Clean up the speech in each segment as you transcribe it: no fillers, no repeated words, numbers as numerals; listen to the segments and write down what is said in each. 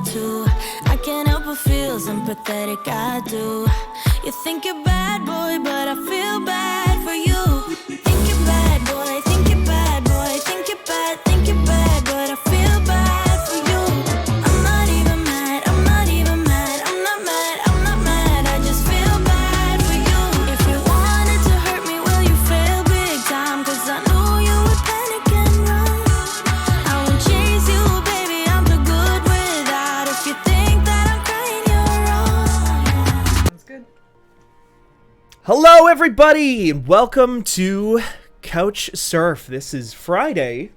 too. I can't help but feel sympathetic, I do. You think you're bad, boy, but I feel bad for you. Think you're bad, boy, think you're bad, boy, think you're bad, but I feel bad for you. I'm not even mad, I'm not even mad, I'm not mad, I'm not mad, I just feel bad for you. If you wanted to hurt me, well, you failed big time, cause I knew you would panic and run. I won't chase you, baby, I'm too good without. If you think that I'm crying, you're wrong. That's good. Hello, everybody, and welcome to Couch Surf. This is Friday.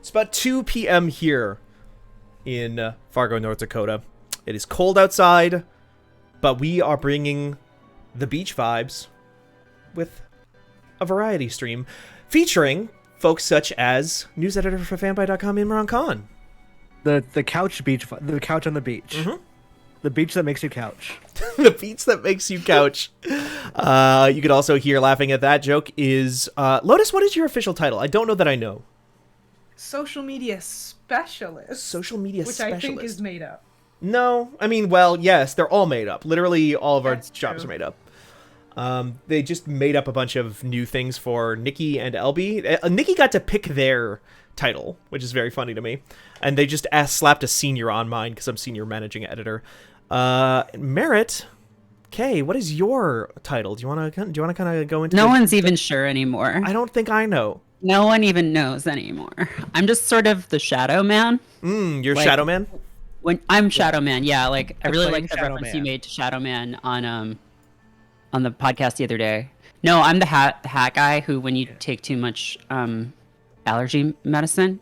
It's about 2 p.m. here in Fargo, North Dakota. It is cold outside, but we are bringing the beach vibes with a variety stream featuring folks such as news editor for fanbyte.com, Imran Khan. The couch beach, the couch on the beach. Mm-hmm. The beach that makes you couch. The beach that makes you couch. You could also hear laughing at that joke is Lotus. What is your official title? I don't know that I know. Social media specialist. Social media which specialist. I think is made up. No, I mean, well, yes, they're all made up. Literally, all of our That's jobs true. are made up. They just made up a bunch of new things for Nikki and LB. Nikki got to pick their title, which is very funny to me, and they just slapped a senior on mine because I'm senior managing editor. Merritt, Kay, what is your title? Do you want to kind of go into? No one's even sure anymore. I don't think I know. No one even knows anymore. I'm just sort of the Shadow Man. You're Like- Shadow Man. When I'm Shadow Man, yeah. Like I really playing like the Shadow reference Man. you made to Shadow Man on the podcast the other day. No, I'm the hat guy who, when you take too much allergy medicine,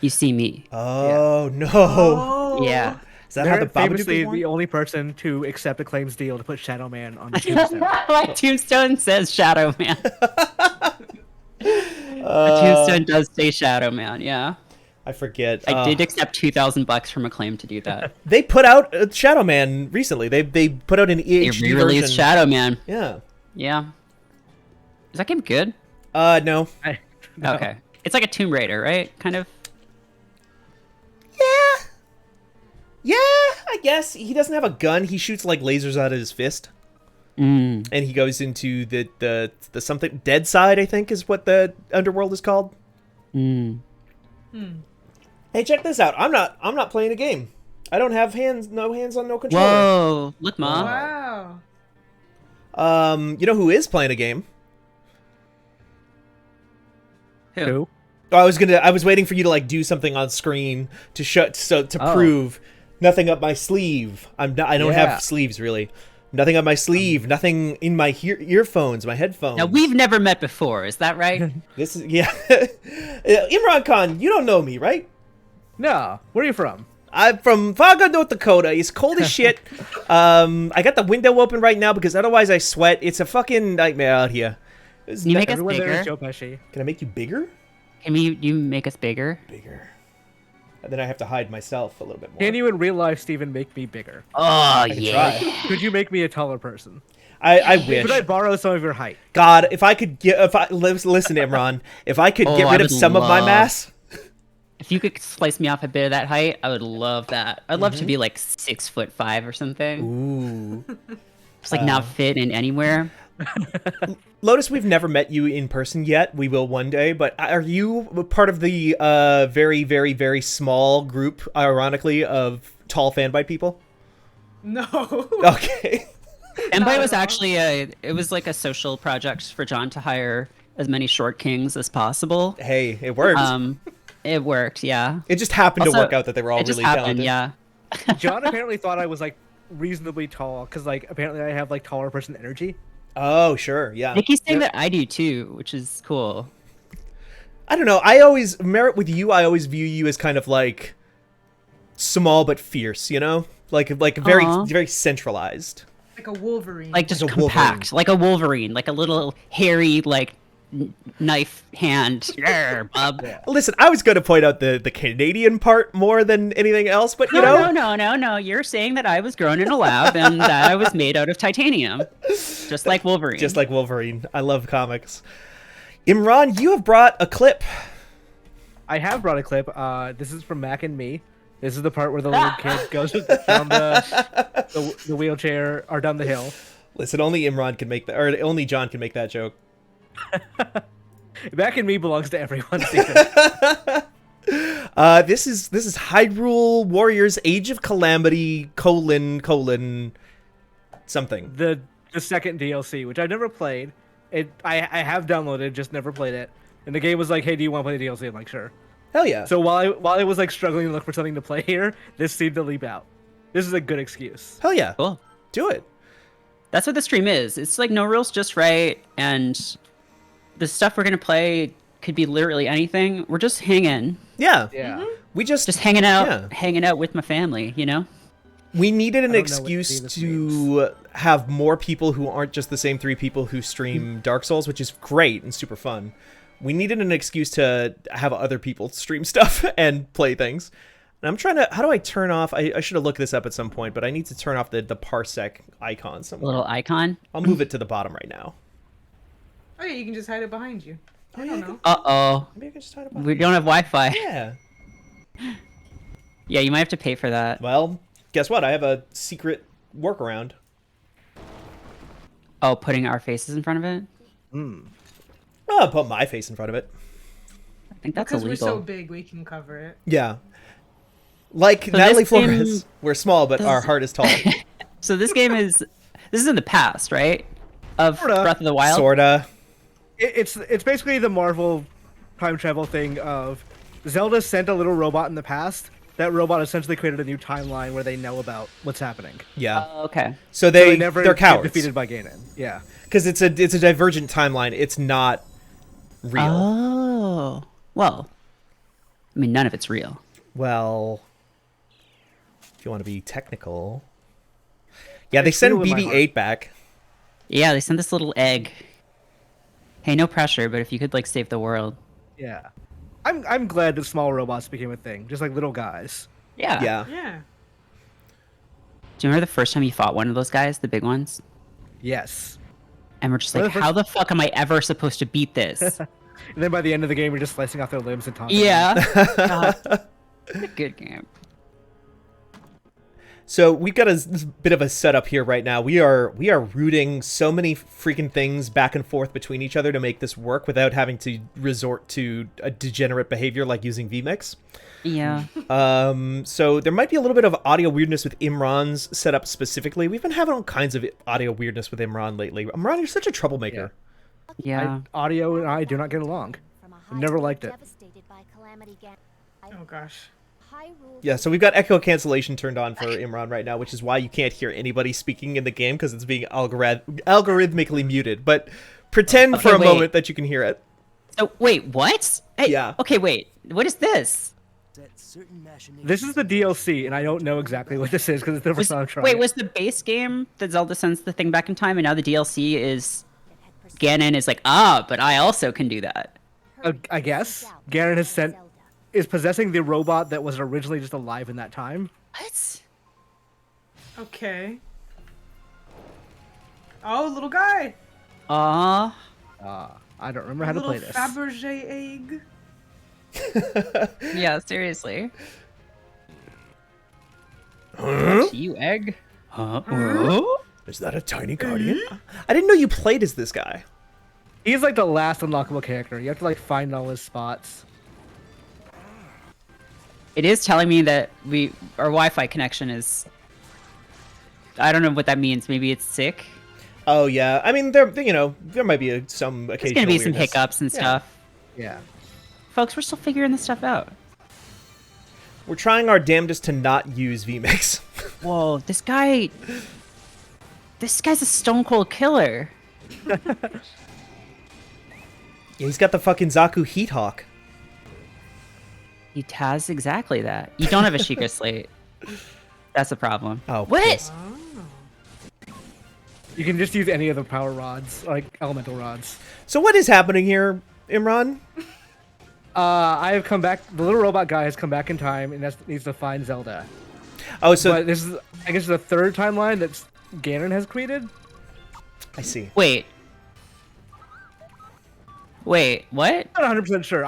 you see me. Oh no! Oh. Yeah. Is that how the They're Babadook famously is worn? the only person to accept a claims deal to put Shadow Man on the tombstone. My tombstone says Shadow Man. My tombstone does say Shadow Man. Yeah. I forget. I did accept $2,000 from Acclaim to do that. They put out Shadow Man recently. They put out an They EHD re-released version. Shadow Man. Yeah. Yeah. Is that game good? No. No. Okay. It's like a Tomb Raider, right? Kind of. Yeah, I guess. He doesn't have a gun. He shoots like lasers out of his fist. And he goes into the something dead side, I think is what the underworld is called. Hey, check this out. I'm not playing a game. I don't have no hands on no controller. Whoa! Look, Mom. Wow. You know who is playing a game? Who? Oh, I was waiting for you to like do something on screen to prove nothing up my sleeve. I don't Yeah. have sleeves really. Nothing up my sleeve. Nothing in my earphones, my headphones. Now we've never met before. Is that right? This is Imran Khan. You don't know me, right? No. Where are you from? I'm from Fargo, North Dakota. It's cold as shit. I got the window open right now because otherwise I sweat. It's a fucking nightmare out here. Can you make us Everyone there is bigger? Joe Pesci. Can I make you bigger? Can you make us bigger? Bigger. And then I have to hide myself a little bit more. Can you in real life, Steven, make me bigger? Oh Try. Could you make me a taller person? I wish. Could I borrow some of your height? God, if I could listen, Imran, if I could Oh, get I rid of would some of my love- mass. If you could slice me off a bit of that height, I would love that. I'd love to be like 6'5" or something. Ooh. Just like not fit in anywhere. Lotus, we've never met you in person yet. We will one day, but are you part of the very, very, very small group, ironically, of tall fanbite people? No. Okay. Fanbyte was actually it was like a social project for John to hire as many short kings as possible. Hey, it worked. It worked, yeah. It just happened to Also, work out that they were all it just really happened, talented. yeah. John apparently thought I was like reasonably tall because like apparently I have like taller person energy. Oh, sure, yeah. Nikki's saying that I do too, which is cool. I don't know. Merritt, with you, I always view you as kind of like small but fierce, you know? Like very, Aw. very centralized. Like a Wolverine. Like just a compact, like a Wolverine, like a little hairy, like knife hand. Yeah, bub. Listen, I was going to point out the Canadian part more than anything else, but you know, No. You're saying that I was grown in a lab and that I was made out of titanium, just like Wolverine. just like Wolverine. I love comics. Imran, you have brought a clip. I have brought a clip. This is from Mac and Me. This is the part where the little kid goes down the wheelchair or down the hill. Listen, only Imran can make that, or only John can make that joke. Back in Me belongs to everyone. This is Hyrule Warriors: Age of Calamity : something. The second DLC, which I've never played. I have downloaded, just never played it. And the game was like, "Hey, do you want to play the DLC?" I'm like, "Sure." Hell yeah. So while I was like struggling to look for something to play here, this seemed to leap out. This is a good excuse. Hell yeah. Cool. Do it. That's what the stream is. It's like no rules, just right, and the stuff we're gonna play could be literally anything. We're just hanging, Yeah. Yeah. We just hanging out, Yeah. hanging out with my family. You know. We needed an I don't know what excuse this to have more people who aren't just the same 3 people who stream Dark Souls, which is great and super fun. We needed an excuse to have other people stream stuff and play things. And I'm trying to... How do I turn off... I should have looked this up at some point, but I need to turn off the parsec icon somewhere. Little icon. I'll move it to the bottom right now. Oh yeah, you can just hide it behind you. I don't know. Uh-oh. Maybe I can just hide it behind We don't have Wi-Fi. Yeah. Yeah, you might have to pay for that. Well, guess what? I have a secret workaround. Oh, putting our faces in front of it? I'll put my face in front of it. I think that's Because illegal. we're so big, we can cover it. Yeah. Like So Natalie this game- Flores, we're small, but our heart is tall. So this game is... This is in the past, right? Of Sorta. Breath of the Wild? Sorta. It's basically the Marvel time travel thing of Zelda sent a little robot in the past. That robot essentially created a new timeline where they know about what's happening. Yeah. Okay. So So they're get cowards. defeated by Ganon. Yeah. Because it's a divergent timeline. It's not real. Oh. Well, I mean, none of it's real. Well, if you want to be technical. Yeah, they sent real in my BB-8 back. Yeah, they sent this little egg. Hey, no pressure, but if you could, like, save the world. Yeah. I'm glad that small robots became a thing, just like little guys. Yeah. Yeah. Yeah. Do you remember the first time you fought one of those guys, the big ones? Yes. And we're just Well, like, the how the fuck am I ever supposed to beat this? And then by the end of the game, you're just slicing off their limbs and taunting them. Yeah. God. Good game. So we've got this bit of a setup here right now. We are rooting so many freaking things back and forth between each other to make this work without having to resort to a degenerate behavior like using vmix. Yeah. So there might be a little bit of audio weirdness with Imran's setup specifically. We've been having all kinds of audio weirdness with Imran lately. Imran, you're such a troublemaker. Yeah. Audio and I do not get along. I've never liked it. Oh gosh. Yeah, so we've got echo cancellation turned on for Imran right now, which is why you can't hear anybody speaking in the game because it's being algorithmically muted. But pretend Okay, for a wait. moment that you can hear it. So, wait, what? Hey, Yeah. Okay, wait. What is this? This is the DLC, and I don't know exactly what this is because it's the first time I'm trying. Wait, was the base game that Zelda sends the thing back in time, and now the DLC is Ganon is like, but I also can do that. I guess Ganon is possessing the robot that was originally just alive in that time. What? Okay. Oh, little guy. Aw. I don't remember how to Little play this. Fabergé egg. Yeah, seriously. Huh? You egg? Huh? Is that a tiny guardian? I didn't know you played as this guy. He's like the last unlockable character. You have to like find all his spots. It is telling me that our Wi-Fi connection is... I don't know what that means. Maybe it's sick. Oh yeah, I mean there might be some occasional. There's gonna be some weirdness. hiccups and Yeah. stuff. Yeah. Folks, we're still figuring this stuff out. We're trying our damnedest to not use vmix. Whoa, this guy's a stone cold killer. Yeah, he's got the fucking Zaku Heat Hawk. He has exactly that. You don't have a Sheikah slate. That's a problem. Oh, What? piss. You can just use any of the power rods, like elemental rods. So what is happening here, Imran? I have come back. The little robot guy has come back in time and needs to find Zelda. Oh, so But this is, I guess, the third timeline that Ganon has created. I see. Wait, what? I'm not 100% sure.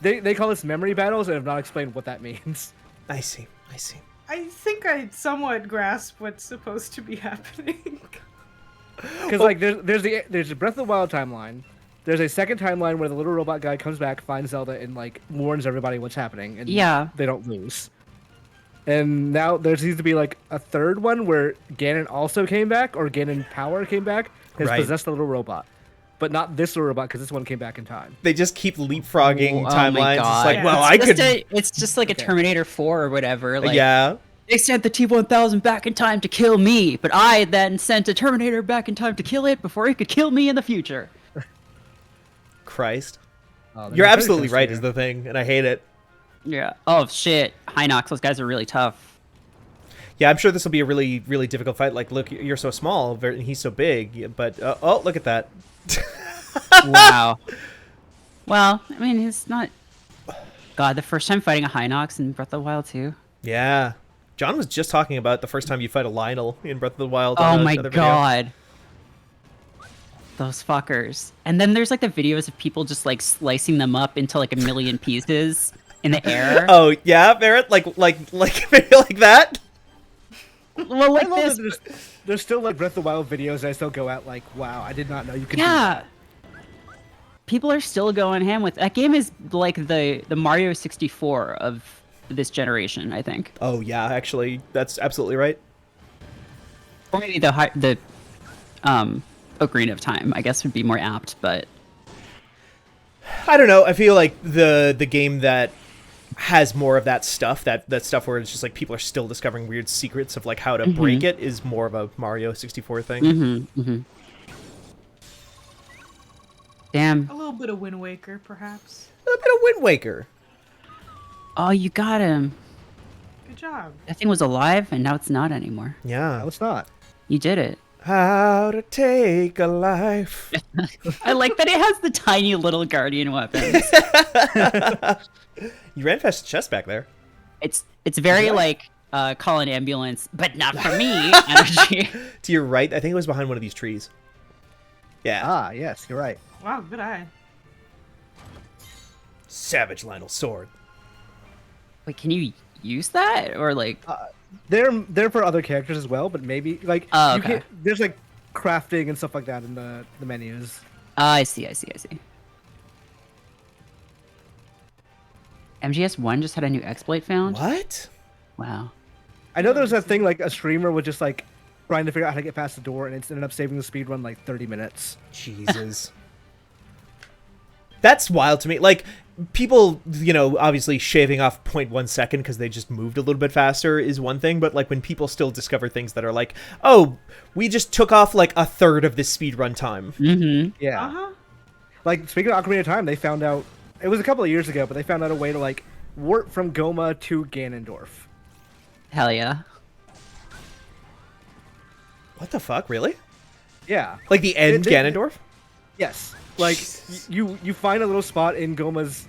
They call this memory battles and have not explained what that means. I see. I see. I think I somewhat grasp what's supposed to be happening. Because like there's a Breath of the Wild timeline. There's a second timeline where the little robot guy comes back, finds Zelda, and like warns everybody what's happening, and Yeah. they don't lose. And now there seems to be like a third one where Ganon also came back, or Ganon Power came back, has Right. possessed the little robot, but not this little robot because this one came back in time. They just keep leapfrogging Oh my timelines. It's God. like, Yeah. well, It's I could. It's just like a Terminator 4 or whatever. Like, Yeah. they sent the T-1000 back in time to kill me, but I then sent a Terminator back in time to kill it before it could kill me in the future. Christ. There's You're a absolutely twist right, here. is the thing, and I hate it. Yeah. Oh shit, Hinox, those guys are really tough. Yeah, I'm sure this will be a really, really difficult fight. Like, look, you're so small, and he's so big. But oh, look at that. Wow. Well, I mean, it's not. God, the first time fighting a Hinox in Breath of the Wild 2. Yeah. John was just talking about the first time you fight a Lionel in Breath of the Wild. Oh on my another video. God. Those fuckers. And then there's like the videos of people just like slicing them up into like a million pieces in the air. Oh yeah, Barrett, like that. Well, I like love this. that there's still like Breath of the Wild videos that I still go out like, wow, I did not know you could do Yeah. that. People are still going ham with that game. Is like the Mario 64 of this generation, I think. Oh yeah, actually, that's absolutely right. Or maybe the Ocarina of Time, I guess, would be more apt, but I don't know. I feel like the game that has more of that stuff, that stuff where it's just like people are still discovering weird secrets of like how to break it, is more of a Mario 64 thing. damn. A little bit of Wind Waker, perhaps. A bit of Wind Waker. Oh, you got him. Good job. That thing was alive, and now it's not anymore. Yeah. No, it's not. You did it. How to take a life. I like that it has the tiny little guardian weapons. You ran past the chest back there. It's very like call an ambulance, but not for me energy. To your right, I think it was behind one of these trees. Yeah. Ah, yes, you're right. Wow, good eye. Savage Lionel sword. Wait, can you use that or like? They're for other characters as well, but maybe like Oh, you okay. can't, there's like crafting and stuff like that in the menus. I see. MGS1 just had a new exploit found. What? Wow. I know there's that thing like a streamer was just like trying to figure out how to get past the door, and it ended up saving the speed run like 30 minutes. Jesus. That's wild to me. Like, people, you know, obviously shaving off 0.1 second because they just moved a little bit faster is one thing, but like when people still discover things that are like, oh, we just took off like a third of this speedrun time. Mm-hmm. Yeah. Uh-huh. Like speaking of Ocarina of Time, they found out it was a couple of years ago, but they found out a way to like warp from Goma to Ganondorf. Hell yeah. What the fuck, really? Yeah. Like the end They- Ganondorf? Yes. Like Jesus. you find a little spot in Goma's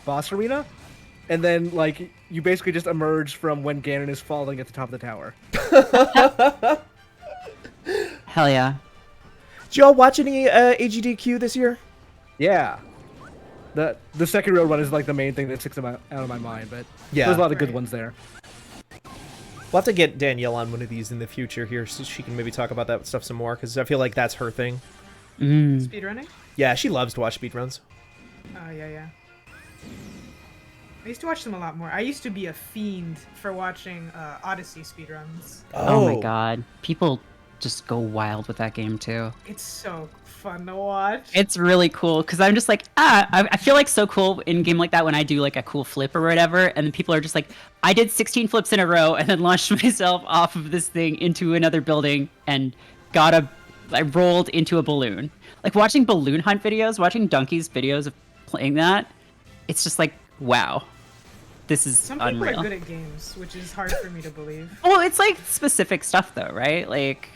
boss arena, and then like you basically just emerge from when Ganon is falling at the top of the tower. Hell yeah. Did y'all watch any AGDQ this year? Yeah. The second road run is like the main thing that sticks out of my mind, but Yeah. there's a lot of good Right. ones there. We'll have to get Danielle on one of these in the future here so she can maybe talk about that stuff some more, because I feel like that's her thing. Speedrunning? Yeah, she loves to watch speedruns. Oh, yeah. I used to watch them a lot more. I used to be a fiend for watching Odyssey speedruns. Oh my god. People just go wild with that game too. It's so fun to watch. It's really cool because I'm just like, I feel like so cool in a game like that when I do like a cool flip or whatever, and then people are just like, I did 16 flips in a row and then launched myself off of this thing into another building and I rolled into a balloon. Like watching balloon hunt videos, watching Donkey's videos of playing that, it's just like, wow, this is Some people unreal. are good at games, which is hard for me to believe. Well, it's like specific stuff though, right? Like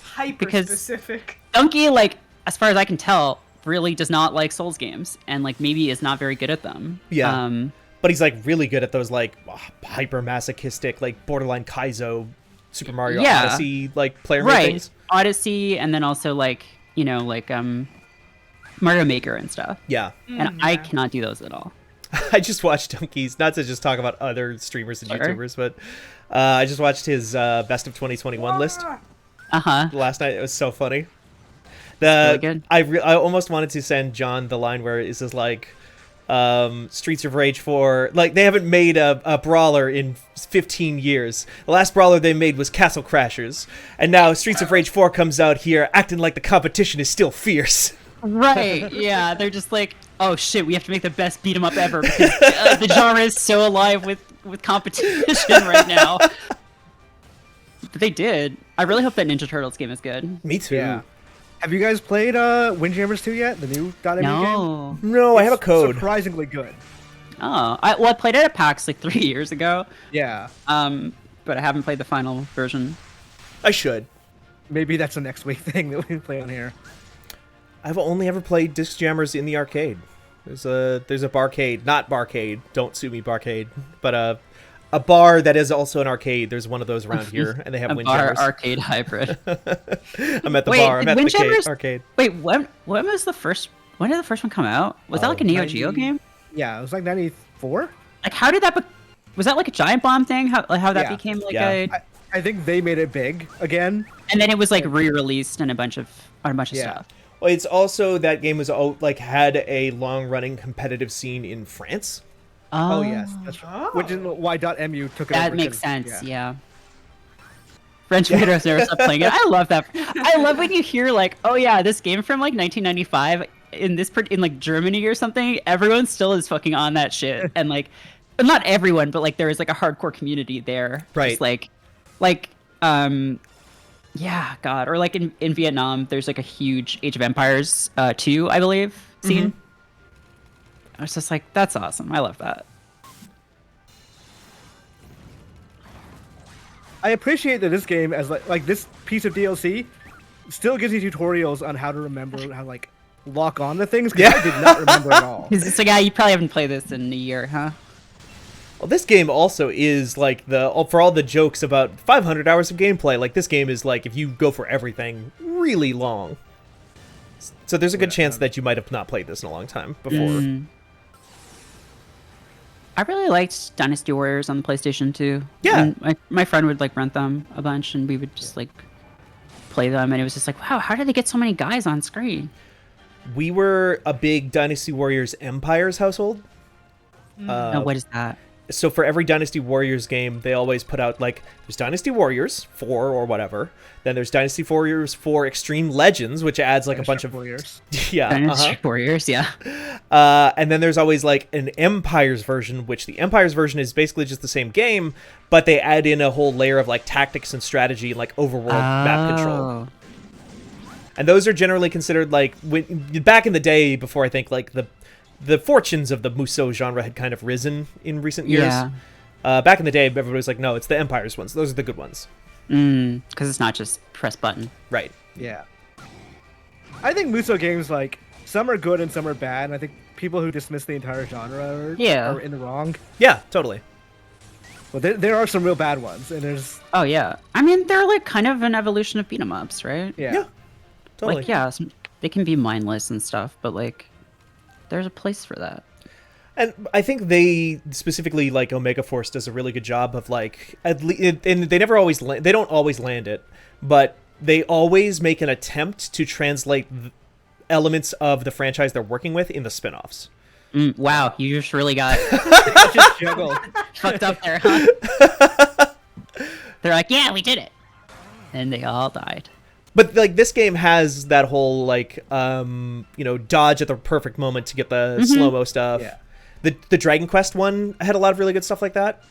Hyper Because- specific. Donkey, like, as far as I can tell, really does not like Souls games, and like maybe is not very good at them. Yeah. But he's like really good at those like hyper masochistic, like borderline Kaizo, Super Mario Yeah. Odyssey like player right. things. Odyssey, and then also like Mario Maker and stuff. Yeah. And I yeah. cannot do those at all. I just watched Donkeys, not to just talk about other streamers and Sure. YouTubers, but I just watched his best of 2021 list Uh-huh. last night. It was so funny. Really good. I almost wanted to send John the line where it says like Streets of Rage 4, like they haven't made a brawler in 15 years. The last brawler they made was Castle Crashers, and now Streets of Rage 4 comes out here acting like the competition is still fierce. Right, yeah, they're just like, oh shit, we have to make the best beat 'em up ever because the genre is so alive with competition right now. But they did. I really hope that Ninja Turtles game is good. Me too. Yeah. Have you guys played Windjammers 2 yet? The new .me game? No. No, I have a code. Surprisingly good. Oh, I played it at PAX like 3 years ago. Yeah. But I haven't played the final version. I should. Maybe that's a next week thing that we can play on here. I've only ever played Disc Jammers in the arcade. There's a barcade, not barcade. Don't sue me, barcade. But a bar that is also an arcade. There's one of those around here, and they have A Windjammers. bar arcade hybrid. I'm at the Wait, bar. I'm did at the Windjammers- arcade. Wait, when was the first? When did the first one come out? Was that Oh, like a Neo Geo 90 game? Yeah, it was like 94? Like, how did that? Was that like a giant bomb thing? How that Yeah. became like Yeah. a? I think they made it big again. And then it was like re-released and a bunch of Yeah. stuff. Well, it's also that game was like had a long-running competitive scene in France. Oh, yes, that's Oh. which is why .mu took it That over. makes 'cause- sense. Yeah. French videos never stop playing it. I love that. I love when you hear like, oh yeah, this game from like 1995 in like Germany or something. Everyone still is fucking on that shit, and like, not everyone, but like there is like a hardcore community there. Right. Just yeah, God, or like in Vietnam, there's like a huge Age of Empires 2, I believe, scene. I was just like, that's awesome. I love that. I appreciate that this game, as like this piece of DLC, still gives you tutorials on how to remember how to like lock on to things. 'Cause Yeah. I did not remember at all. Because it's like, yeah, you probably haven't played this in a year, huh? Well, this game also is like for all the jokes about 500 hours of gameplay. Like this game is like if you go for everything, really long. So there's a good chance that you might have not played this in a long time before. I really liked Dynasty Warriors on the PlayStation 2. Yeah. And my friend would like rent them a bunch, and we would just like play them, and it was just like, wow, how did they get so many guys on screen? We were a big Dynasty Warriors Empires household. What is that? So for every Dynasty Warriors game, they always put out like there's Dynasty Warriors 4 or whatever. Then there's Dynasty Warriors 4 Extreme Legends, which adds like a bunch of Warriors. yeah. Dynasty Warriors, yeah. And then there's always like an Empires version, which the Empires version is basically just the same game, but they add in a whole layer of like tactics and strategy and like overworld map control. Oh. And those are generally considered like back in the day before I think like the fortunes of the Musou genre had kind of risen in recent years. Yeah. Back in the day, everybody was like, no, it's the Empires ones. Those are the good ones. Because it's not just press button. Right. Yeah. I think Muso games, like, some are good and some are bad, and I think people who dismiss the entire genre are in the wrong. Yeah, totally. But there are some real bad ones, and there's... Oh, yeah. I mean, they're like kind of an evolution of beat 'em ups, right? Yeah. Totally. Like, yeah, they can be mindless and stuff, but like, there's a place for that. And I think they specifically like Omega Force does a really good job of like and they never always they don't always land it, but they always make an attempt to translate elements of the franchise they're working with in the spin-offs. Wow, you just really got just juggle. fucked up there, huh? They're like, yeah, we did it, and they all died. But like this game has that whole like dodge at the perfect moment to get the slow-mo stuff. Yeah. The Dragon Quest one had a lot of really good stuff like that.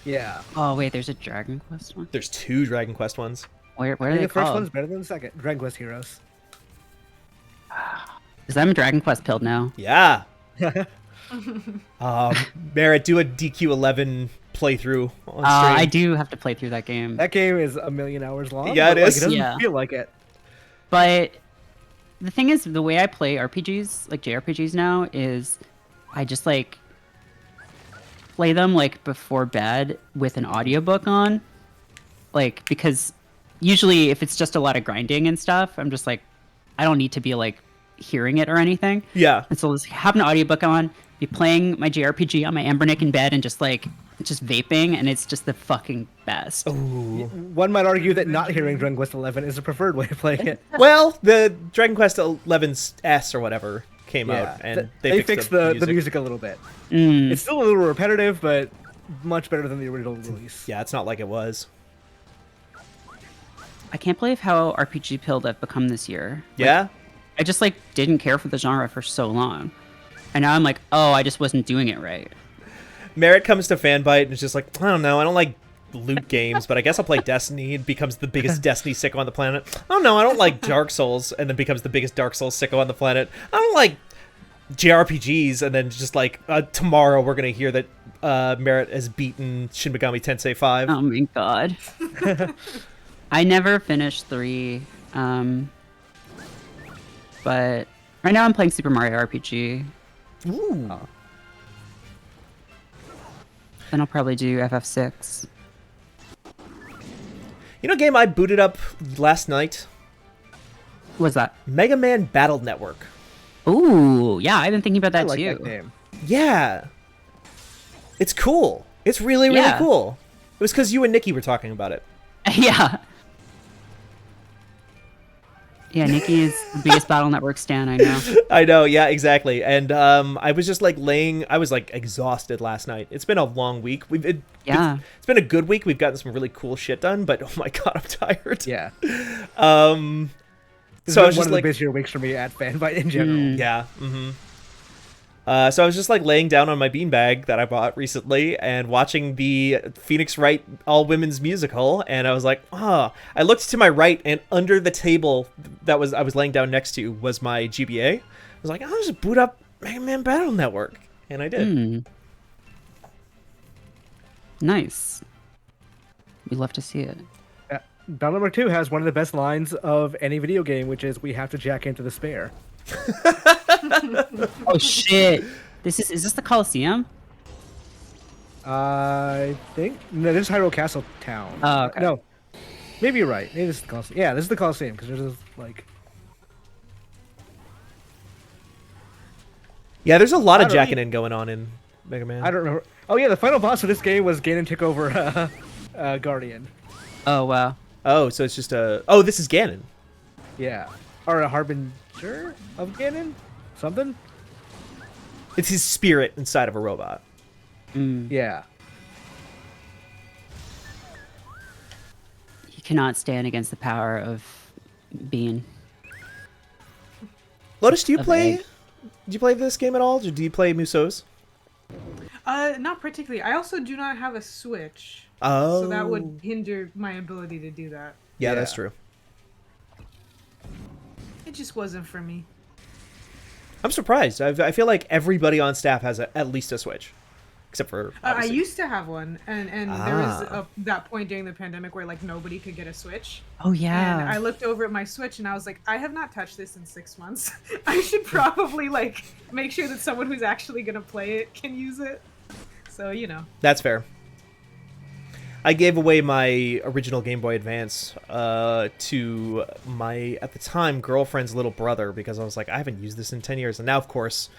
Yeah. Oh wait, there's a Dragon Quest one. There's 2 Dragon Quest ones. Where I are think they the first called? one's better than the second. Dragon Quest Heroes. Is I'm a Dragon Quest pilled now. Yeah. Merritt, do a DQ11 playthrough on stream. I do have to play through that game, That game is a million hours long. Yeah, it but, like, is. It doesn't Yeah. feel like it. but the thing is, the way I play RPGs, like JRPGs now, is I just like play them like before bed with an audiobook on, like because usually if it's just a lot of grinding and stuff, I'm just like I don't need to be like hearing it or anything. Yeah. And so let's have an audiobook on, be playing my JRPG on my Ambernick in bed and just vaping, and it's just the fucking best. One might argue that not hearing Dragon Quest XI is the preferred way of playing it. Well, the Dragon Quest XI's S or whatever came out, and they fixed the music a little bit. It's still a little repetitive, but much better than the original release. Yeah, it's not like it was. I can't believe how RPG pilled I've become this year. Yeah? I just didn't care for the genre for so long, and now I'm like, oh, I just wasn't doing it right. Merritt comes to Fanbyte and is just like, I don't know, I don't like loot games, but I guess I'll play Destiny, and becomes the biggest Destiny sicko on the planet. Oh no, I don't like Dark Souls, and then becomes the biggest Dark Souls sicko on the planet. I don't like JRPGs, and then just tomorrow we're gonna hear that Merritt has beaten Shin Megami Tensei 5. Oh my god. I never finished 3, but right now I'm playing Super Mario RPG. Ooh. Then I'll probably do FF6. You know a game I booted up last night? What's that? Mega Man Battle Network. Ooh, yeah, I've been thinking about I that like too. that name. Yeah. It's cool. It's really, really Yeah. cool. It was because you and Nikki were talking about it. Yeah. Yeah, Nikki is the biggest Battle Network stan I know. I know, yeah, exactly. And I was just I was exhausted last night. It's been a long week. Yeah. It's been a good week. We've gotten some really cool shit done, but oh my god, I'm tired. Yeah. So So I was one just of the busier weeks for me at Fanbyte in general. yeah. So I was just laying down on my beanbag that I bought recently and watching the Phoenix Wright all-women's musical, and I was like, I looked to my right, and under the table I was laying down next to was my GBA. I was like, I'll just boot up Mega Man Battle Network, and I did. Nice. We love to see it. Battle Number 2 has one of the best lines of any video game, which is, "We have to jack into the spare." Oh shit! Is this the Coliseum? I think no, this is Hyrule Castle Town. Oh, okay. No, maybe you're right. Maybe this is the Coliseum. Yeah, this is the Coliseum because there's Yeah, there's a lot of I don't- jacking in going on in Mega Man. I don't remember. Oh yeah, the final boss of this game was Ganon took over Guardian. Oh wow. Oh, so it's just this is Ganon. Yeah, or a harbinger of Ganon, something. It's his spirit inside of a robot. Yeah. He cannot stand against the power of being. Lotus, do you Of play? egg. Do you play this game at all? Do you play Musos? Not particularly. I also do not have a Switch. Oh. So that would hinder my ability to do that. Yeah, that's Yeah. true. It just wasn't for me. I'm surprised. I feel like everybody on staff has at least a Switch, except for I obviously. used to have one, and there was that point during the pandemic where nobody could get a Switch. Oh yeah. And I looked over at my Switch and I was like, I have not touched this in 6 months. I should probably make sure that someone who's actually gonna play it can use it. So That's fair. I gave away my original Game Boy Advance to my, at the time, girlfriend's little brother because I was like, I haven't used this in 10 years. And now, of course,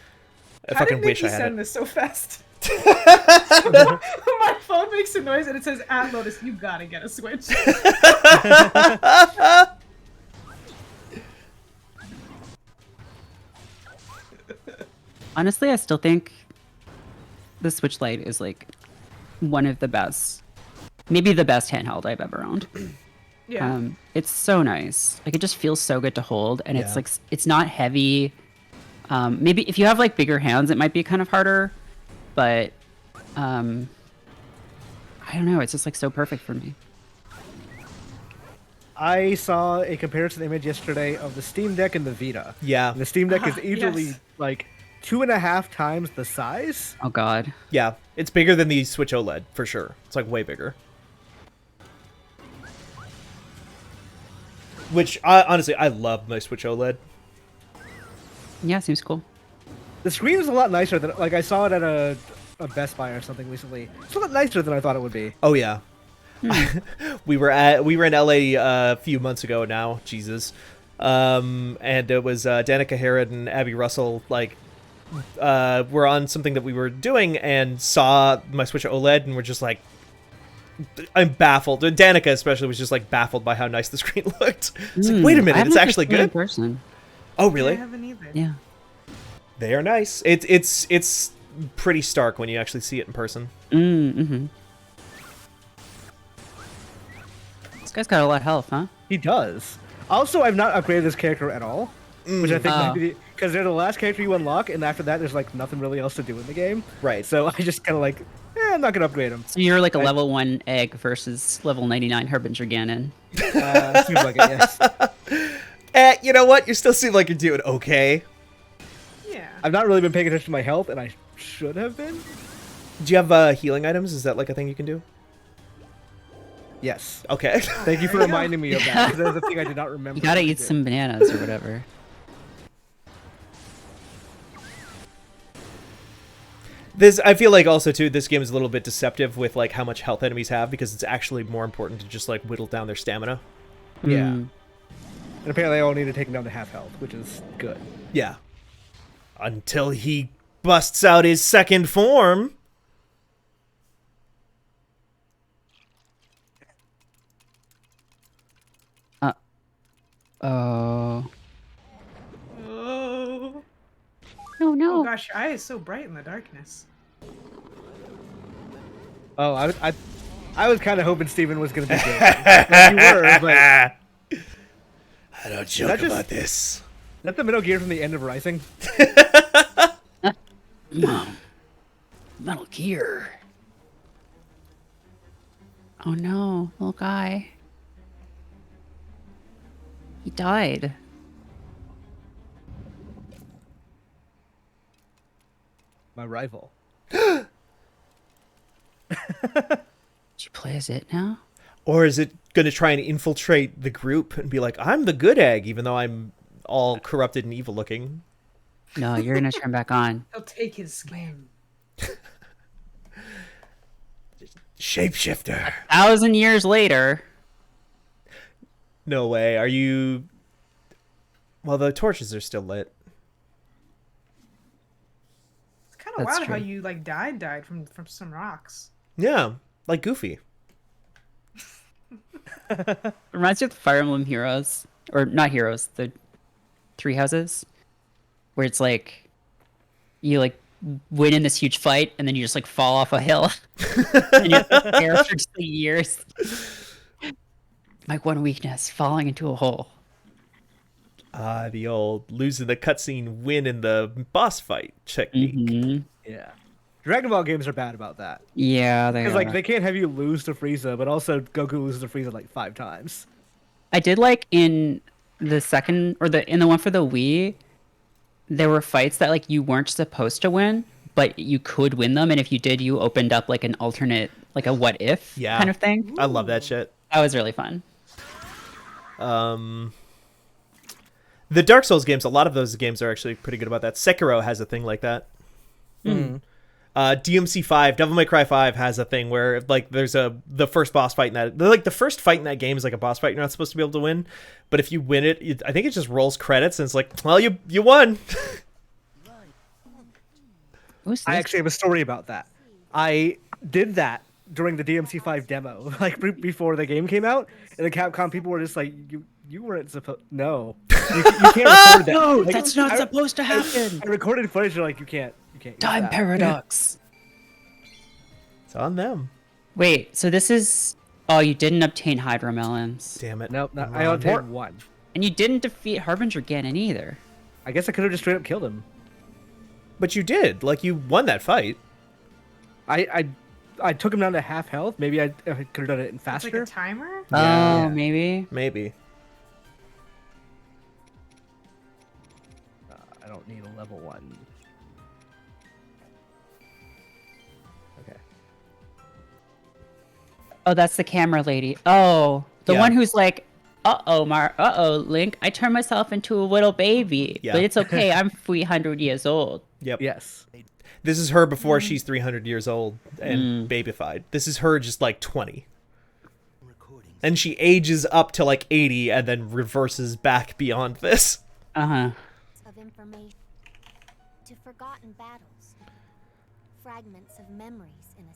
I How fucking did wish Nikki I had send it. this so fast? My phone makes a noise and it says, "At Lotus, you gotta get a Switch." Honestly, I still think the Switch Lite is one of the best, maybe the best handheld I've ever owned. Yeah. It's so nice. It just feels so good to hold, and Yeah. it's not heavy. Maybe if you have bigger hands, it might be kind of harder, but I don't know. It's just so perfect for me. I saw a comparison image yesterday of the Steam Deck and the Vita. Yeah. And the Steam Deck is easily Yes. 2.5 times the size. Oh God. Yeah, it's bigger than the Switch OLED, for sure. It's way bigger. Which, honestly, I love my Switch OLED. Yeah, seems cool. The screen is a lot nicer than I saw it at a Best Buy or something recently. It's a lot nicer than I thought it would be. Oh, yeah. we were in LA a few months ago now, Jesus. And it was Danica Harrod and Abby Russell were on something that we were doing and saw my Switch OLED and were just like, I'm baffled. And Danica especially was just like baffled by how nice the screen looked. It's like, wait a I minute, haven't it's actually seen it in good. person. Oh, I really? haven't either. Yeah. They are nice. It's pretty stark when you actually see it in person. Mm-hmm. This guy's got a lot of health, huh? He does. Also, I've not upgraded this character at all, which I think might be because they're the last character you unlock, and after that, there's like nothing really else to do in the game. Right. So I just kind of like, I'm not gonna upgrade him. So you're like a level 1 egg versus level 99 Harbinger Ganon. Seems like it, yes. You know what? You still seem like you're doing okay. Yeah. I've not really been paying attention to my health, and I should have been. Do you have healing items? Is that like a thing you can do? Yes. Okay. Thank you for reminding me of that, because that was a thing I did not remember. You gotta to eat do. some bananas or whatever. I feel like also too, this game is a little bit deceptive with like how much health enemies have because it's actually more important to just like whittle down their stamina. Yeah. Mm. And apparently I only need to take him down to half health, which is good. Yeah. Until he busts out his second form. Oh. Oh. No, no. Oh gosh, your eye is so bright in the darkness. Oh, I was kind of hoping Steven was gonna be good. Like you were, but I don't joke That just- about this. is that the Metal Gear from the end of Rising? Mom. Metal Gear. Oh no, little guy. He died. My rival. Did you play as it now? Or is it going to try and infiltrate the group and be like, I'm the good egg, even though I'm all corrupted and evil looking? No, you're gonna turn back on. He'll take his skin. Shapeshifter. 1,000 years later. No way. Are you... Well, the torches are still lit. It's kind of That's wild how true. you like died from some rocks. Yeah, like Goofy. Reminds me of the Fire Emblem Heroes. Or not Heroes, the Three Houses. Where it's like, you like win in this huge fight and then you just like fall off a hill. And you have to prepare for just like, years. My one weakness, falling into a hole. The old losing the cutscene win in the boss fight technique. Mhm. Yeah. Dragon Ball games are bad about that. Yeah, they Because are. like they can't have you lose to Frieza, but also Goku loses to Frieza like 5 times. I did like in the second or in the one for the Wii, there were fights that like you weren't supposed to win, but you could win them, and if you did, you opened up like an alternate, like a what if Yeah. kind of thing. I love that shit. That was really fun. The Dark Souls games, a lot of those games are actually pretty good about that. Sekiro has a thing like that. DMC5, Devil May Cry 5 has a thing where like there's the first boss fight in that. Like the first fight in that game is like a boss fight you're not supposed to be able to win, but if you win it, I think it just rolls credits and it's like, well, you won. Who's I this? actually have a story about that. I did that during the DMC5 demo, like before the game came out, and the Capcom people were just like, "You weren't supposed. No, you can't record that. No, Like, that's not I- supposed to happen. I recorded footage. They're like, you can't use Time that." paradox. It's on them. Wait, so this is... Oh, you didn't obtain Hydro Melons. Damn it. Nope, I'm I wrong. obtained one. And you didn't defeat Harbinger Ganon either. I guess I could have just straight up killed him. But you did. Like you won that fight. I took him down to half health. Maybe I could have done it It's like faster. a timer. Yeah. Oh, maybe? Maybe. I don't need a level 1. Okay. Oh, that's the camera lady. Oh, the Yeah. one who's like, uh-oh, Link, I turned myself into a little baby. Yeah. But it's okay, I'm 300 years old. Yep. Yes. This is her before she's 300 years old and babyfied. This is her just like 20. And she ages up to like 80 and then reverses back beyond this. Uh-huh. Of information. to forgotten battles. Fragments of memories in a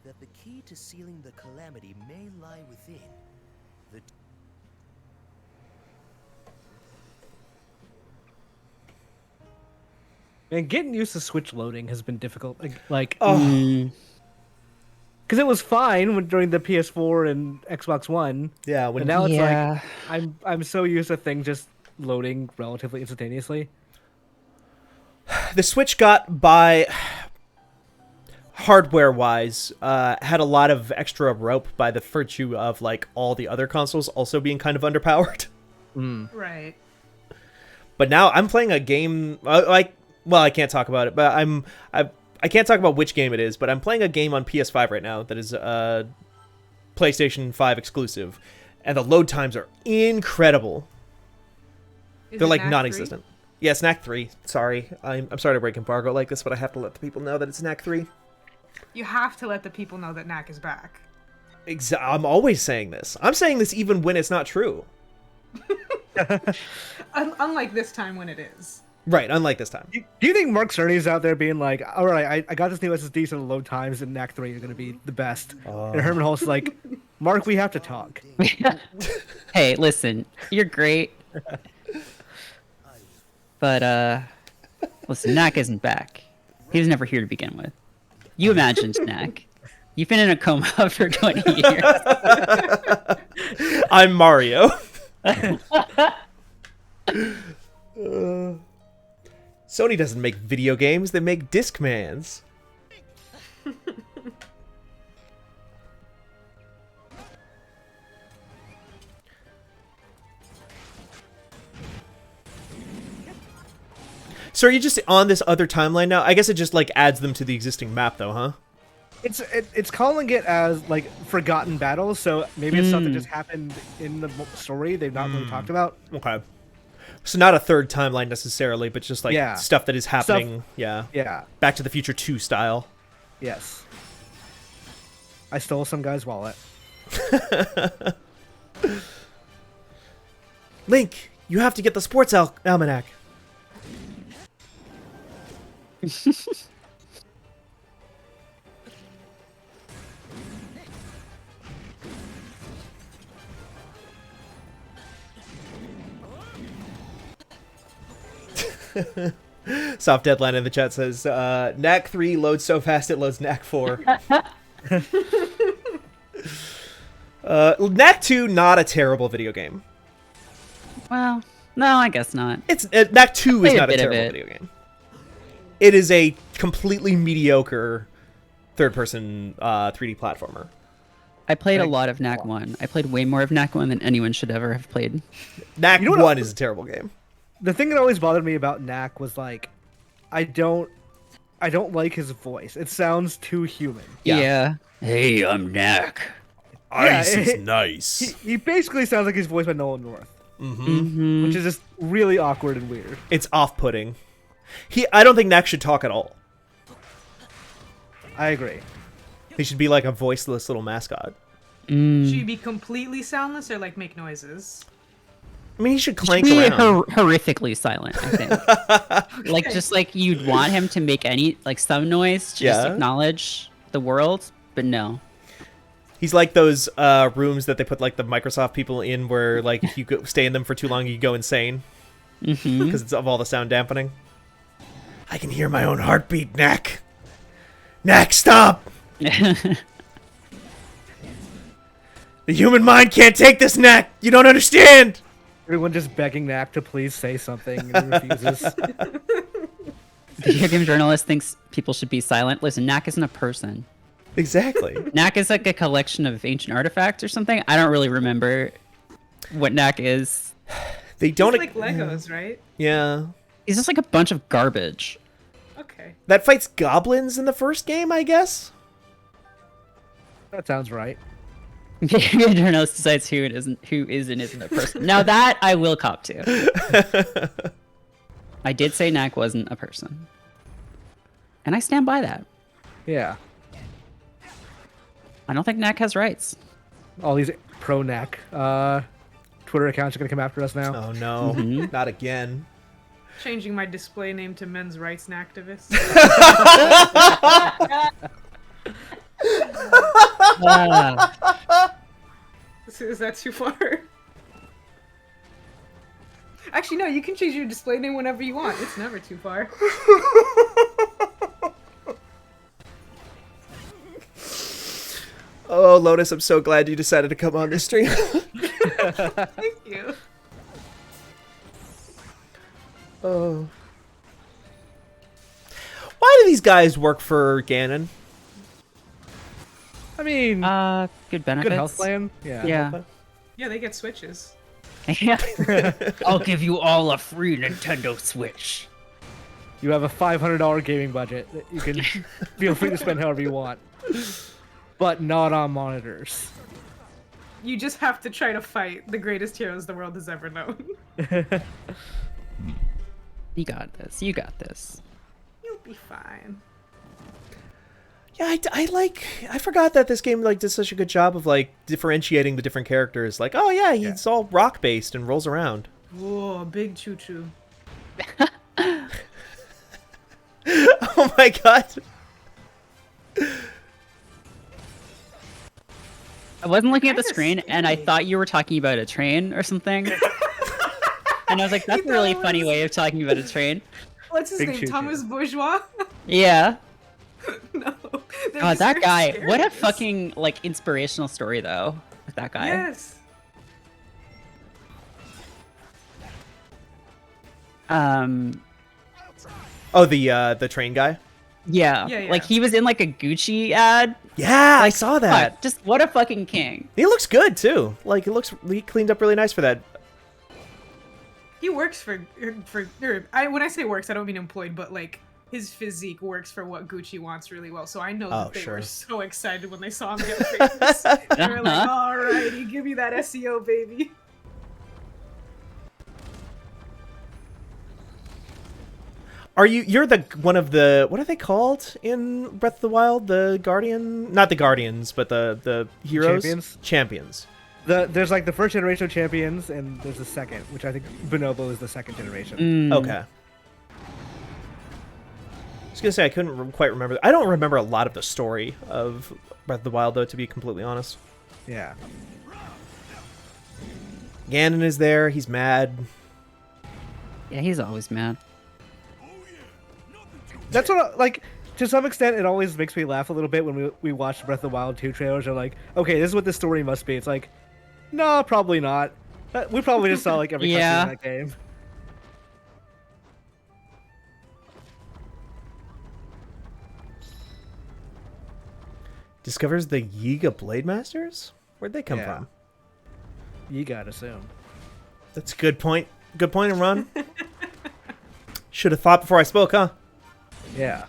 that the key to sealing the Calamity may lie within the... And getting used to Switch loading has been difficult. Like, Oh, because it was fine during the PS4 and Xbox One. yeah. When And now it's Yeah. like I'm so used to things just loading relatively instantaneously. the Switch got by hardware-wise, had a lot of extra rope by the virtue of like all the other consoles also being kind of underpowered. Right. But now I'm playing a game well, I can't talk about it, but I can't talk about which game it is, but I'm playing a game on PS5 right now that is PlayStation 5 exclusive, and the load times are incredible. Is They're it like Knack non-existent. Yeah, it's Knack 3. Sorry. I'm sorry to break embargo like this, but I have to let the people know that it's Knack 3. 3? You have to let the people know that Knack is back. I'm always saying this. I'm saying this even when it's not true. Unlike this time when it is. Right, unlike this time. Do you think Mark Cerny's out there being like, all right, I got this new SSD, so the load times in Knack 3 are going to be the best. And Herman Hulst's like, Mark, we have to talk. Hey, listen, you're great. But, listen, Knack isn't back. He was never here to begin with. You imagined Knack. You've been in a coma for 20 years. I'm Mario. Sony doesn't make video games, they make Discmans. So are you just on this other timeline now? I guess it just like adds them to the existing map though, huh? It's calling it as like forgotten battles, so maybe it's stuff that just happened in the story they've not really talked about. Okay. So not a third timeline necessarily, but just like stuff that is happening. Yeah. Back to the Future 2 style. Yes. I stole some guy's wallet. Link, you have to get the sports almanac. Soft Deadline in the chat says, Knack 3 loads so fast it loads Knack 4. Knack 2, not a terrible video game. Well, no, I guess not. It's Knack 2 is played a not a bit of terrible it. video game. It is a completely mediocre third-person 3D platformer. I played a lot of Knack 1. I played way more of Knack 1 than anyone should ever have played. Knack You know what 1 is a terrible game. The thing that always bothered me about Knack was like, I don't like his voice. It sounds too human. Yeah. Hey, I'm Knack. Ice Yeah, is nice. He basically sounds like he's voiced by Nolan North, Mm-hmm. which is just really awkward and weird. It's off-putting. I don't think Knack should talk at all. I agree. He should be like a voiceless little mascot. Should you be completely soundless or like make noises? I mean, he should clank Be around. horrifically silent, I think. Like, just like you'd want him to make some noise to just Yeah. acknowledge the world, but no. He's like those rooms that they put like the Microsoft people in where like if you stay in them for too long, you go insane. Because it's of all the sound dampening. I can hear my own heartbeat, Knack. Knack, stop! The human mind can't take this, Knack! You don't understand! Everyone just begging Knack to please say something, and he refuses. Video game journalist thinks people should be silent. Listen, Knack isn't a person. Exactly. Knack is like a collection of ancient artifacts or something. I don't really remember what Knack is. They don't... It's like Legos, right? Yeah. He's just like a bunch of garbage. Okay. That fights goblins in the first game, I guess? That sounds right. Video journalist decides who is and isn't a person. Now that I will cop to. I did say Knack wasn't a person. And I stand by that. Yeah. I don't think Knack has rights. All these pro Knack Twitter accounts are gonna come after us now. Oh no, not again. Changing my display name to men's rights activist. Is that too far? Actually, no, you can change your display name whenever you want. It's never too far. Oh, Lotus, I'm so glad you decided to come on this stream. Thank you. Oh. Why do these guys work for Ganon? I mean, Good benefits. good health plan. Yeah. Yeah. Yeah, they get switches. I'll give you all a free Nintendo Switch. You have a $500 gaming budget that you can feel free to spend however you want, but not on monitors. You just have to try to fight the greatest heroes the world has ever known. You got this. You got this. You'll be fine. Yeah, I forgot that this game like did such a good job of like differentiating the different characters. Like, oh yeah, he's all rock based and rolls around. Whoa, big choo choo. Oh my god. I wasn't looking at the Kinda screen, and I scary. thought you were talking about a train or something. And I was like, that's You a really thought it funny was- way of talking about a train. What's his Big name? choo-choo. Thomas Bourgeois? Yeah. No. They're God, just that very guy. scary. What a fucking, like, inspirational story, though, with that guy. Yes. Oh, the train guy. Yeah. Yeah, Like, yeah. he was in, like, a Gucci ad. Yeah, I saw that. Fuck, just what a fucking king. He looks good too. Like he cleaned up really nice for that. He works for when I say works, I don't mean employed, but like his physique works for what Gucci wants really well. So I know Oh, that they sure. were so excited when they saw him get famous. They were like, "Alrighty, give me that SEO, baby." You're the one of the, what are they called in Breath of the Wild? The Guardian, not the Guardians, but the heroes. Champions. There's like the first generation of champions, and there's the second, which I think Bonobo is the second generation. Mm. Okay. I was gonna say I couldn't quite remember. I don't remember a lot of the story of Breath of the Wild, though, to be completely honest. Yeah. Ganon is there. He's mad. Yeah, he's always mad. That's what, like, to some extent, it always makes me laugh a little bit when we watch Breath of the Wild 2 trailers. Are like, okay, this is what the story must be. It's like, no, probably not. We probably just saw, like, every cutscene Yeah. in that game. Discovers the Yiga Blade Masters? Where'd they come Yeah. from? You gotta assume. That's a good point. Good point, and run. Should have thought before I spoke, huh? Yeah.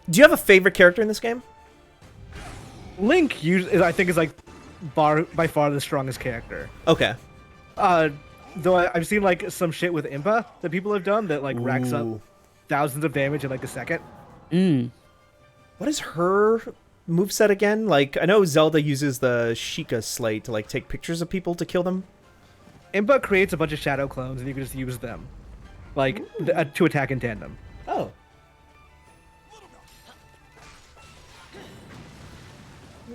Do you have a favorite character in this game? Link, I think, is like by far the strongest character. Okay. Though I've seen like some shit with Impa that people have done that like racks up Ooh. thousands of damage in like a second. Mm. What is her moveset again? Like, I know Zelda uses the Sheikah Slate to like take pictures of people to kill them. Impa creates a bunch of shadow clones and you can just use them, like to attack in tandem. Oh.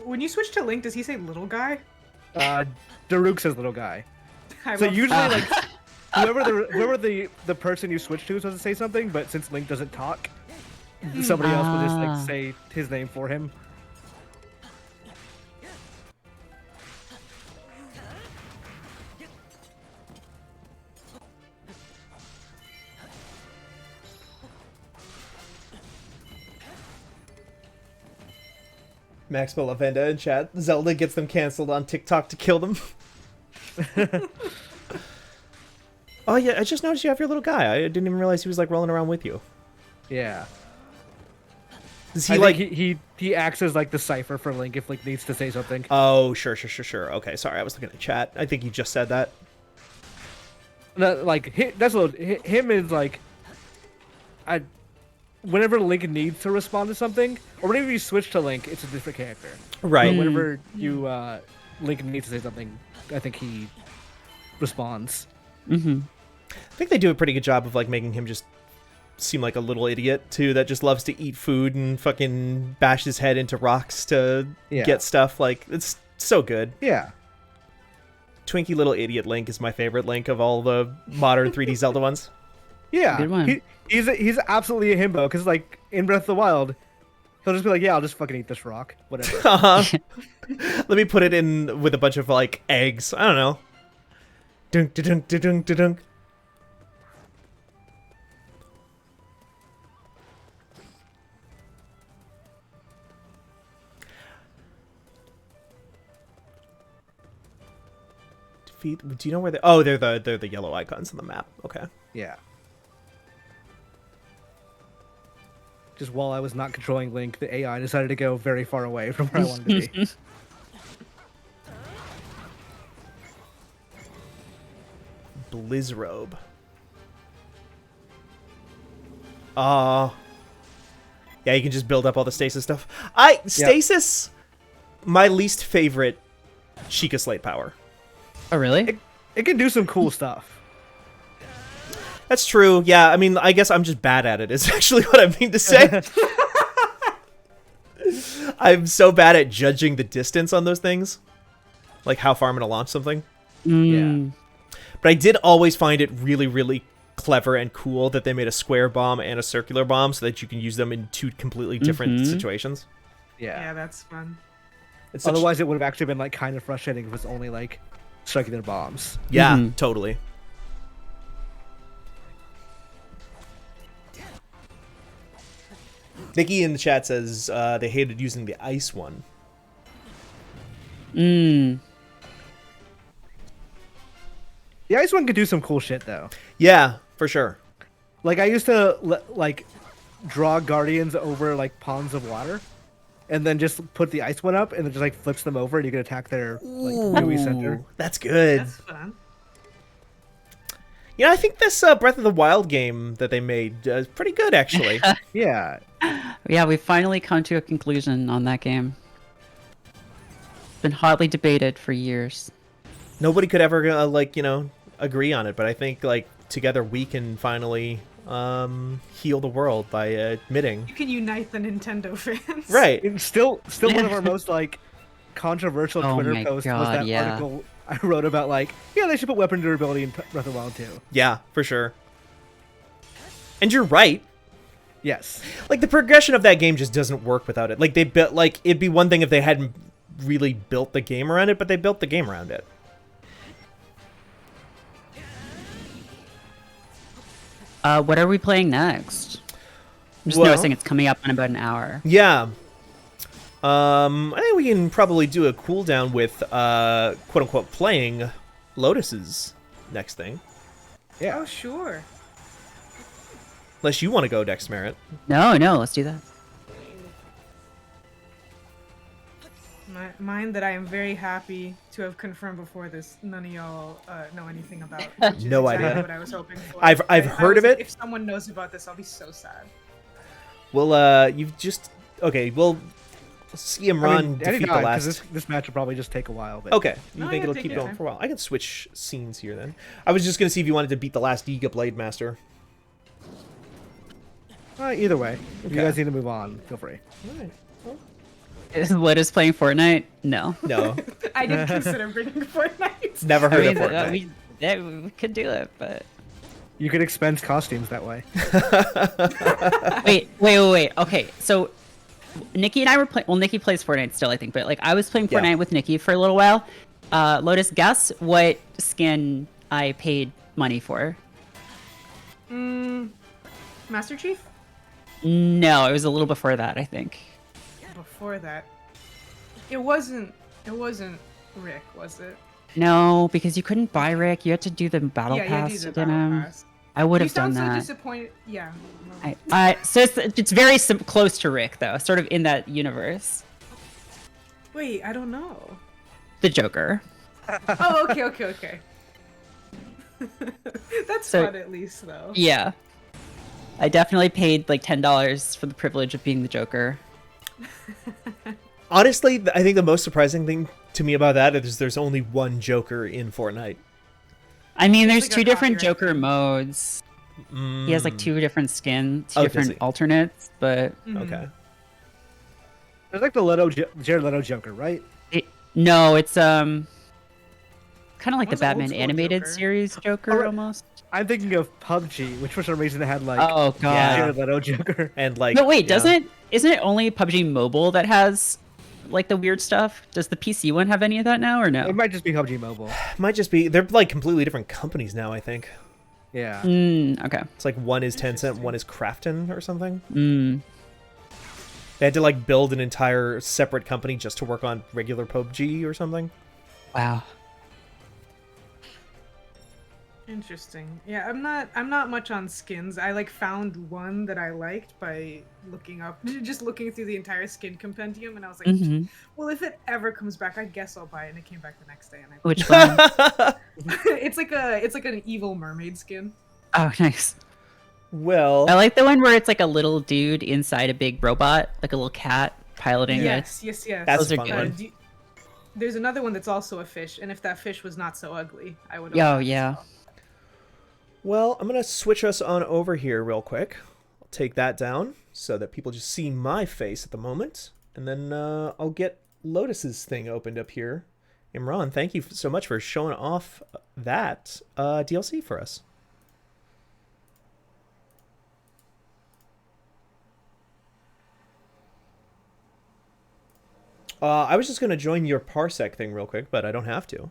When you switch to Link, does he say little guy? Daruk says little guy. I So love- usually like whoever the person you switch to is supposed to say something, but since Link doesn't talk, somebody else will just like say his name for him. Maxwell Lavenda in chat. Zelda gets them canceled on TikTok to kill them. Oh yeah, I just noticed you have your little guy. I didn't even realize he was like rolling around with you. Yeah. Does I he think like? he acts as like the cipher for Link if Link needs to say something. Oh, sure. Okay, sorry, I was looking at chat. I think you just said that. Him is like, whenever Link needs to respond to something, or whenever you switch to Link, it's a different character. Right. Whenever you Link needs to say something, I think he responds. Mm-hmm. I think they do a pretty good job of like making him just seem like a little idiot too, that just loves to eat food and fucking bash his head into rocks to get stuff. Like, it's so good. Yeah. Twinky little idiot Link is my favorite Link of all the modern 3D Zelda ones. Yeah. Good one. He's absolutely a himbo, because like in Breath of the Wild, he'll just be like, yeah, I'll just fucking eat this rock, whatever. Uh-huh. Let me put it in with a bunch of like eggs. I don't know. Dunk dunk dunk dunk dunk. Defeat. Do you know where they? Oh, they're the yellow icons on the map. Okay. Yeah. Just while I was not controlling Link, the AI decided to go very far away from where I wanted to be. Blizzrobe. Yeah, you can just build up all the stasis stuff. Stasis, my least favorite Sheikah Slate power. Oh, really? It can do some cool stuff. That's true. Yeah, I mean, I guess I'm just bad at it. Is actually what I mean to say. I'm so bad at judging the distance on those things, like how far I'm gonna launch something. Mm. Yeah. But I did always find it really, really clever and cool that they made a square bomb and a circular bomb so that you can use them in two completely different situations. Yeah, that's fun. It's such... Otherwise, it would have actually been like kind of frustrating if it was only like circular bombs. Yeah, totally. Nikki in the chat says they hated using the ice one. Mm. The ice one could do some cool shit though. Yeah, for sure. Like I used to like draw guardians over like ponds of water, and then just put the ice one up, and then just like flips them over, and you can attack their like gooey center. That's good. That's fun. You know, I think this Breath of the Wild game that they made is pretty good, actually. Yeah. Yeah, we finally come to a conclusion on that game. It's been hotly debated for years. Nobody could ever, like, you know, agree on it, but I think, like, together we can finally heal the world by admitting. You can unite the Nintendo fans. Right. It's still one of our most like controversial Oh Twitter my posts was God, that yeah. article I wrote about like, yeah, they should put weapon durability in Breath of the Wild too. Yeah, for sure. And you're right. Yes. Like, the progression of that game just doesn't work without it. Like, they built, like, it'd be one thing if they hadn't really built the game around it, but they built the game around it. What are we playing next? I'm just Well- noticing it's coming up in about an hour. Yeah. I think we can probably do a cooldown with, quote-unquote, playing Lotus's next thing. Yeah. Oh, sure. Unless you want to go, Dex Merit. No, let's do that. Mine that I am very happy to have confirmed before this. None of y'all know anything about. Which is No exactly idea. what I was hoping for. I've I heard was of like, it. If someone knows about this, I'll be so sad. Well, you've just... Okay, we'll see him run, defeat the last... This match will probably just take a while. But Okay, you No, think yeah, it'll take keep your going time. for a while. I can switch scenes here, then. I was just going to see if you wanted to beat the last Giga Blade Master. either way, if you Okay. guys need to move on, feel free. Is Lotus playing Fortnite? No. No, I didn't consider bringing Fortnite. never I heard mean, of Fortnite. we could do it, but... You could expense costumes that way. Wait. Okay, so Nikki and I were playing. Well, Nikki plays Fortnite still, I think, but like I was playing Yeah. Fortnite with Nikki for a little while. Lotus, guess what skin I paid money for? Master Chief? No, it was a little before that, I think. Before that. It wasn't Rick, was it? No, because you couldn't buy Rick. You had to do the battle yeah, pass you did to the get battle him. pass. I would You have done sound so that. disappointed. Yeah. So it's very close to Rick, though, sort of in that universe. Wait, I don't know. The Joker. Oh, okay. That's So- fun at least, though. Yeah. I definitely paid like $10 for the privilege of being the Joker. Honestly, I think the most surprising thing to me about that is there's only one Joker in Fortnite. I mean, there's like a two different copyright Joker thing. modes. He has like two different skins, two Oh, does different he? alternates, but Okay. There's like the Jared Leto Joker, right? no, it's kind of like the What's the old Batman school animated Joker? series Joker Alright. almost. I'm thinking of PUBG, which for some reason had like Oh god. Yeah. Jared Leto Joker. And like, No, wait, yeah. isn't it only PUBG Mobile that has like the weird stuff? Does the PC one have any of that now or no? It might just be PUBG Mobile. Might just be they're like completely different companies now. I think Yeah. Okay. it's like one is Tencent, one is Krafton or something. Mm. They had to like build an entire separate company just to work on regular PUBG or something. Wow. Interesting. Yeah, I'm not much on skins. I like found one that I liked by just looking through the entire skin compendium, and I was like, Mhm. well, if it ever comes back, I guess I'll buy it. And it came back the next day, and Which one? it's like an evil mermaid skin. Oh, nice. Well, I like the one where it's like a little dude inside a big robot, like a little cat piloting it. Yes. that's Those a are fun good. one. There's another one that's also a fish, and if that fish was not so ugly, I would. Oh, yeah. Well, I'm gonna switch us on over here real quick. I'll take that down so that people just see my face at the moment, and then I'll get Lotus's thing opened up here. Imran, thank you so much for showing off that DLC for us. I was just gonna join your Parsec thing real quick, but I don't have to.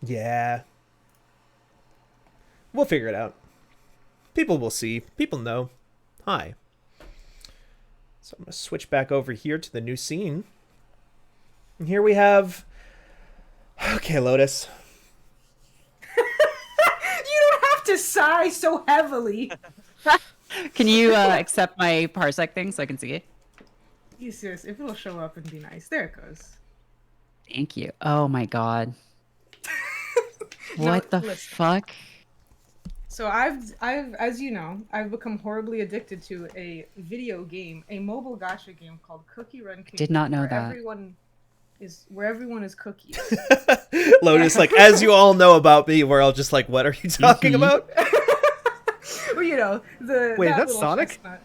Yeah. We'll figure it out. People will see. People know. Hi. So I'm going to switch back over here to the new scene. And here we have... Okay, Lotus. You don't have to sigh so heavily. Can you accept my Parsec thing so I can see it? You serious? If it'll show up and be nice, there it goes. Thank you. Oh my god. No, What the listen. fuck? So I've, as you know, I've become horribly addicted to a video game, a mobile gacha game called Cookie Run Kingdom. Did not know where that. Where everyone is cookies. Lotus, like, as you all know about me, we're all just like, what are you talking Mhm. about? Well, you know, Wait, that that's little Sonic? chestnut.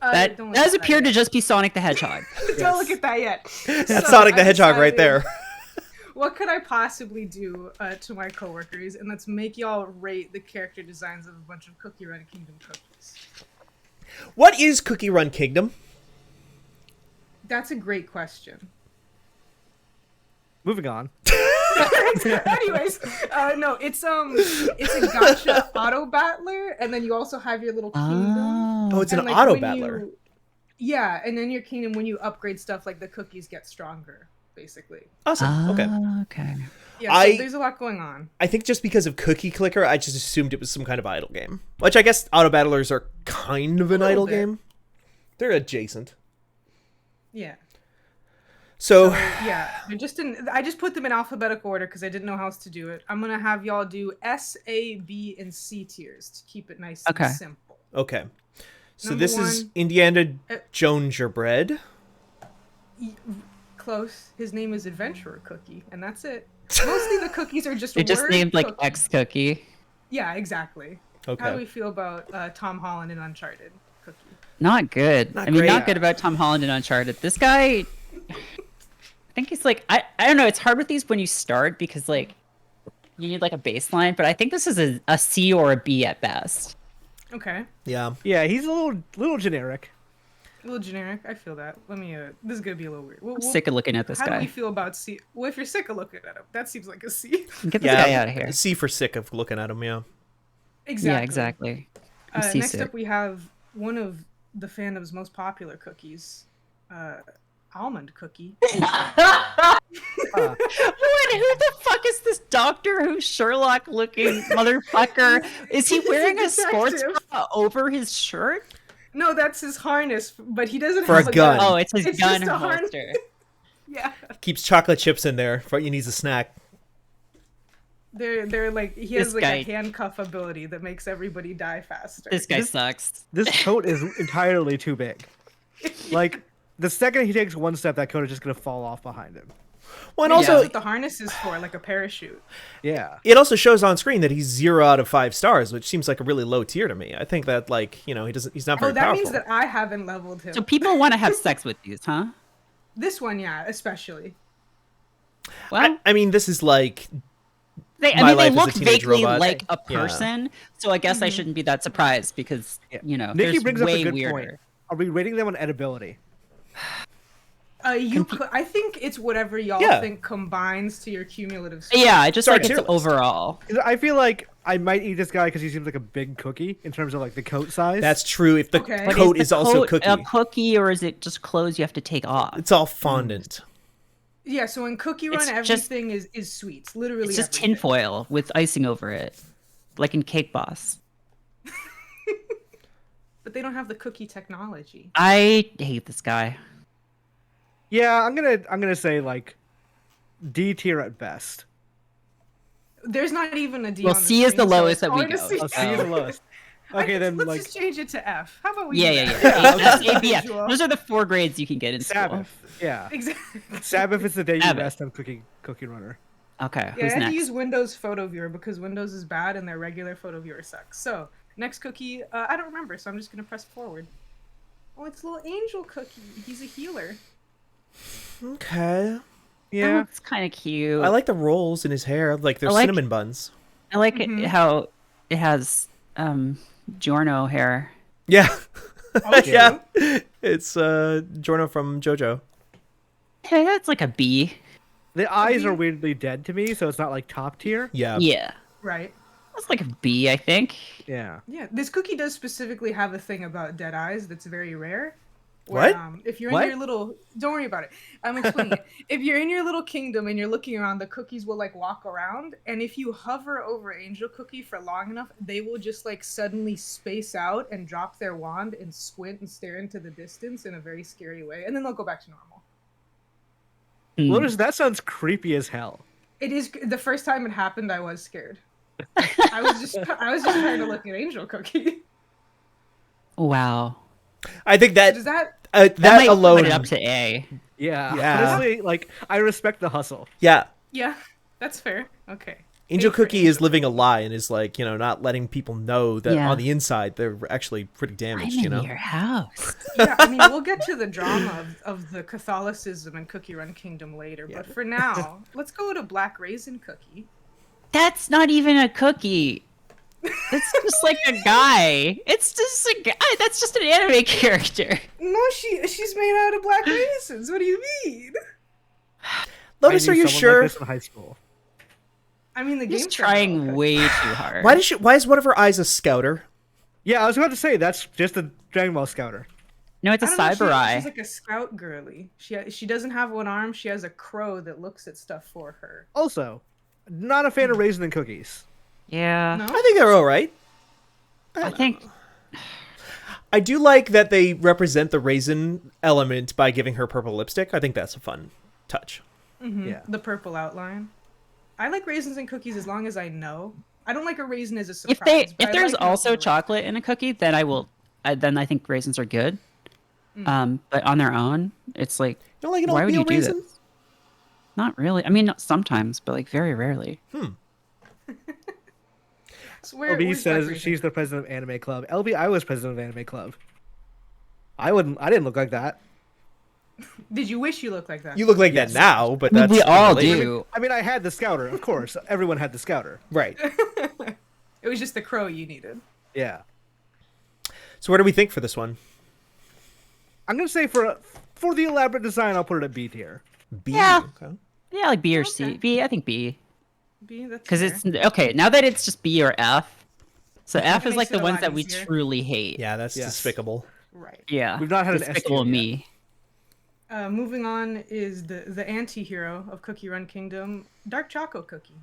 That Don't look does at that appear to yet. just be Sonic the Hedgehog. Don't look at that yet. That's So, Sonic the I Hedgehog right decided, there. What could I possibly do to my coworkers? And let's make y'all rate the character designs of a bunch of Cookie Run Kingdom cookies. What is Cookie Run Kingdom? That's a great question. Moving on. Anyways, no, it's a gacha auto battler, and then you also have your little kingdom. Oh, it's an And, like, auto when battler. Yeah, and then your kingdom, when you upgrade stuff, like the cookies get stronger, basically. Awesome. Okay. Okay. Yeah, so there's a lot going on. I think just because of Cookie Clicker, I just assumed it was some kind of idle game. Which I guess auto battlers are kind of an little idle bit. game. They're adjacent. Yeah. So, Yeah, I just put them in alphabetical order because I didn't know how else to do it. I'm gonna have y'all do S, A, B, and C tiers to keep it nice Okay. and simple. okay. So Number this is one, Indiana uh, Jonesbread. Close. His name is Adventurer Cookie, and that's it. Mostly the cookies are just You're just word named like cookies. X Cookie. Yeah, exactly. How do Okay. we feel about Tom Holland in Uncharted Cookie? Not good. Not I mean, great. not good about Tom Holland and Uncharted. This guy, I think he's like, I don't know. It's hard with these when you start because like you need like a baseline, but I think this is a C or a B at best. Okay. Yeah. Yeah, he's a little generic. A little generic. I feel that. Let me. This is gonna be a little weird. I'm sick of looking at this How do we guy. feel about C? Well, if you're sick of looking at him, that seems like a C. Get this Yeah. guy out of here. C for sick of looking at him, yeah. Exactly. Yeah, exactly. I'm Next seasick. up, we have one of the fandom's most popular cookies, Almond Cookie. What? Who the fuck is this Doctor Who Sherlock looking motherfucker? Is he wearing a sports detective. bra over his shirt? No, that's his harness, but he doesn't For have a gun. Oh, it's his It's gun just a harness. holster. Yeah. Keeps chocolate chips in there for when he needs a snack. They're like he has This like guy- a handcuff ability that makes everybody die faster. This guy sucks. This coat is entirely too big. Like, the second he takes one step, that coat is just gonna fall off behind him. Well, and Maybe also that's what the harness is for, like a parachute. Yeah. it also shows on screen that he's 0 out of 5 stars, which seems like a really low tier to me. I think that like he's not very Oh, that powerful. means that I haven't leveled him. So people want to have sex with these, huh? This one, yeah, especially. Well, I mean, this is like they my they life as a look teenage vaguely robot. like a Yeah. person, so I guess I shouldn't be that surprised because Nikki there's brings up way a good weirder. point. Are we rating them on edibility? You could. I think it's whatever y'all Yeah. think combines to your cumulative score. Yeah, I just Sorry, like tier it's list. overall. 'Cause I feel like I might eat this guy because he seems like a big cookie in terms of like the coat size. that's true. If the Okay. But coat the is also coat cookie, a cookie, or is it just clothes you have to take off? it's all fondant. Yeah. So in Cookie Run, It's just- everything is sweets. Literally. It's just everything. tinfoil with icing over it, like in Cake Boss. But they don't have the cookie technology. I hate this guy. Yeah, I'm gonna say like D tier at best. There's not even a D. Well, on the C is the screen, so lowest it's that we hard to go. see. Oh, C is the lowest. Okay, then Let's like just change it to F. How about we? Yeah, do yeah, that? yeah. That's Yeah. A, B, F. Visual. Those are the 4 grades you can get in school. Sabbath. Yeah. Exactly. Sabbath is the day you Sabbath. rest on Cookie Runner. Okay, Yeah, I who's had next? to use Windows Photo Viewer because Windows is bad and their regular Photo Viewer sucks. So next cookie, I don't remember, so I'm just gonna press forward. Oh, it's little Angel Cookie. He's a healer. Okay. Yeah. It's kind of cute. I like the rolls in his hair, like they're I like- cinnamon buns. I like it how it has Giorno hair. Yeah. Oh, yeah. It's Giorno from JoJo. Hey, that's like a B. The eyes are weirdly dead to me, so it's not like top tier. Yeah. Yeah, Right. that's like a B, I think. Yeah. Yeah, this cookie does specifically have a thing about dead eyes that's very rare. What? If you're What? in your little, don't worry about it. I'm explaining it. If you're in your little kingdom and you're looking around, the cookies will like walk around, and if you hover over Angel Cookie for long enough, they will just like suddenly space out and drop their wand and squint and stare into the distance in a very scary way, and then they'll go back to normal. Hmm. Lotus, that sounds creepy as hell. It is the first time it happened. I was scared. I was just trying to look at Angel Cookie. Wow. I think that Does that? that That might alone. put it up to A. Yeah. Yeah. Honestly, like I respect the hustle. Yeah. Yeah, that's fair. Okay. Angel A for Cookie is living a lie and is like, not letting people know that Yeah. on the inside they're actually pretty I'm damaged, in your house. Yeah, I mean, we'll get to the drama of the Catholicism and Cookie Run Kingdom later, but for now, let's go to Black Raisin Cookie. That's not even a cookie. It's just like a guy. It's just a guy. That's just an anime character. No, she's made out of black raisins. What do you mean? Lotus, I are knew you someone sure? Like this in high school. I mean, the game's Just trying way too hard. Why is one of her eyes a scouter? Yeah, I was about to say that's just a Dragon Ball Scouter. No, it's a cyber eye. She's like a scout girly. She doesn't have one arm. She has a crow that looks at stuff for her. Also, not a fan of raisin and cookies. Yeah. No? I think they're all right. I think I do like that they represent the raisin element by giving her purple lipstick. I think that's a fun touch. Yeah. The purple outline. I like raisins and cookies as long as I know. I don't like a raisin as a surprise. if but I there's like also knowing the chocolate in a cookie, then then I think raisins are good. But on their own, it's like You don't like an why would oatmeal you do raisin? this? Not really. I mean, sometimes, but like very rarely. So where, LB where's Black says Raisin? she's the president of Anime Club. LB, I was president of Anime Club. I didn't look like that. Did you wish you looked like that? You look like that now, but I mean, that's we all unrelated. do. I mean, I had the Scouter, of course. Everyone had the Scouter. Right. It was just the crow you needed. Yeah. So what do we think for this one? I'm gonna say for the elaborate design, I'll put it at B tier. B. Yeah. Okay. Yeah, like B or C. Okay. B, I think B. B, that's Because fair. it's okay now that it's just B or F. So F That is like makes it the a ones lot that we easier. truly hate. Yeah, that's Yes. despicable. right. Yeah. We've not had an S Despicable tier Me. Moving on is the anti-hero of Cookie Run Kingdom, Dark Choco Cookie.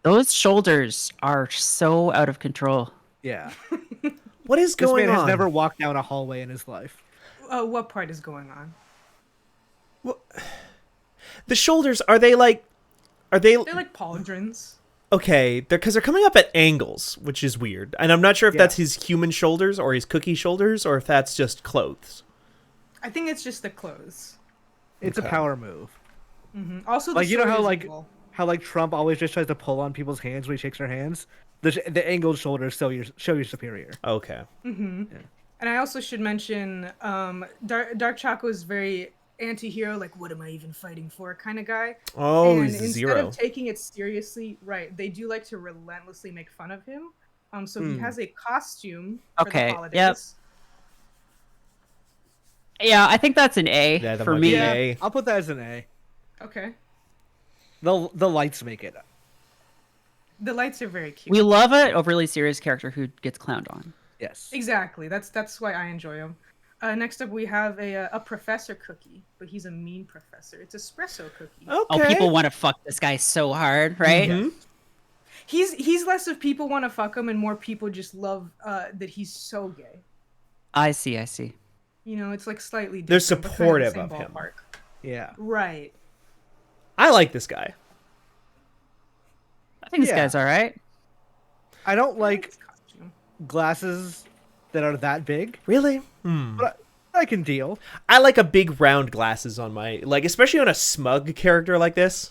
Those shoulders are so out of control. Yeah. What is This going man on? has never walked down a hallway in his life. What part is going on? The shoulders, are they like Are they They're like pauldrons. okay? Because they're coming up at angles, which is weird. And I'm not sure if Yeah. that's his human shoulders or his cookie shoulders, or if that's just clothes. I think it's just the clothes. It's Okay. a power move. Also, the Like, you know sword how is like evil. Trump always just tries to pull on people's hands when he shakes their hands. The angled shoulders show you're superior. Okay. And I also should mention, Dark Choco is very anti-hero, like, what am I even fighting for kind of guy. Oh, And he's instead zero. of taking it seriously, right, they do like to relentlessly make fun of him. So he has a costume for Okay, the holidays. yep. Yeah, I think that's an A Yeah, that for might me. be Yeah, an A. I'll put that as an A. Okay. The lights make it. The lights are very cute. We love an overly serious character who gets clowned on. Yes. Exactly. That's why I enjoy him. Next up, we have a Professor Cookie, but he's a mean professor. It's Espresso Cookie. Okay. Oh, people want to fuck this guy so hard, right? Mhm. He's less of people want to fuck him, and more people just love that he's so gay. I see. You know, it's like slightly different. They're but kind the supportive same of him. ballpark. Yeah. Right. I like this guy. I think this Yeah. guy's all right. I don't like His costume. glasses that are that big, Really? but I can deal. I like a big round glasses on my, like, especially on a smug character like this.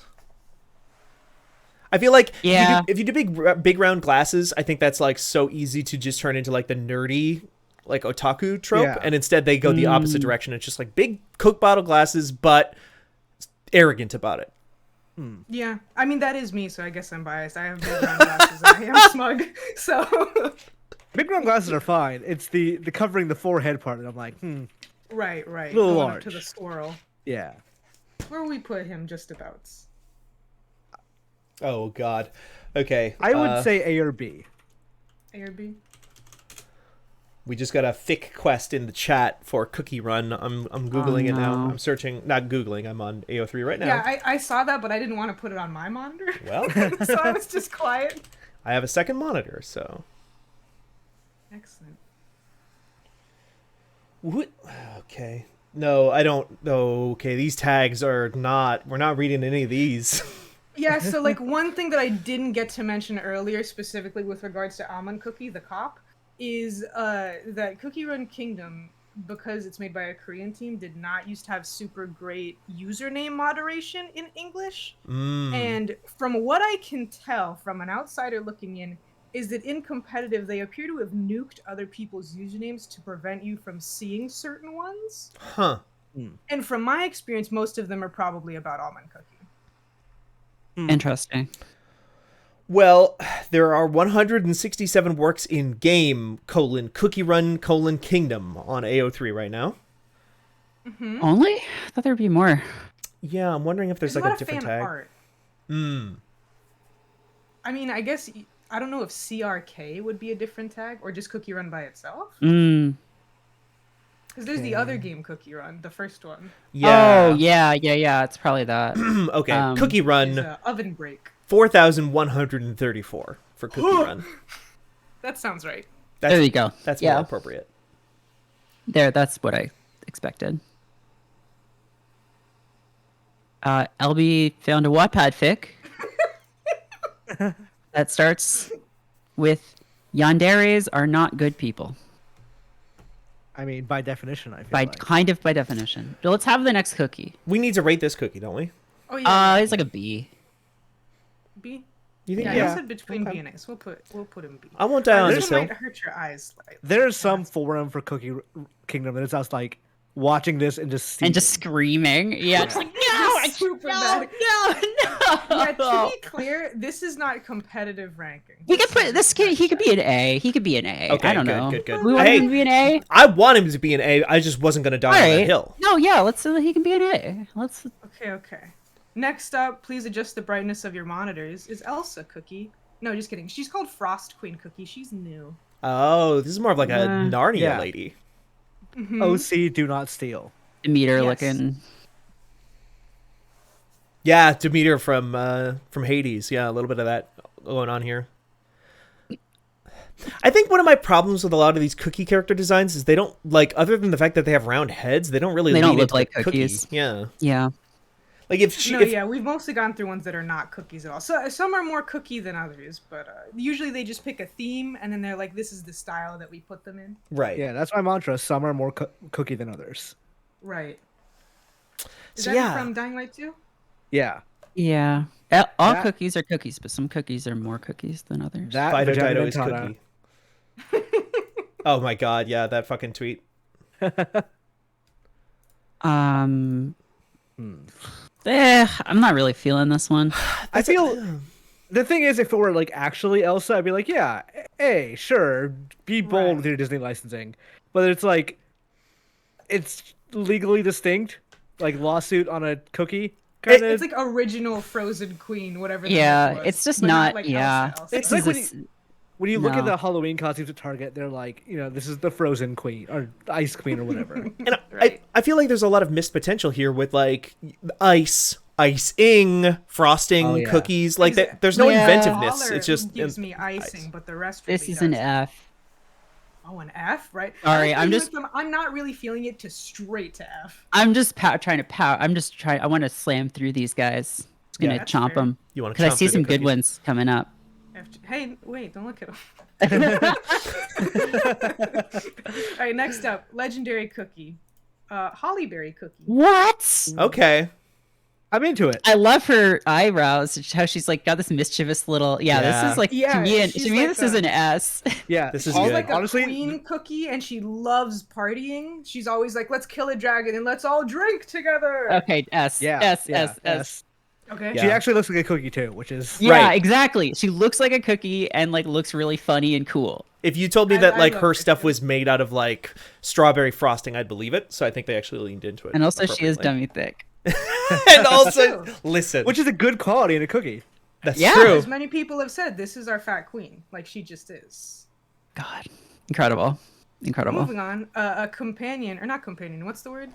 I feel like Yeah. if you do big round glasses, I think that's like so easy to just turn into like the nerdy, like otaku trope, Yeah. and instead they go the opposite direction. It's just like big Coke bottle glasses, but arrogant about it. Yeah, I mean that is me, so I guess I'm biased. I have big round glasses and I am smug, so Big round glasses are fine. It's the covering the forehead part that I'm like, right. Little Going up to large. the squirrel. yeah. Where we put him, just about. Oh God. Okay. I would say A or B. A or B? We just got a thick quest in the chat for Cookie Run. I'm googling it now. no. I'm searching, not googling. I'm on AO3 right now. Yeah, I saw that, but I didn't want to put it on my monitor, Well, so I was just quiet. I have a second monitor, so. Excellent. What? Okay. No, I don't. No, okay, these tags are not. We're not reading any of these. Yeah, so like one thing that I didn't get to mention earlier, specifically with regards to Almond Cookie, the cop, is that Cookie Run Kingdom, because it's made by a Korean team, did not used to have super great username moderation in English. And from what I can tell from an outsider looking in, is that in competitive, they appear to have nuked other people's usernames to prevent you from seeing certain ones. Huh. And from my experience, most of them are probably about Almond Cookie. Interesting. Well, there are 167 works in game, Cookie Run, Kingdom on AO3 right now. Only? I thought there'd be more. Yeah, I'm wondering if there's There's like a a lot of different fan tag. art. I mean, I guess I don't know if CRK would be a different tag or just Cookie Run by itself. Mm. Because there's the other game, Cookie Run, the first one. Yeah. Oh, yeah. It's probably that. Okay, Cookie Is Run, Oven Break. 4,134 for Cookie Run. That sounds right. That's, There you go. That's Yeah. more appropriate. That's what I expected. LB found a Wattpad fic that starts with Yanderes are not good people. I mean, by definition, I feel By like. kind of by definition. But let's have the next cookie. We need to rate this cookie, don't we? Oh yeah. It's like a B. B. You think? Yeah, Yeah. I said between B and A, so we'll put him B. I won't die on This this hill. might hurt your eyes slightly. There's some forum for Cookie Kingdom that it's us like watching this and just And just screaming. Yeah, it's like, no, Just super no, bad. no. Yeah, to be clear, this is not competitive ranking. We could put this kid. He could be an A. He could be an A. Okay, I don't good, know. good. We want Hey. him to be an A. I want him to be an A. I just wasn't going to die All on that right. hill. No, yeah. Let's. He can be an A. Let's. Okay. Next up, please adjust the brightness of your monitors, is Elsa Cookie. No, just kidding. She's called Frost Queen Cookie. She's new. Oh, this is more of like a Narnia Yeah. lady. OC do not steal. Meter Yes. looking. Yeah, Demeter from Hades. Yeah, a little bit of that going on here. I think one of my problems with a lot of these cookie character designs is they don't, like, other than the fact that they have round heads, they don't really They lean don't look into like the cookie. cookies. Yeah. Yeah. Like if No, yeah, we've mostly gone through ones that are not cookies at all. So some are more cookie than others, but usually they just pick a theme and then they're like, "This is the style that we put them in." right. Yeah, that's my mantra. Some are more cookie than others. Right. Is So that yeah. from Dying Light 2? Yeah. Yeah. All That- cookies are cookies, but some cookies are more cookies than others. That Fido vagina Dido is dentata. cookie. Oh my god, yeah, that fucking tweet. I'm not really feeling this one. I feel the thing is, if it were like actually Elsa, I'd be like, yeah, hey, sure, be bold Right. with your Disney licensing. But it's like, it's legally distinct, like lawsuit on a cookie. Kind of. It's like original Frozen Queen, whatever. The Yeah, myth was, it's just but not. like Yeah, Elsa. It's like This is when you look at no. the Halloween costumes at Target, they're like, this is the Frozen Queen or Ice Queen or whatever. And Right. I feel like there's a lot of missed potential here with like icing, frosting, Oh, yeah. cookies. Like that, there's no Yeah. inventiveness. Color It's just gives me icing, but the rest. this really is an doesn't. F. Oh, an F, right? Sorry, I I'm feel just- like I'm not really feeling it to straight to F. I'm just trying to power. I'm just trying. I want to slam through these guys. Just gonna Yeah, that's chomp fair. them you want to because I see some good ones coming up. Hey, wait, don't look at him. All right, next up, legendary cookie, Hollyberry cookie. What? Okay. I'm into it. I love her eyebrows. How she's like got this mischievous little. Yeah, Yeah. this is like Yeah, to me. she's To me, like this is a- an S. Yeah, This is all- good. Like a honestly, queen cookie, and she loves partying. She's always like, "Let's kill a dragon and let's all drink together." Okay, S. yeah, S. yeah, S. S. Okay. Yeah. She actually looks like a cookie too, which is Yeah, Right. exactly. She looks like a cookie and like looks really funny and cool. If you told me I- that I like love her it. stuff was made out of like strawberry frosting, I'd believe it. So I think they actually leaned into it. And also, she is appropriately. dummy thick. And also, true. listen, which is a good quality in a cookie. that's Yeah. true. As many people have said, this is our fat queen. Like she just is. God, incredible, incredible. Moving on, a companion, or not companion, what's the word?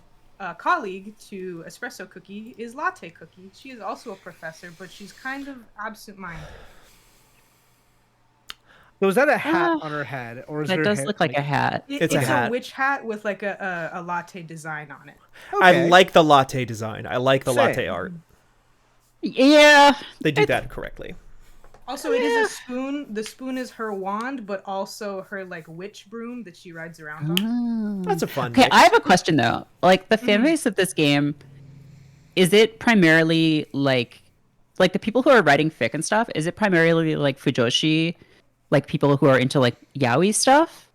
Colleague to Espresso Cookie is Latte Cookie. She is also a professor, but she's kind of absent-minded. So is that a hat Ah, on her head, or is That her does hair, look like a hat. It's a hat. witch hat with like a latte design on it. I Okay. like the latte design. I like the Same. latte art. Yeah, They do that correctly. Also, it is a spoon. The spoon is her wand, but also her like witch broom that she rides around on. That's a fun. Okay, mix. I have a question though. Like the fan base of this game, is it primarily like the people who are writing fic and stuff? Is it primarily like fujoshi, like people who are into like yaoi stuff,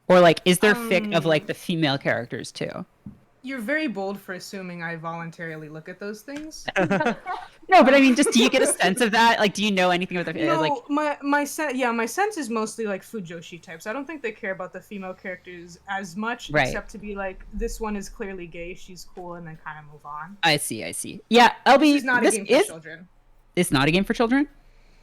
or like is there fic of like the female characters too? You're very bold for assuming I voluntarily look at those things. No, but I mean, just do you get a sense of that? Like, do you know anything about the No, like? my sense is mostly like fujoshi types. I don't think they care about the female characters as much, Right. except to be like, this one is clearly gay, she's cool, and then kind of move on. I see. Yeah, LB, This is not a this game for is children. it's not a game for children.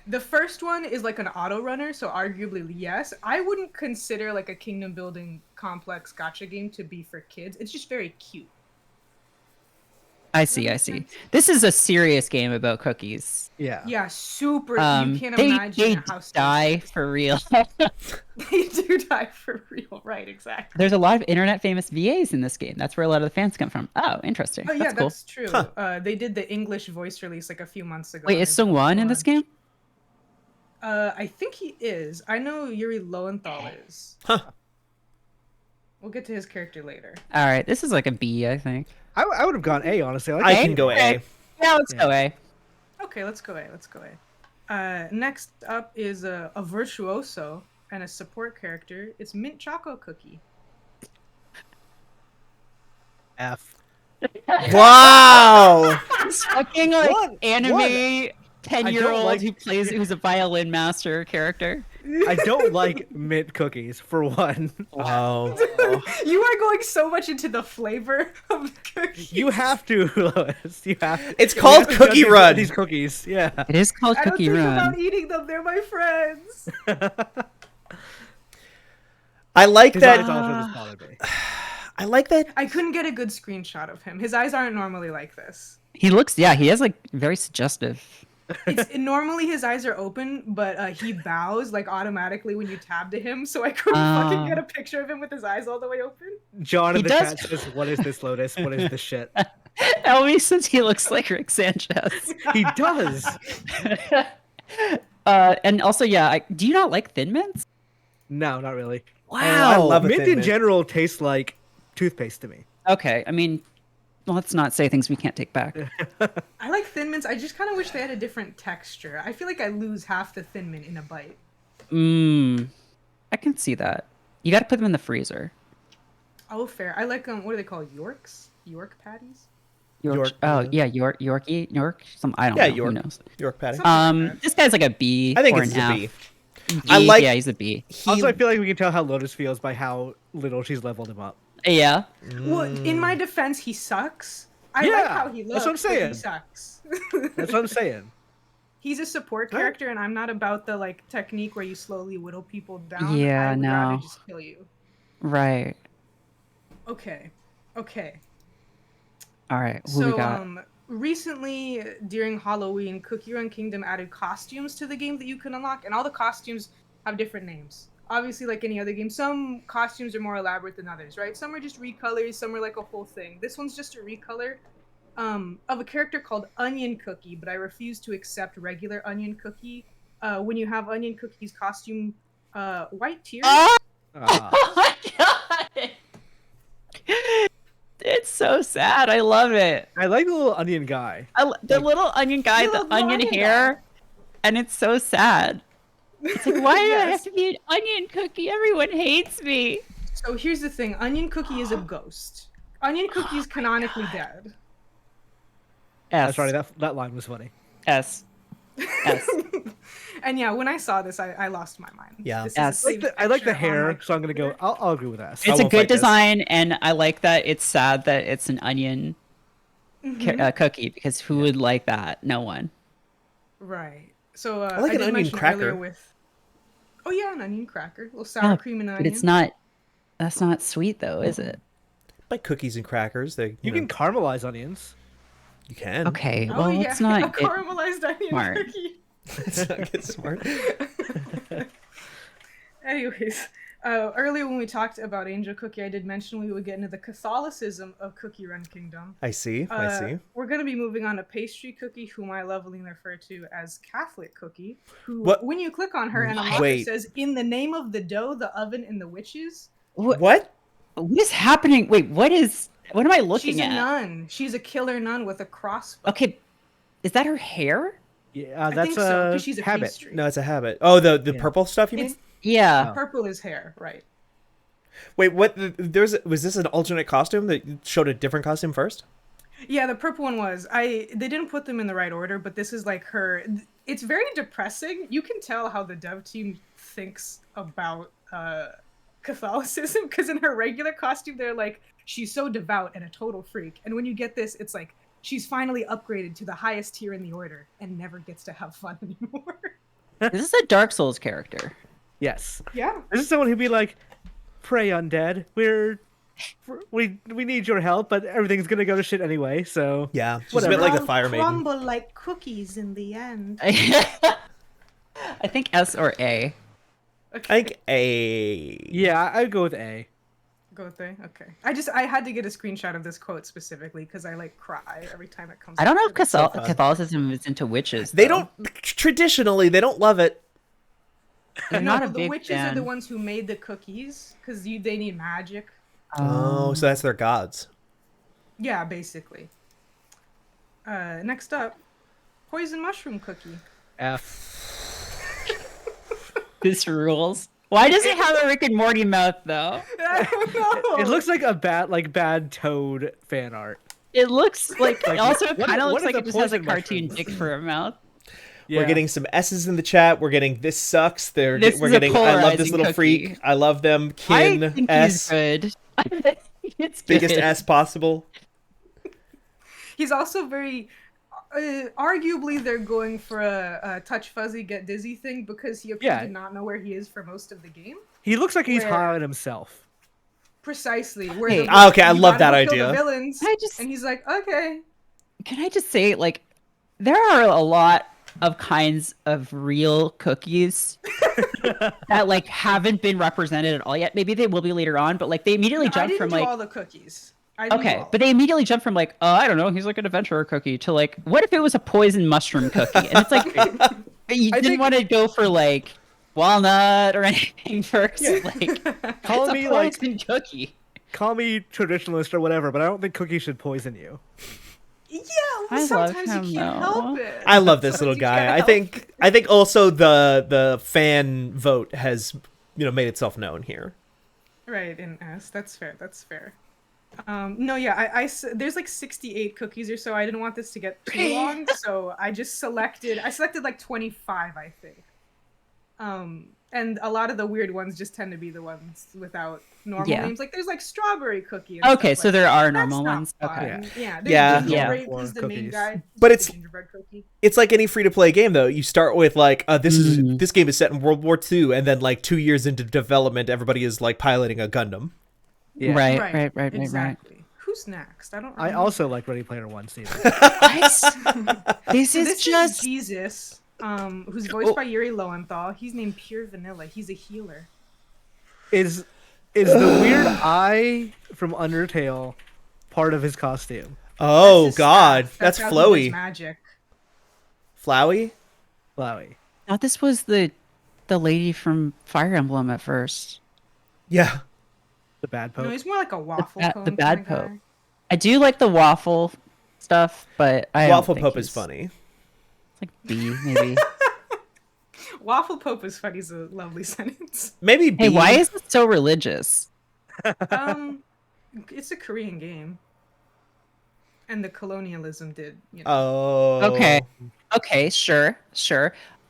The first one is like an auto runner, so arguably yes. I wouldn't consider like a kingdom building complex gacha game to be for kids. It's just very cute. I see. This is a serious game about cookies. Yeah. Yeah, super. You can't They imagine how die for real. they do die for real, right? Exactly. There's a lot of internet famous VAs in this game. That's where a lot of the fans come from. Oh, interesting. Oh yeah, That's cool. that's true. Huh. They did the English voice release like a few months ago. Wait, and is it was Sungwon in this fun. game? I think he is. I know Yuri Lowenthal is. Huh. We'll get to his character later. All right, this is like a B, I think. I would have gone A, honestly. I, I like can A. go A. Yeah, let's go A. Okay, let's go A. Next up is a virtuoso and a support character. It's Mint Choco Cookie. F. Wow. This fucking like What? anime 10-year-old like- who's a violin master character. I don't like mint cookies, for one. Wow. You are going so much into the flavor of the cookie. You have to, Lois. You have to. It's You called have to Cookie judge Run. These cookies, yeah. It is called I don't Cookie think Run. about eating them. They're my friends. I like His eyes that. also just bothered me. I like that. I couldn't get a good screenshot of him. His eyes aren't normally like this. He looks, yeah, he has like very suggestive. Normally his eyes are open, but he bows like automatically when you tab to him. So I couldn't Ah. fucking get a picture of him with his eyes all the way open. John in He the does- chat says, "What is this, Lotus? What is this shit?" Elmi says he looks like Rick Sanchez. He does. And also, yeah, do you not like Thin Mints? No, not really. I love a Mint Thin in Mint. general tastes like toothpaste to me. Okay, I mean, let's not say things we can't take back. I like Thin Mints. I just kind of wish they had a different texture. I feel like I lose half the Thin Mint in a bite. I can see that. You got to put them in the freezer. Oh, fair. I like what do they call Yorks? York patties? York, York. I don't Yeah, know. York. Who knows? York patty. This guy's like a B. I think or it's an a F. B. B. I like- Yeah, he's a B. Also, I feel like we can tell how Lotus feels by how little she's leveled him up. Yeah. Well, in my defense, he sucks. I like Yeah, how he looks. that's what I'm saying. He sucks. That's what I'm saying. He's a support Right. character, and I'm not about the like technique where you slowly whittle people down. Yeah, I would no. rather just kill you. Right. Okay. All right. Who we So, got? recently during Halloween, Cookie Run Kingdom added costumes to the game that you can unlock, and all the costumes have different names. Obviously, like any other game, some costumes are more elaborate than others, right? Some are just recolors, some are like a whole thing. This one's just a recolor of a character called Onion Cookie, but I refuse to accept regular Onion Cookie. When you have Onion Cookie's costume, white tears. Oh Ah. my god! It's so sad. I love it. I like the little onion guy. The little onion guy, You the love the onion onion hair, and it's so sad. It's like, why do I have to be an onion cookie? Everyone hates me. So here's the thing: Onion Cookie is a ghost. Onion Cookie is canonically dead. S. That's right. That line was funny. S. S. And yeah, when I saw this, I lost my mind. Yeah. This is Yes. a saved I like the picture on hair, my so I'm gonna go. computer. I'll agree with that. It's a won't good fight this. design, and I like that it's sad that it's an onion Mm-hmm. cookie, because who would like that? No one. Right. So I like an did onion mention cracker. earlier with. Oh yeah, an onion cracker, a little sour Yeah, cream and onion. But it's not. That's not sweet though, is it? Like cookies and crackers. They You can caramelize onions. You can. Okay. Oh Well, yeah, let's not a get caramelized onion smart. cookie. Let's not get smart. Anyways, earlier when we talked about Angel Cookie, I did mention we would get into the Catholicism of Cookie Run Kingdom. I see. I see. We're going to be moving on to Pastry Cookie, whom I lovingly refer to as Catholic Cookie, who, What? when you click on her and unlock her, Wait. says, "In the name of the dough, the oven, and the witches." What What? is happening? Wait, what am I looking She's a at? nun. She's a killer nun with a crossbow. Okay, is that her hair? Yeah, I that's think so, a 'cause she's a habit. pastry. No, it's a habit. Oh, the Yeah. purple stuff you mean? It's Yeah. purple is hair, right? Wait, what? Was this an alternate costume that showed a different costume first? Yeah, the purple one was. They didn't put them in the right order, but this is like her. It's very depressing. You can tell how the dev team thinks about Catholicism, because in her regular costume, they're like, she's so devout and a total freak. And when you get this, it's like she's finally upgraded to the highest tier in the order and never gets to have fun anymore. This is a Dark Souls character. Yes. Yeah. This is someone who'd be like, "Pray, undead. We need your help, but everything's gonna go to shit anyway." So Yeah, she's a bit like the Fire Maiden. Crumble like cookies in the end. I think S or A. I think A. yeah, I'd go with A. Go with A? Okay. I had to get a screenshot of this quote specifically because I like cry every time it comes I don't know up. if so fun. Catholicism is into witches. They though. don't traditionally. They don't love it. They're No, not a but the big witches fan. are the ones who made the cookies because they need magic. Oh, so that's their gods. Yeah, basically. Next up, poison mushroom cookie. F. This rules. Why does it have a Rick and Morty mouth though? I don't know. It looks like a bad Toad fan art. It looks like. Like, Also, it what- kind of what looks is like a it just has a poison cartoon mushroom? dick for a mouth. Yeah. We're getting some S's in the chat. We're getting this sucks. This We're is a getting I love this polarizing little cookie. freak. I love them. I Kin think S. he's good. I think it's Biggest good. S possible. He's also very. Arguably, they're going for a touch fuzzy, get dizzy thing because he appears Yeah. to not know where he is for most of the game. He looks like he's Where- high on himself. Precisely. Where Hey, okay, I you love gotta that go kill idea. The villains, I just- and he's like, okay. Can I just say, like, there are a lot of kinds of real cookies that like haven't been represented at all yet. Maybe they will be later on, but like they immediately I jump didn't from do like all the cookies. I do Okay, both. but they immediately jump from like, oh, I don't know, he's like an adventurer cookie to like, what if it was a poison mushroom cookie? And it's like, you I didn't think- want to go for like walnut or anything first. Like, Call it's me a like poison cookie. call me traditionalist or whatever, but I don't think cookies should poison you. Yeah, I love sometimes him, you can't though. help it. I love this Sometimes little you guy. can't I help think also the fan vote has made itself known here. Right, in S. That's fair. That's fair. No, yeah, there's like 68 cookies or so. I didn't want this to get too long, so I selected like 25, I think. And a lot of the weird ones just tend to be the ones without normal Yeah. names. Like there's like strawberry cookie. And Okay, stuff so like there that. are That's normal not ones. fun. Okay. Yeah. Yeah. Gingerbread Yeah. is the main Cookies. guy. But The it's- gingerbread cookie. It's like any free to play game though. You start with like this Mhm. this game is set in World War II, and then like 2 years into development, everybody is like piloting a Gundam. Yeah. Right. Exactly. Who's next? I don't. I remember. also like Ready Player One, Steven. What? This So is this just is Jesus, who's voiced by Yuri Lowenthal. He's named Pure Vanilla. He's a healer. Is the weird eye from Undertale part of his costume? Oh his God, staff. that's how he does flowy, magic. flowy. Flowey. thought this was the lady from Fire Emblem at first. Yeah, The bad Pope. No, he's more like a waffle bad- cone. the bad kinda Pope. guy. I do like the waffle stuff, but I don't Waffle think Pope is he's- funny. It's like B maybe. Waffle Pope is funny. Is a lovely sentence. Maybe B. Hey, why is it so religious? It's a Korean game, and the colonialism did. Oh. Okay, sure.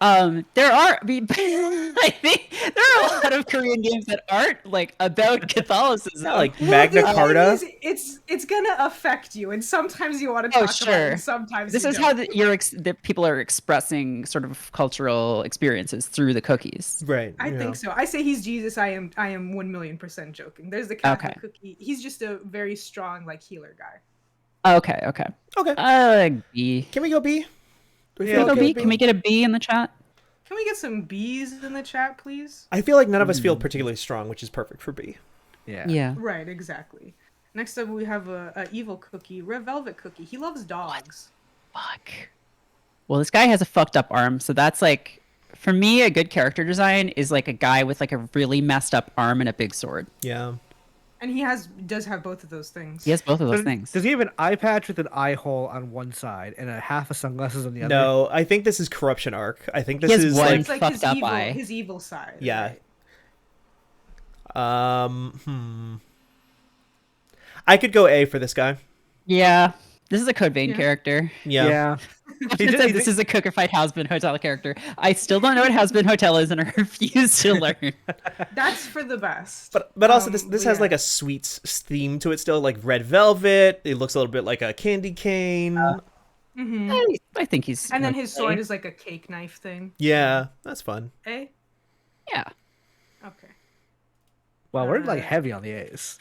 There are, I mean, I think there are a lot of Korean games that aren't like about Catholicism. Like Magna The thing Carta. is, it's gonna affect you, and sometimes you want to Oh, talk about it, sure. and sometimes This you is don't. how the people are expressing sort of cultural experiences through the cookies. Right. I yeah. think so. I say he's Jesus. I am 1,000,000% joking. There's the Catholic Okay. cookie. He's just a very strong like healer guy. Okay. Okay. Like B. Can we go B? Do we Yeah, feel Can we go okay B? with Can we get a B in the chat? Can we get some B's in the chat, please? I feel like none of us feel particularly strong, which is perfect for B. Yeah. Yeah. Right, exactly. Next up, we have a evil cookie, Red Velvet Cookie. He loves dogs. Fuck. Well, this guy has a fucked up arm, so that's like, for me, a good character design is like a guy with like a really messed up arm and a big sword. Yeah. And he does have both of those things. He has both of those things. Does he have an eye patch with an eye hole on one side and a half of sunglasses on the other? No, I think this is Corruption Arc. I think this has is one like It's like fucked up eye. his evil side. yeah. right? I could go A for this guy. Yeah. This is a Code Vein Yeah. character. Yeah. Yeah. It says this is a Cookified Housebeen Hotel character. I still don't know what Housebeen Hotel is, and I refuse to learn. That's for the best. But also this but has yeah. like a sweets theme to it still, like red velvet. It looks a little bit like a candy cane. I think he's. And then his okay. sword is like a cake knife thing. Yeah, that's fun. A? Yeah. Okay. Well, we're like heavy on the A's.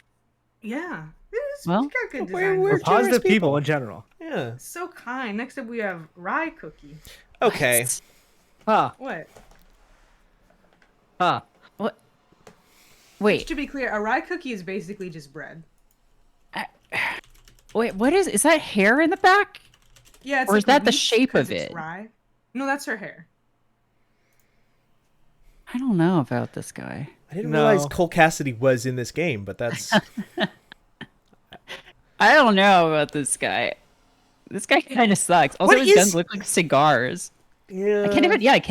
Yeah. Well, We got good we're- design. we're We're positive generous people. people in general. Yeah. So kind. Next up, we have Rye Cookie. Okay. Huh. What? Huh. What? Wait. To be clear, a Rye Cookie is basically just bread. Wait. What is that hair in the back? Yeah, it's Or like is that the wheat shape 'cause of it's it? Rye. No, that's her hair. I don't know about this guy. I didn't No. realize Cole Cassidy was in this game, but that's I don't know about this guy. This guy kind of sucks. Also, What his is- guns look like cigars. yeah. I can't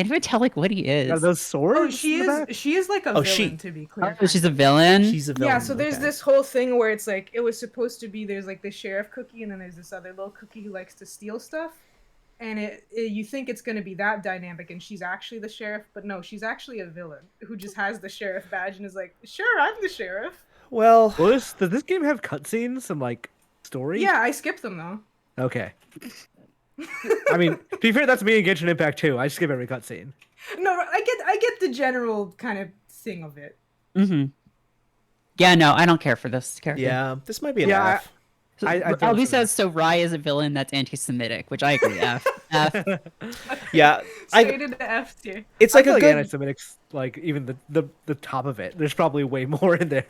even tell like what he is. Got those swords? Oh, she in the back? is. She is like a Oh, villain, she- to be clear. Oh, she's a villain. She's a villain. Yeah, so there's okay. this whole thing where it's like it was supposed to be there's like the sheriff cookie and then there's this other little cookie who likes to steal stuff, and you think it's gonna be that dynamic and she's actually the sheriff, but no, she's actually a villain who just has the sheriff badge and is like, sure, I'm the sheriff. Well, Does this game have cutscenes and like story? Yeah, I skipped them though. Okay. I mean, to be fair, that's me in Genshin Impact too. I skip every cutscene. No, I get the general kind of thing of it. Mm-hmm. Yeah, no, I don't care for this character. yeah, this might be an Yeah, F. So, I don't Albie see says so. Rye is a villain that's anti-Semitic, which I agree. F. F. Yeah, Straight into F tier. it's I like feel a like good. anti-Semitic's like even the top of it. There's probably way more in there.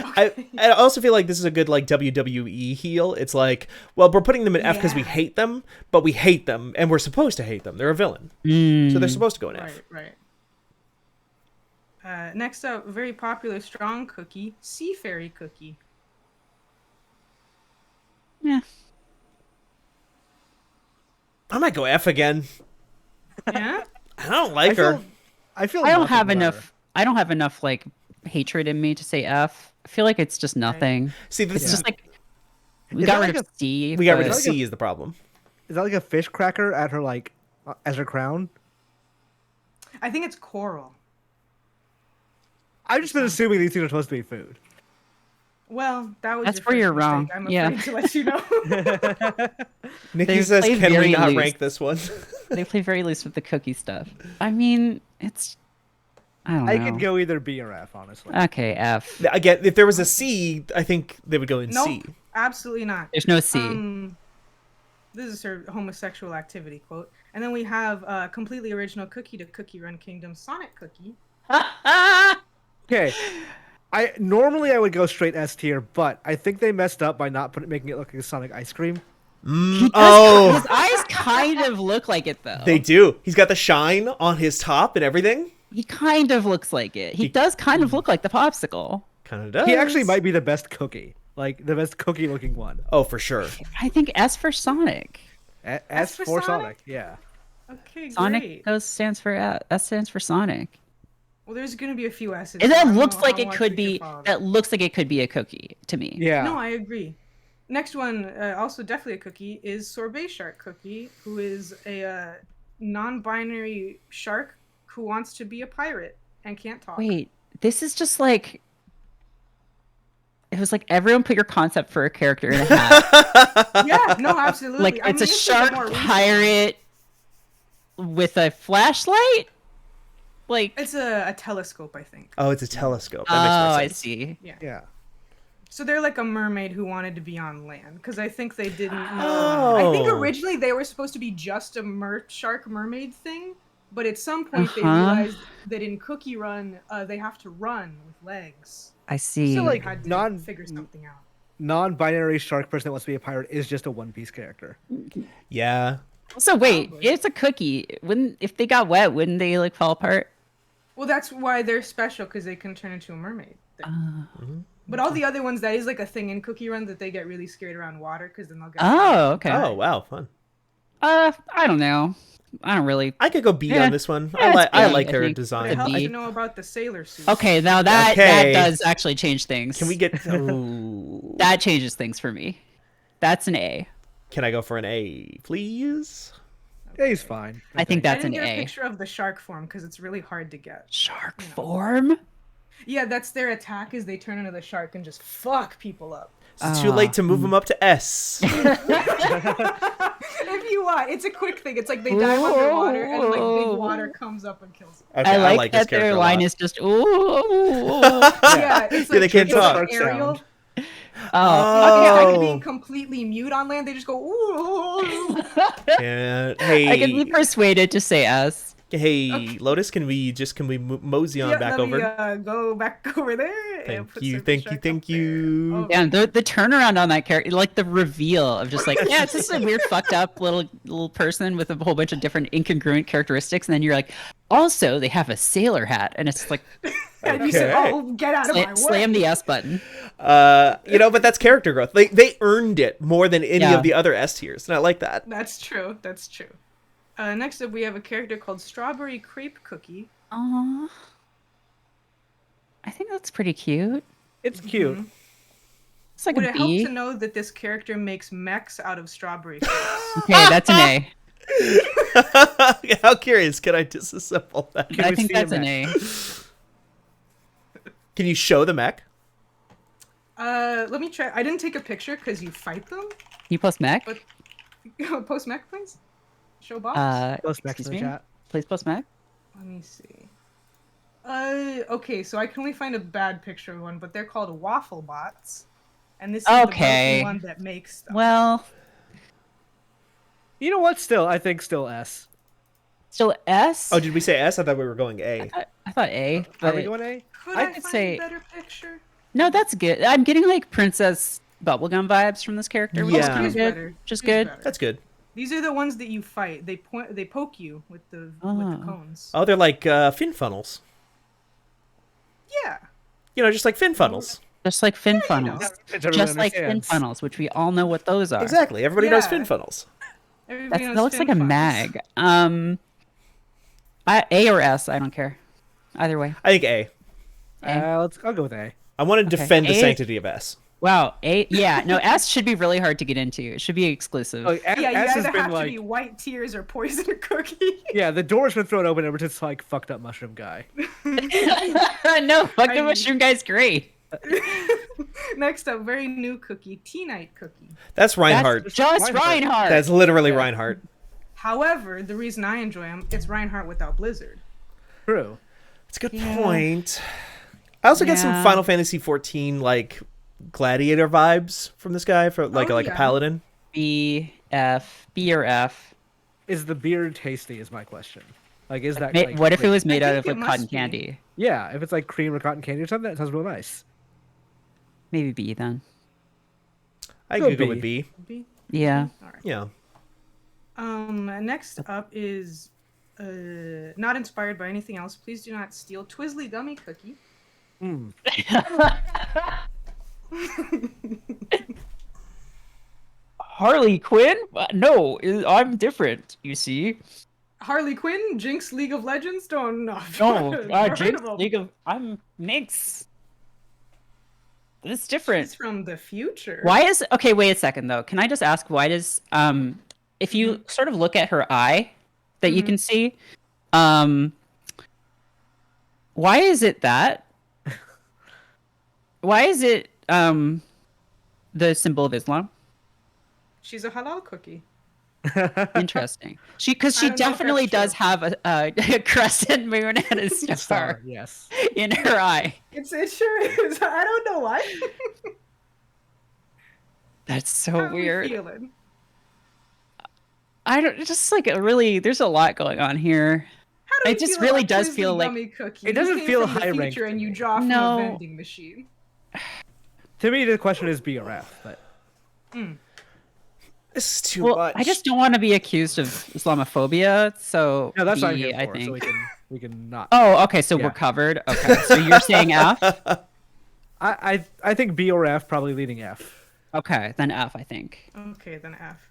I also feel like this is a good like WWE heel. It's like, well, we're putting them in F because we hate them, but we hate them, and we're supposed to hate them. They're a villain, so they're supposed to go in F. Right. Next up, very popular strong cookie, Sea Fairy Cookie. Yeah. I might go F again. Yeah. I don't like her. I feel I don't nothing have about enough. her. I don't have enough like hatred in me to say F. I feel like it's just nothing. See, this It's is just like we Is got that rid like of C. we got rid but- of C is the problem. Is that like a fish cracker at her like as her crown? I think it's coral. I've just been assuming these things are supposed to be food. Well, that was That's your where you're first wrong. mistake. I'm Yeah. afraid to let you know. Nikki They says, play "Can we very not loose. rank this one?" They play very loose with the cookie stuff. I mean, it's. I don't know. I could go either B or F, honestly. Okay, F. Again, if there was a C, I think they would go in Nope, C. absolutely not. There's no C. This is her homosexual activity quote. And then we have completely original cookie to Cookie Run Kingdom Sonic Cookie. Okay. I would go straight S tier, but I think they messed up by not making it look like a Sonic ice cream. Oh, His eyes kind of look like it though. they do. He's got the shine on his top and everything. He kind of looks like it. He does kind of look like the popsicle. Kind of does. He actually might be the best cookie, like the best cookie looking one. Oh, for sure. I think S for Sonic. S for for Sonic? Sonic, yeah. Okay, Sonic great. stands for S stands for Sonic. Well, there's gonna be a few S's. And so I that don't looks know like how it much could we be. can follow That looks like it could be a cookie to me. Yeah. No, I agree. Next one, also definitely a cookie, is Sorbet Shark Cookie, who is a non-binary shark who wants to be a pirate and can't talk. Wait, this is just like. It was like everyone put your concept for a character in a hat. Yeah, no, absolutely. Like I it's mean, a this is shark more recent one. pirate with a flashlight. Like It's a telescope, I think. Oh, it's a telescope. That oh, makes more I sense. see. Yeah. So they're like a mermaid who wanted to be on land because I think they didn't know. I think Oh. originally they were supposed to be just a shark mermaid thing, but at some point they Uh-huh. realized that in Cookie Run they have to run with legs. I see. So, They like, had to non- figure something out. Non-binary shark person that wants to be a pirate is just a One Piece character. Yeah. So wait, Probably. it's a cookie. Wouldn't if they got wet, wouldn't they like fall apart? Well, that's why they're special because they can turn into a mermaid. But all the other ones, that is like a thing in Cookie Run that they get really scared around water because then they'll get. Oh, okay. Oh, wow, fun. I don't know. I don't really. I could go B Yeah. on this one. Yeah, it's I B, like I their think. But it design. helps B. to know about the sailor suit. Okay, now that Okay. does actually change things. Can we get? Ooh. That changes things for me. That's an A. Can I go for an A, please? Yeah, he's fine. I think I that's didn't an get a A. picture of the shark form because it's really hard to get. Shark form. Yeah, that's their attack is they turn into the shark and just fuck people up. It's too late to move them up to S. If you want, it's a quick thing. It's like they dive underwater and like big water comes up and kills them. Okay, I like, this that their character a line lot. is just ooh. Yeah, it's Yeah, they like, can't it's like talk. Ariel. Oh, Instead of Oh. being completely mute on land, they just go ooh. And I can be hey, persuaded to say S. hey, Lotus, can we mosey on Yeah, back let me, over? go back over there. and Thank put you, Surfer thank you, Shark up thank there. you. Oh, Yeah, the turnaround on that character, like the reveal of just like, yeah, it's just a weird fucked up little person with a whole bunch of different incongruent characteristics, and then you're like, also they have a sailor hat, and it's like And you said, Okay. "Oh, get out of my way!" slam the S button. But that's character growth. They earned it more than any Yeah. of the other S tiers, and I like that. That's true. That's true. Next up, we have a character called Strawberry Crepe Cookie. Aww. I think that's pretty cute. It's cute. It's like Would a it help B. to know that this character makes mechs out of strawberry crepes? Okay, that's an A. How curious can I disassemble that? Can I we think see a that's an mech? A. Can you show the mech? Let me try. I didn't take a picture because you fight them. Can you post mech? But- Post mech, please. Show box. Post mechs Excuse in the me? chat. Please post mech. Let me see. Okay, so I can only find a bad picture of one, but they're called waffle bots, and this is Okay. the broken one that makes them. Well, You know what? Still, I think still S. still S. Oh, did we say S? I thought we were going A. I thought A. Are But we going A? Could I I could find say- a better picture? No, that's good. I'm getting like Princess Bubblegum vibes from this character. Which is Yeah. kinda She's good. better. Just She's good. better. That's good. These are the ones that you fight. They poke you with the cones. Oh, they're like fin funnels. Yeah. You know, just like fin funnels. Just like fin you know. funnels. Everyone Just like fin understands. funnels, which we all know what those are. Exactly. Everybody knows Yeah. fin funnels. Everybody That knows looks fin like a funnels. mag. A or S, I don't care. Either way. I think A. I'll go with A. I want to Okay. defend the A- sanctity of S. Wow. Yeah. No, S should be really hard to get into. It should be exclusive. Like, Yeah, you S has either been have to like, be white tears or poison cookie. yeah, the door's been thrown open ever since like fucked up mushroom guy. No, fuck the mean- mushroom guy's great. Next up, very new cookie, Tea Night Cookie. That's Reinhardt. That's just Reinhardt. That's literally Reinhardt. However, the reason I enjoy him, it's Reinhardt without Blizzard. True. It's a good point. I also get some Yeah. Final Fantasy 14 like gladiator vibes from this guy for like Oh, a yeah. paladin. B or F. Is the beard tasty? Is my question. Like, is that? Ma- like, what if it like- was made out think of it like must cotton be. candy? Yeah, if it's like cream or cotton candy or something, that sounds real nice. Maybe B then. I Go could go B. with B. B? Yeah. All right. Yeah. Next up is not inspired by anything else. Please do not steal Twizzly Gummy Cookie. Harley Quinn? No, I'm different. You see? Harley Quinn, Jinx League of Legends? Don't know. No, Jinx League of. I'm Minx. It's different. She's from the future. Why is okay? Wait a second though. Can I just ask why does if you sort of look at her eye that you can see, why is it that? Why is it the symbol of Islam? She's a halal cookie. Interesting. Because I she don't know if definitely that's does have a crescent moon and a star Star, yes. in her eye. It sure is. I don't know why. That's so How are we weird. feeling? I don't just like a really. There's a lot going on here. How do It we just feel really about does Twizzly feel like- Gummy Cookie? It doesn't You came feel from the high-ranked future to and you me. draw from No. a vending machine. To me, the question is B or F, but This is too Well, much. I just don't want to be accused of Islamophobia, so no, that's what I'm B, here I for. think. So we can not. Oh, okay, so Yeah. we're covered. Okay, so you're saying F? I think B or F, probably leading F. Okay, then F, I think. Okay, then F.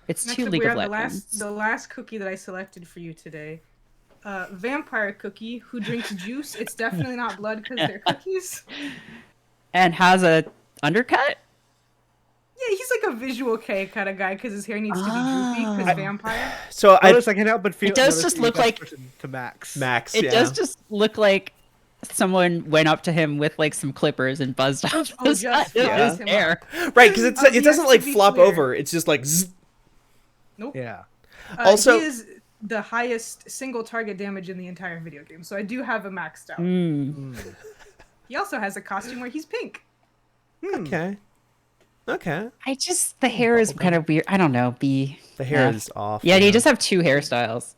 It's Next too up, League we of have Legends. the last cookie that I selected for you today. Vampire Cookie, who drinks juice. It's definitely not blood because they're cookies. And has a undercut? Yeah, he's like a visual K kind of guy because his hair needs to be droopy because vampire. So I I can't help but feel. It does notice just the look best like- person to Max. Max. It yeah. does just look like someone went up to him with like some clippers and buzzed off Oh, the just side of fuzz his him hair. right because it yes, doesn't like to be flop clear. over. It's just like zzz. Nope. Yeah. Also- he is the highest single target damage in the entire video game, so I do have him maxed out. Mm. He also has a costume where he's pink. Okay. Okay. I just the hair is kind of weird. I don't know. B. The hair F. is off. Yeah, you just have two hairstyles.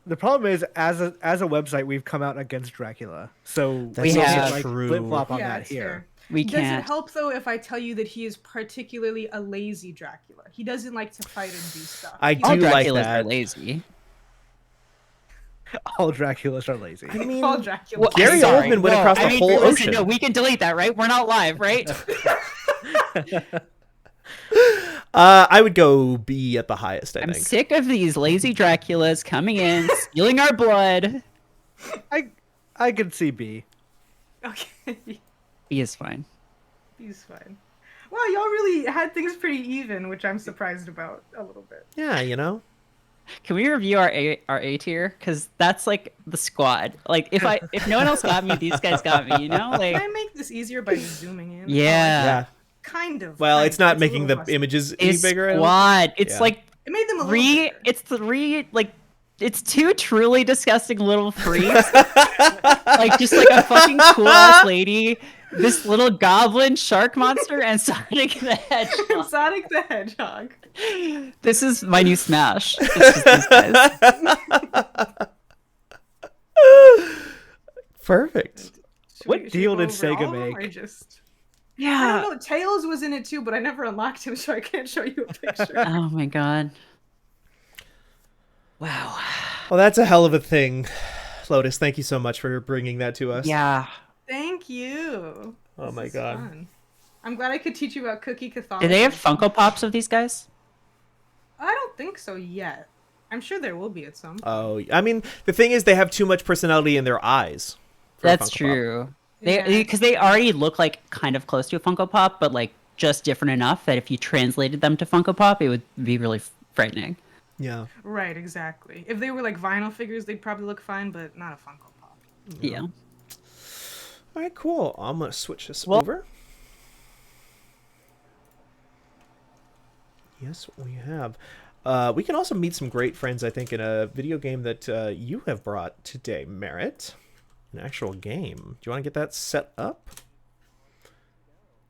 The problem is, as a website, we've come out against Dracula, so That's We can't, have- like true. flip flop on yeah, that it's here. fair. We Does can't. it help though if I tell you that he is particularly a lazy Dracula? He doesn't like to fight and do stuff. I He do All like Draculas are that. lazy. All Draculas are lazy. I mean, all Dracula. Well, Gary sorry. Oldman went No, across the I mean, whole listen, ocean. No, we can delete that, right? We're not live, right? I would go B at the highest. I I'm think. sick of these lazy Draculas coming in, stealing our blood. I could see B. Okay, B is fine. he's fine. Wow, y'all really had things pretty even, which I'm surprised about a little bit. Yeah, you know. Can we review our A tier? Because that's like the squad. Like if no one else got me, these guys got me. You know, Can like I make this easier by zooming in? yeah. Yeah. Kind of. Well, kind it's of. not a making little the less- images any It's bigger. I don't- squad. It's Yeah. like It made them a three. little bigger. It's three. Like it's two truly disgusting little freaks. Like just like a fucking cool ass lady. This little goblin shark monster and Sonic the Hedgehog. Sonic the Hedgehog. This is my new smash. It's just these guys. Perfect. Should What we Field and go over Sega all of them, or make. just... I Yeah. don't know. Tails was in it too, but I never unlocked him, so I can't show you a picture. Oh my god. Wow. Well, that's a hell of a thing. Lotus, thank you so much for bringing that to us. Yeah. Thank you. Oh This my is god. fun. I'm glad I could teach you about Cookie Do Catholicism. they have Funko Pops of these guys? I don't think so yet. I'm sure there will be at some point. Oh, I mean, the thing is, they have too much personality in their eyes. for a That's Funko Pop. true. Yeah. Because they already look like kind of close to a Funko Pop, but like just different enough that if you translated them to Funko Pop, it would be really frightening. Yeah. Right, exactly. If they were like vinyl figures, they'd probably look fine, but not a Funko Pop. Yeah. All right, cool. I'm gonna switch this Well- over. Yes, we have. We can also meet some great friends, I think, in a video game that you have brought today, Merritt. An actual game. Do you want to get that set up?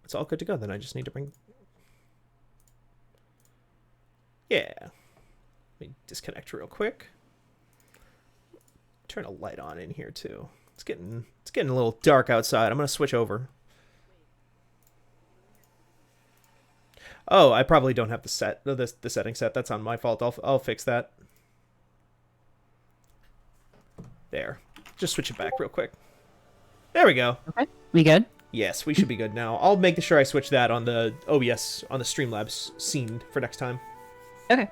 It's all good to go. Then I just need to bring... Yeah. Let me disconnect real quick. Turn a light on in here, too. It's getting a little dark outside. I'm going to switch over. Oh, I probably don't have the setting set. That's on my fault. I'll fix that. There. Just switch it back real quick. There we go. Okay. We good? Yes, we should be good now. I'll make sure I switch that on the OBS, on the Streamlabs scene for next time. Okay.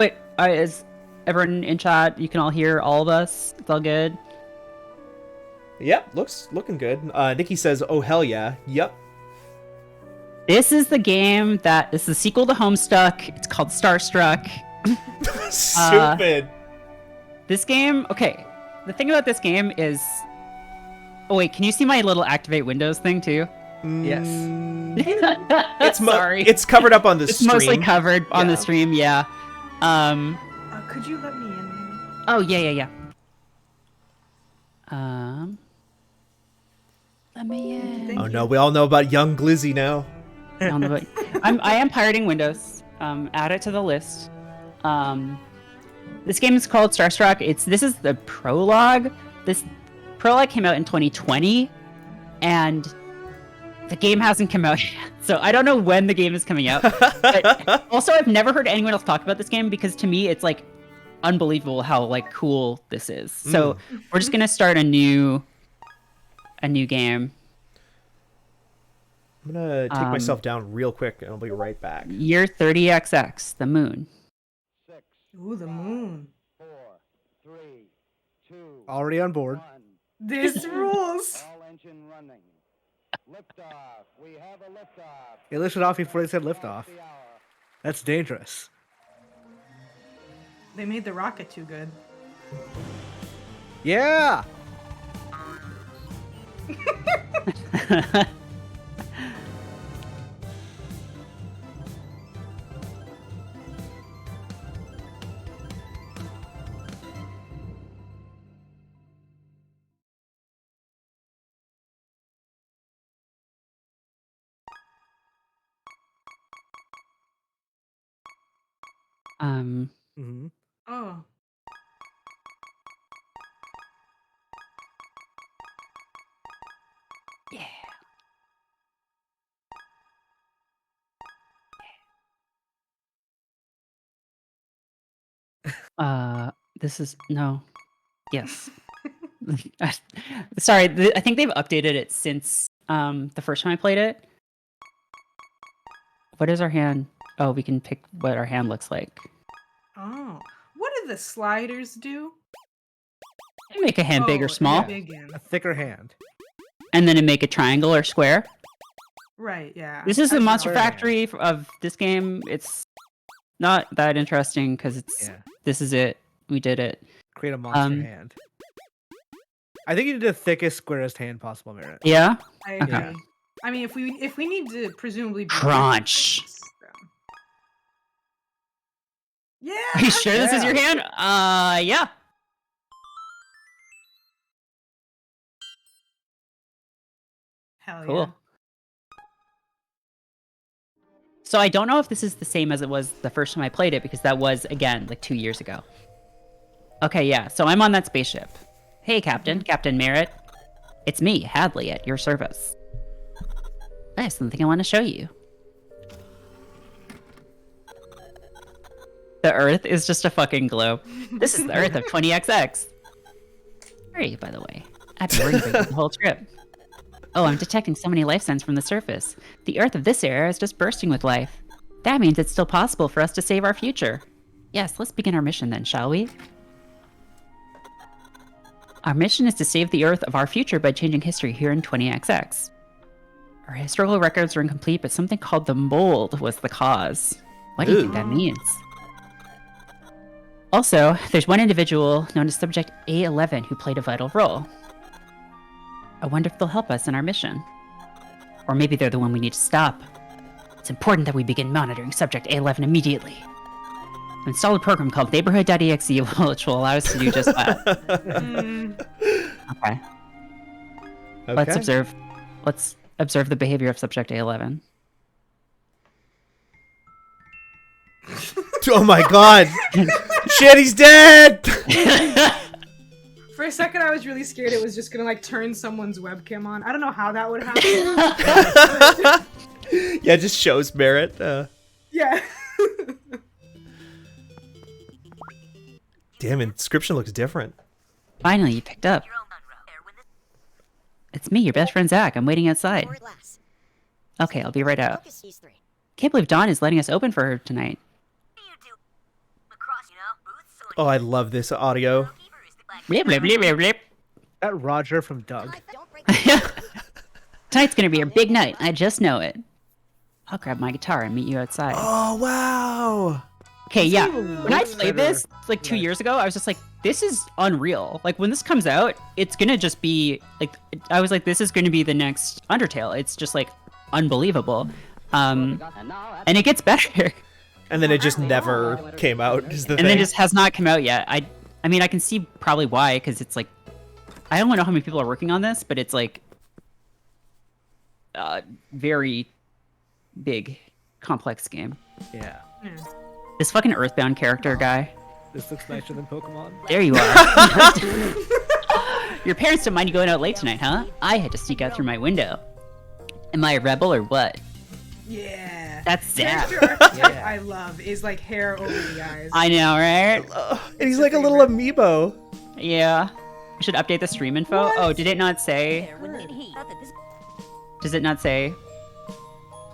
Wait, is everyone in chat? You can all hear all of us? It's all good? Yep, looking good. Nikki says, oh hell yeah. Yep. This is the game this is the sequel to Homestuck. It's called Starstruck. Stupid. This game, okay. The thing about this game is... Oh wait, can you see my little activate Windows thing too? Yes. Sorry. It's covered up on the It's stream. mostly covered on Yeah. the stream, yeah. Could you let me in, maybe? Oh, yeah. Let me in. Thank Oh you. no, we all know about young Glizzy now. I am pirating Windows. Add it to the list. This game is called Starstruck. This is the prologue. This prologue came out in 2020, and the game hasn't come out yet. So I don't know when the game is coming out. But also, I've never heard anyone else talk about this game because to me, it's like unbelievable how like cool this is. So we're just gonna start a new game. I'm gonna take myself down real quick and I'll be right back. Year 30XX, the moon. Ooh, the moon. Already on board. This rules. They lifted off before they said liftoff. That's dangerous. They made the rocket too good. Yeah! Mm-hmm. Oh. Yeah. This is no. Yes. Sorry, I think they've updated it since the first time I played it. What is our hand? Oh, we can pick what our hand looks like. Oh. What do the sliders do? Make a hand big or Oh, small, big end. A thicker hand. and then make a triangle or square. Right, yeah. This is the I Monster know. Factory of this game. It's not that interesting because it's Yeah. this is it. We did it. Create a monster hand. I think you did the thickest, squarest hand possible, Merritt. Yeah. I agree. Okay. I mean, if we need to presumably be Crunch. then- Yeah. Are you sure this is your Yeah. hand? Yeah. Hell Cool. yeah. So I don't know if this is the same as it was the first time I played it because that was again like 2 years ago. Okay, yeah. So I'm on that spaceship. Hey, Captain Merritt. It's me, Hadley, at your service. I have something I want to show you. The Earth is just a fucking globe. This is the Earth of 20XX. Where are you, by the way? I've been worried about you the whole trip. Oh, I'm detecting so many life signs from the surface. The Earth of this era is just bursting with life. That means it's still possible for us to save our future. Yes, let's begin our mission then, shall we? Our mission is to save the Earth of our future by changing history here in 20XX. Our historical records are incomplete, but something called the mold was the cause. What do you think that means? Also, there's one individual known as Subject A11 who played a vital role. I wonder if they'll help us in our mission. Or maybe they're the one we need to stop. It's important that we begin monitoring Subject A11 immediately. I installed a program called Neighborhood.exe which will allow us to do just that. Okay. Let's observe the behavior of Subject A11. Oh my god! Shit, he's dead! For a second, I was really scared it was just gonna like turn someone's webcam on. I don't know how that would happen. Yeah, it just shows Merritt. Yeah. Damn, inscription looks different. Finally, you picked up. It's me, your best friend Zach. I'm waiting outside. Okay, I'll be right out. Can't believe Dawn is letting us open for her tonight. Oh, I love this audio. Blip, blip, blip, blip, blip. That Roger from Doug. Tonight's gonna be a big night. I just know it. I'll grab my guitar and meet you outside. Oh, wow! Okay, yeah. When I played this, like 2 years ago, I was just like, this is unreal. Like, when this comes out, it's gonna just be, like, I was like, this is gonna be the next Undertale. It's just, like, unbelievable. And it gets better. And then it just never came out, is the thing. And then it just has not come out yet. I mean, I can see probably why, because it's, like, I don't know how many people are working on this, but it's, like, very big, complex game. Yeah. This fucking Earthbound character guy. This looks nicer than Pokemon. There you are. Your parents don't mind you going out late tonight, huh? I had to sneak out through my window. Am I a rebel or what? Yeah. That's Zach. Character archetype I love is like hair over the eyes. I know, right? And he's like a little amiibo. Yeah. We should update the stream info. What? Oh, did it not say? Does it not say?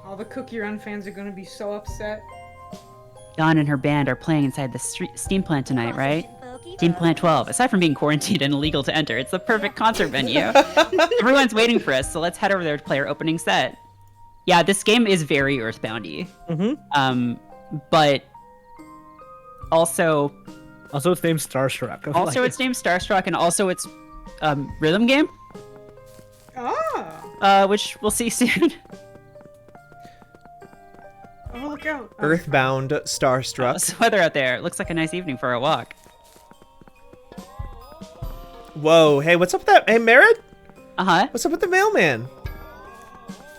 All the Cookie Run fans are gonna be so upset. Dawn and her band are playing inside the Steam Plant tonight, right? Steam Plant 12. Aside from being quarantined and illegal to enter, it's the perfect concert venue. Everyone's waiting for us, so let's head over there to play our opening set. Yeah, this game is very Earthboundy. But also it's named Starstruck. Also, it's named Starstruck, and also it's rhythm game, which we'll see soon. Oh, look out. Earthbound Starstruck. What's the weather out there? It looks like a nice evening for a walk. Whoa, hey, what's up with that? Hey, Merritt? Uh-huh. What's up with the mailman?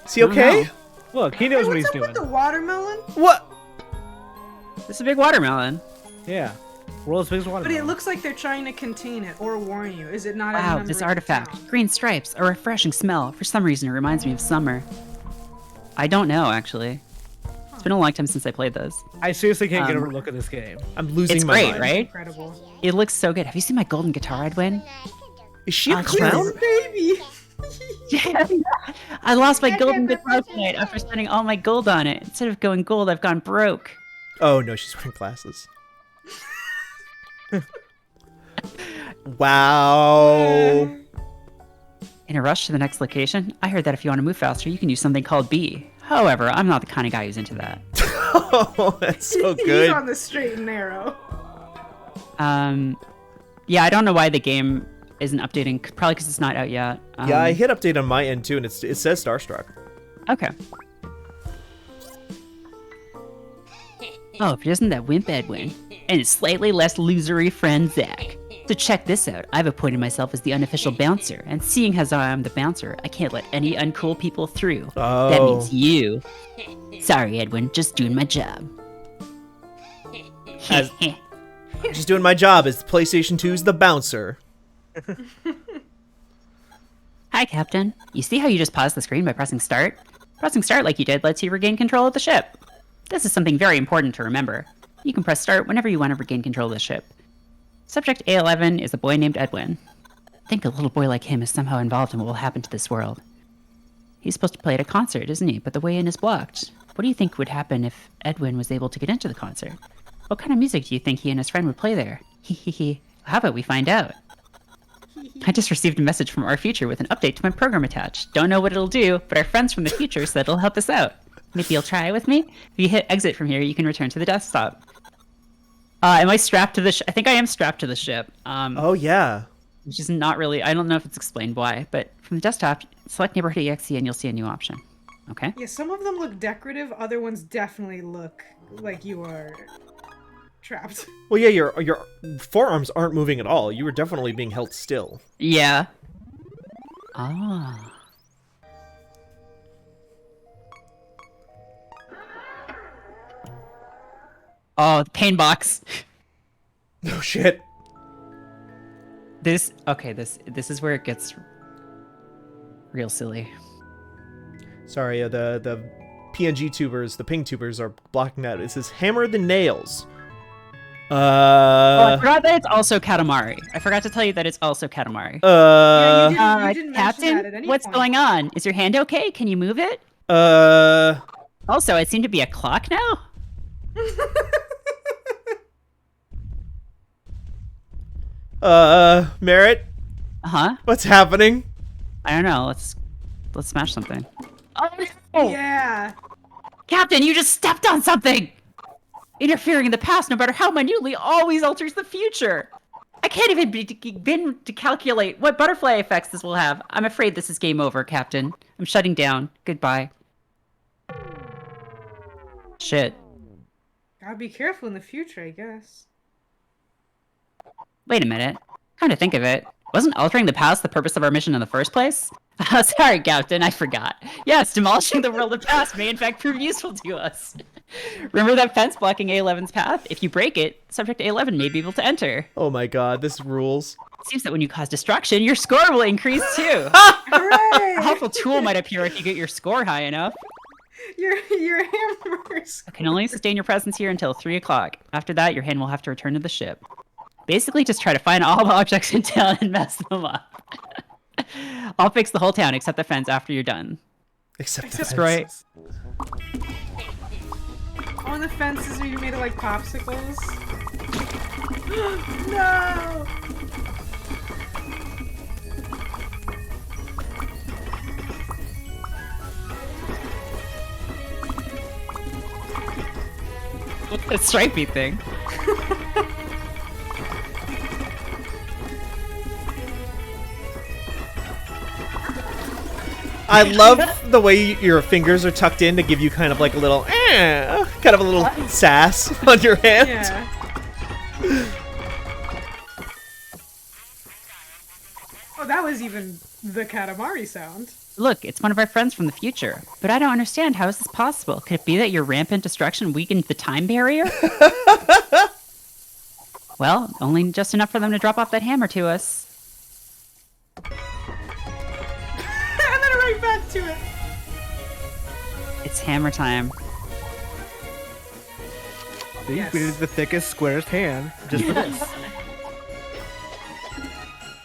Is he okay? know. Look, he knows what he's What's up doing. with the watermelon? What? This is a big watermelon. Yeah. World's biggest But watermelon. it looks like they're trying to contain it or warn you. Is it not? at a Wow, number this of artifact. town? Green stripes, a refreshing smell. For some reason, it reminds me of summer. I don't know, actually. It's been a long time since I played this. I seriously can't get over a look at this game. I'm losing It's my great, mind. right? Incredible. It looks so good. Have you seen my golden guitar I'd win? Is she a Oh, clown? Baby. I lost my golden guitar tonight after spending all my gold on it. Instead of going gold, I've gone broke. Oh, no, she's wearing glasses. Wow. In a rush to the next location, I heard that if you want to move faster, you can use something called B. However, I'm not the kind of guy who's into that. Oh, that's so He's good. on the straight and narrow. Yeah, I don't know why the game isn't updating. Probably because it's not out yet. Yeah, I hit update on my end too, and it says Starstruck. Okay. Oh, if it isn't that wimp Edwin, and his slightly less losery friend Zach. So check this out. I've appointed myself as the unofficial bouncer, and seeing as I am the bouncer, I can't let any uncool people through. Oh. That means you. Sorry, Edwin, just doing my job. As- Just doing my job as PlayStation 2's the bouncer. Hi, Hi, Captain. You see how you just paused the screen by pressing start? Pressing start like you did lets you regain control of the ship. This is something very important to remember. You can press start whenever you want to regain control of the ship. Subject A11 is a boy named Edwin. I think a little boy like him is somehow involved in what will happen to this world. He's supposed to play at a concert, isn't he? But the way in is blocked. What do you think would happen if Edwin was able to get into the concert? What kind of music do you think he and his friend would play there? Hee. How about we find out? I just received a message from our future with an update to my program attached. Don't know what it'll do, but our friends from the future said it'll help us out. Maybe you'll try with me? If you hit exit from here, you can return to the desktop. Am I strapped to the I think I am strapped to the ship. Oh, yeah. Which is not really, I don't know if it's explained why, but from the desktop, select neighborhood EXE and you'll see a new option. Okay? Yeah, some of them look decorative, other ones definitely look like you are trapped. Well, yeah, your forearms aren't moving at all. You were definitely being held still. Yeah. Ah. Oh, the pain box. Oh, shit. This is where it gets real silly. Sorry, the PNG tubers, the ping tubers are blocking that. It says hammer the nails. Oh, I forgot that it's also Katamari. I forgot to tell you that it's also Katamari. Yeah, you didn't mention Captain, that at any what's point. going on? Is your hand okay? Can you move it? Also, I seem to be a clock now? Merritt, Uh-huh. what's happening? I don't know. Let's smash something. Oh, Yeah. Captain, you just stepped on something! Interfering in the past, no matter how minutely, always alters the future. I can't even begin to calculate what butterfly effects this will have. I'm afraid this is game over, Captain. I'm shutting down. Goodbye. Shit. Gotta be careful in the future, I guess. Wait a minute. Come to think of it, wasn't altering the past the purpose of our mission in the first place? Oh, sorry, Captain, I forgot. Yes, demolishing the world of past may in fact prove useful to us. Remember that fence blocking A11's path? If you break it, subject A11 may be able to enter. Oh my god, this rules. It seems that when you cause destruction, your score will increase too. Hooray! A helpful tool might appear if you get your score high enough. Your hammers. I can only sustain your presence here until 3 o'clock. After that, your hand will have to return to the ship. Basically, just try to find all the objects in town and mess them up. I'll fix the whole town except the fence after you're done. Except the Destroy. fences. On the fences are you made of like popsicles? No! A stripey thing. I love the way your fingers are tucked in to give you kind of like a little, kind of a little sass on your hand. Yeah. Oh, that was even the Katamari sound. Look, it's one of our friends from the future. But I don't understand. How is this possible? Could it be that your rampant destruction weakened the time barrier? Well, only just enough for them to drop off that hammer to us. And then right back to it. It's hammer time. See, Yes. we did the thickest, squarest hand just for this.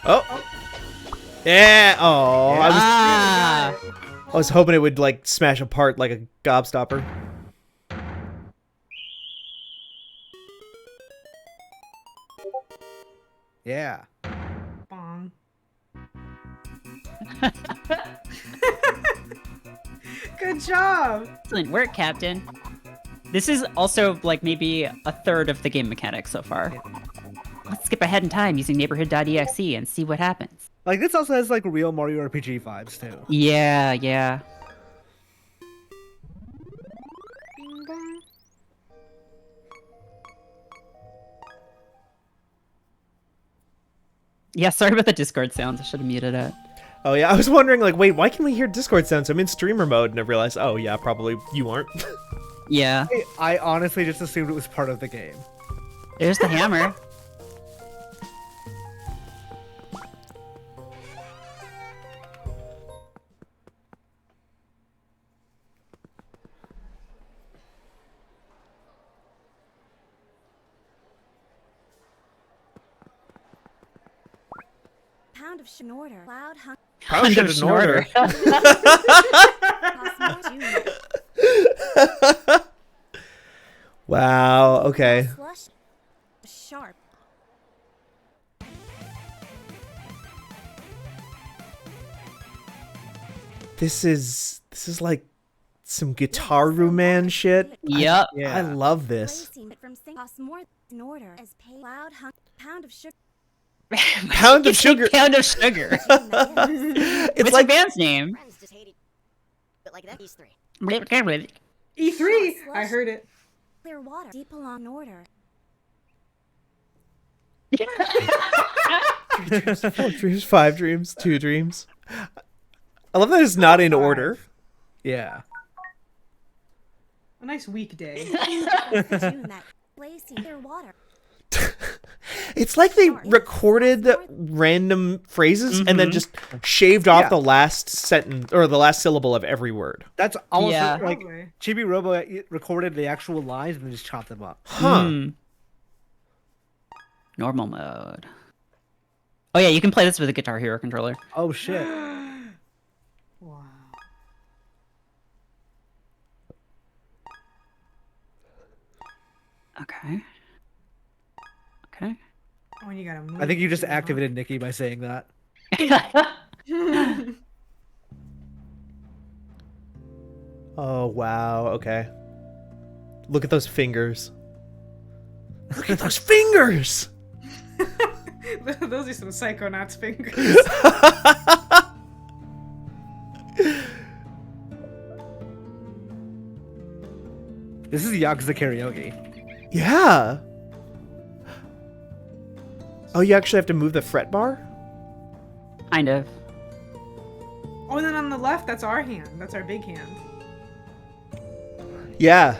Oh. Yeah. Oh, Ah! I was hoping it would like smash apart like a gobstopper. Yeah. Bong. Good job. Excellent work, Captain. This is also like maybe a third of the game mechanics so far. Let's skip ahead in time using neighborhood.exe and see what happens. Like, this also has, like, real Mario RPG vibes, too. Yeah, yeah. Bing bong. Yeah, sorry about the Discord sounds. I should have muted it. Oh yeah, I was wondering like, wait, why can we hear Discord sounds? I'm in streamer mode and I realized, oh yeah, probably you aren't. Yeah. I honestly just assumed it was part of the game. There's the hammer. Pound of Schnorter. Cloud Hunt. Pound of Schnorter. Costs more to Wow. Okay. Slush. Sharp. This is like some Guitar Man shit. Yep. I love this. Placing it from sink costs more in order as pay. Cloud Hunt. Pound of sugar. Pound of sugar. Pound of sugar. It's What's like your band's name? Friends just hate it. But like that, he's 3. E3. I heard it. Clear water. Deep along order. 4 dreams, 5 dreams, 2 dreams. I love that it's not in order. Yeah. A nice weekday. Tune that. Placing clear water. It's like they recorded random phrases and then just shaved off the last sentence or the last syllable of every word. That's almost Yeah. like Probably. Chibi Robo recorded the actual lines and then just chopped them up. Huh. Normal mode. Oh yeah, you can play this with a Guitar Hero controller. Oh shit. Wow. Okay. Okay. Oh, and you gotta move. I think you just too, huh? activated Nikki by saying that. Oh, wow. Okay. Look at those fingers. Look at those fingers! Those are some Psychonauts fingers. This is Yakuza Karaoke. Yeah. Oh, you actually have to move the fret bar? Kind of. Oh, and then on the left, that's our hand. That's our big hand. Yeah.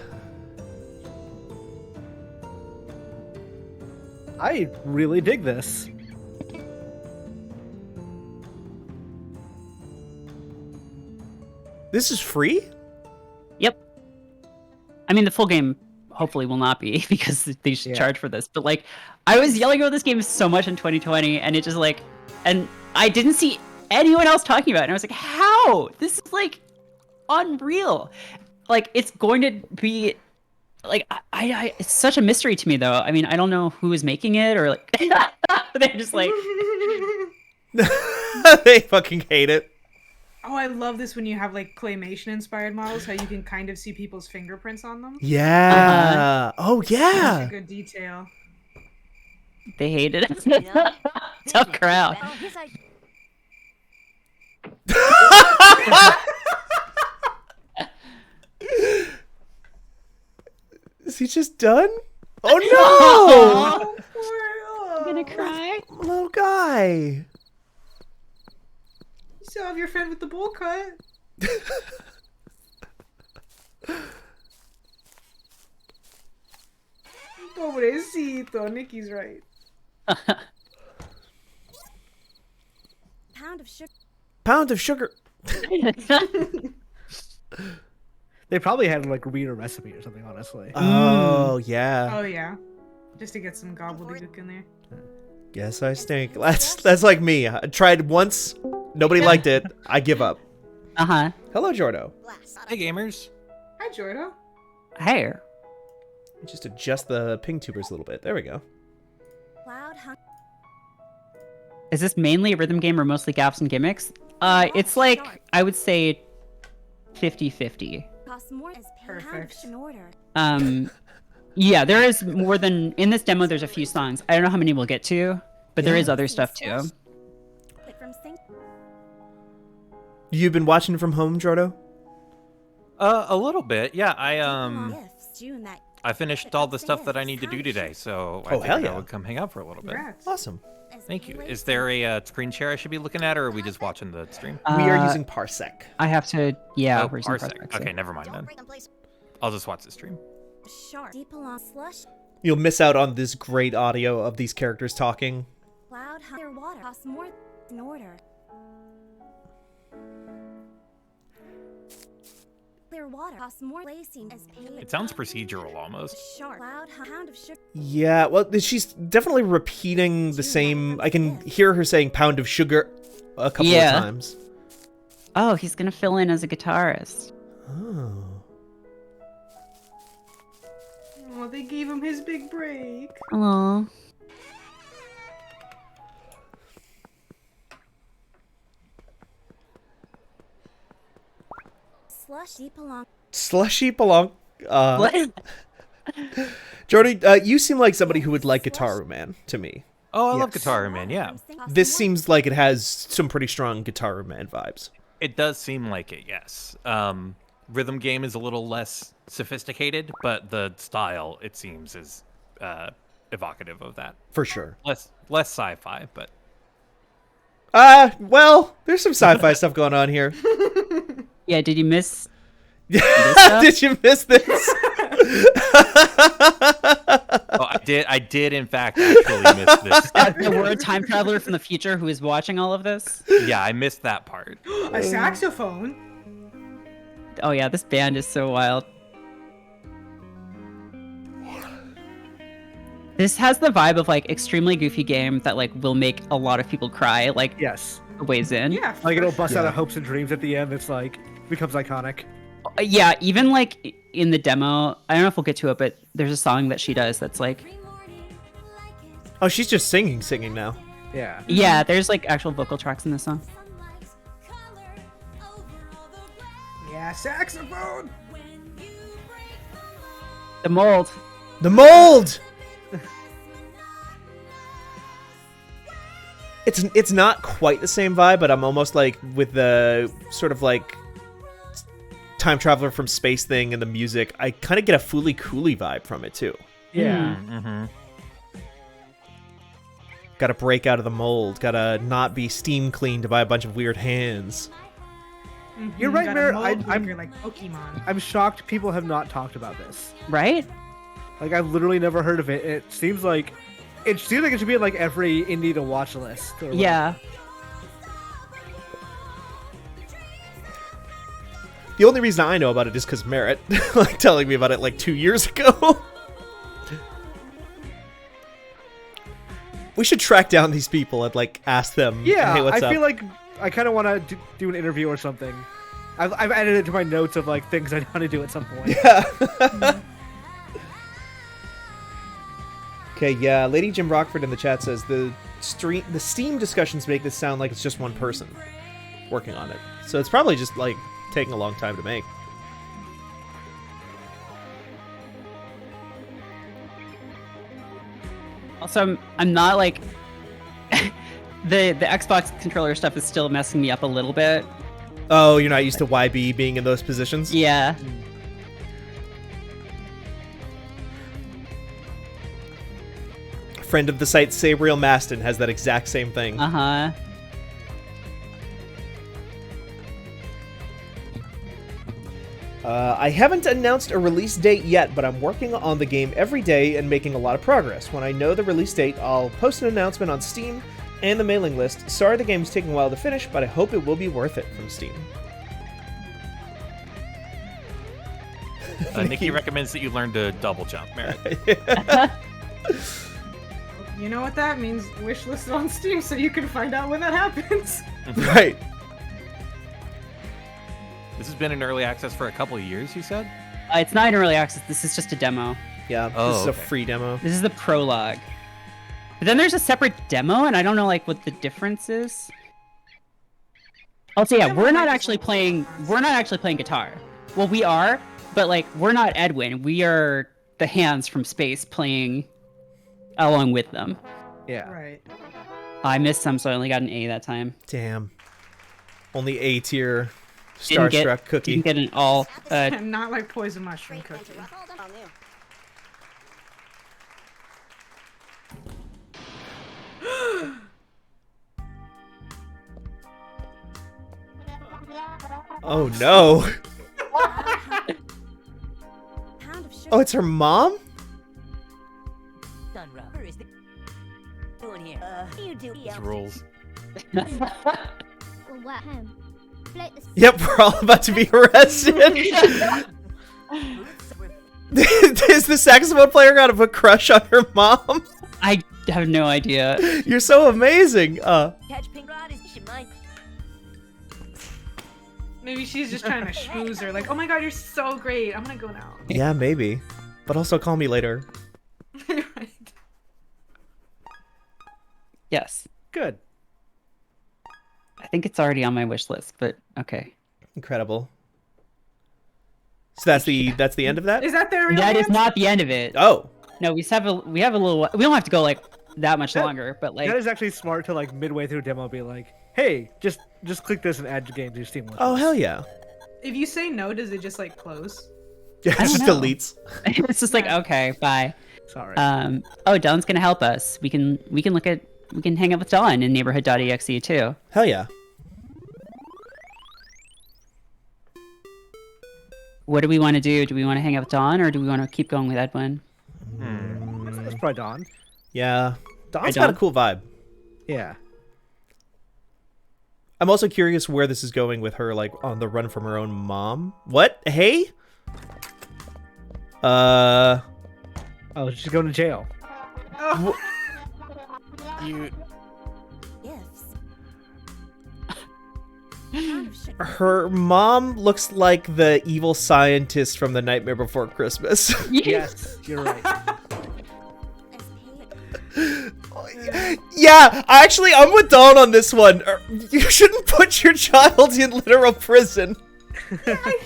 I really dig this. This is free? Yep. I mean, the full game hopefully will not be because they should Yeah. charge for this. But like, I was yelling about this game so much in 2020, and it just like, and I didn't see anyone else talking about it. And I was like, how? This is like unreal. Like, it's going to be like, I it's such a mystery to me though. I mean, I don't know who is making it or like, they're just like, They fucking hate it. Oh, I love this when you have like claymation inspired models, how you can kind of see people's fingerprints on them. Yeah. Oh, Such a yeah. good detail. they hated it. Tough crowd. Oh, his I. Is he just done? Oh, no! Oh, I'm gonna cry. Little guy. You still have your friend with the bowl cut. Pobrecito, Nikki's right. Pound of sugar. Pound of sugar. They probably had to like read a recipe or something, honestly. Oh, yeah. Oh yeah, just to get some gobbledygook in there. Guess I stink. That's like me. I tried once. Nobody liked it. I give up. Uh-huh. Hello, Jordo. Hi, gamers. Hi, Jordo. Hey. Just adjust the ping tubers a little bit. There we go. Cloud Hunt. Is this mainly a rhythm game or mostly gaps and gimmicks? It's like, I would say 50-50. Costs more as pay. Pound of Perfect. Schnorter. Yeah, there is more than, in this demo there's a few songs. I don't know how many we'll get to, but there is other stuff too. Click from sink. You've been watching from home, Jordo? A little bit. Yeah, Gifts. June that. I finished all the stuff that I need to do today, so I Oh, hell figured yeah. I would come hang out for a little bit. Congrats. Awesome. As Thank you. pay Is there a screen share I should be looking at, or are we just watching the stream? We are Uh, using Parsec. I have to, yeah, Oh, we're using Parsec. Parsec, so- Okay, never mind Don't then. break them, please. I'll just watch the stream. Sharp. Deep along slush. You'll miss out on this great audio of these characters talking. Cloud Hunt. Clear water. Costs more in order. Clear underwater. Costs more lacing as pain. It sounds procedural almost. Shark. Loud pound of sugar. Yeah, well, she's definitely repeating the same. I can hear her saying "pound of sugar" a couple of times. Oh, he's gonna fill in as a guitarist. Oh. Oh, they gave him his big break. Aww. Slushy belong. Slushy belong. What? Jordy, you seem like somebody who would like Guitar Man to me. Oh, I love Guitar Man, yeah. This seems like it has some pretty strong Guitar Man vibes. It does seem like it, yes. Rhythm game is a little less sophisticated, but the style, it seems, is evocative of that. For sure. Less sci-fi, but... Well, there's some sci-fi stuff going on here. Yeah, did you miss? Did you miss this? Oh, I did in fact actually miss this. There were a time traveler from the future who is watching all of this. Yeah, I missed that part. A saxophone. Oh yeah, this band is so wild. This has the vibe of like extremely goofy game that like will make a lot of people cry like Yes. ways in. Yeah. Like it'll bust out Yeah. of hopes and dreams at the end. It's like becomes iconic. Yeah, even like in the demo, I don't know if we'll get to it, but there's a song that she does that's like, Oh, she's just singing now. Yeah. yeah, there's like actual vocal tracks in this song. Yeah, saxophone. The mold. The mold. It's not quite the same vibe, but I'm almost like with the sort of like time traveler from space thing and the music. I kind of get a Fooly Cooly vibe from it too. Yeah. Mm-hmm. Got to break out of the mold. Got to not be steam cleaned by a bunch of weird hands. You're right, Got a Mary. mold I'm breaker like Pokemon. I'm shocked people have not talked about this. Right? Like I've literally never heard of it. It seems like it should be in like every indie to watch list. Or whatever. Yeah. The only reason I know about it is because Merritt like telling me about it like 2 years ago. We should track down these people and like ask them. Yeah, hey, what's I up? feel like I kind of want to do an interview or something. I've added it to my notes of like things I want to do at some point. Yeah. Okay, yeah. Lady Jim Rockford in the chat says the Steam discussions make this sound like it's just one person working on it. So it's probably just like taking a long time to make. Also, I'm not like the Xbox controller stuff is still messing me up a little bit. Oh, you're not used to YB being in those positions? Yeah. Friend of the site, Sabriel Maston, has that exact same thing. Uh-huh. I haven't announced a release date yet, but I'm working on the game every day and making a lot of progress. When I know the release date, I'll post an announcement on Steam and the mailing list. Sorry the game's taking a while to finish, but I hope it will be worth it from Steam. Nikki recommends that you learn to double jump, Merritt. You know what that means? Wishlist on Steam so you can find out when that happens. Right. This has been in early access for a couple of years, you said? It's not in early access. This is just a demo. Yeah, Oh, this is a okay. free demo. This is the prologue. But then there's a separate demo, and I don't know like what the difference is. Also, yeah, we're not actually playing guitar. Well, we are, but like we're not Edwin. We are the hands from space playing along with them. Yeah. Right. I missed some, so I only got an A that time. Damn. Only A tier Didn't get- Starstruck cookie. Didn't get an all. Not like poison mushroom cookie. Oh, new. Oh no. Pound of sugar. Oh, it's her mom? Sunrub. Is doing here? You do. These rules. Well, what? Him. Yep, we're all about to be arrested. Is the saxophone player got a crush on her mom? I have no idea. You're so amazing. Catch pink rod is mine. Maybe she's just trying to schmooze her. Like, oh my god, you're so great. I'm gonna go now. Yeah, maybe. But also call me later. Right. Yes. Good. I think it's already on my wish list, but okay. Incredible. So that's the end of that? Is that their real That is answer? not the end of it. Oh. No, we have a little. We don't have to go like that much longer, but like That is actually smart to like midway through demo be like, hey, just click this and add your game to your Steam list. Oh, hell yeah. If you say no, does it just like close? Yeah, it don't just know. deletes. it's just like okay, bye. Sorry. Oh, Dawn's gonna help us. We can hang out with Dawn in neighborhood.exe too. Hell yeah. What do we want to do? Do we want to hang out with Dawn or do we want to keep going with Edwin? That's probably Dawn. Yeah. Dawn's Hey, got a Dawn. cool vibe. Yeah. I'm also curious where this is going with her, like, on the run from her own mom. What? Hey? Oh, she's going to jail. You Gifts. Her mom looks like the evil scientist from The Nightmare Before Christmas. Yes, you're right. Yeah, actually, I'm with Dawn on this one. You shouldn't put your child in literal prison. I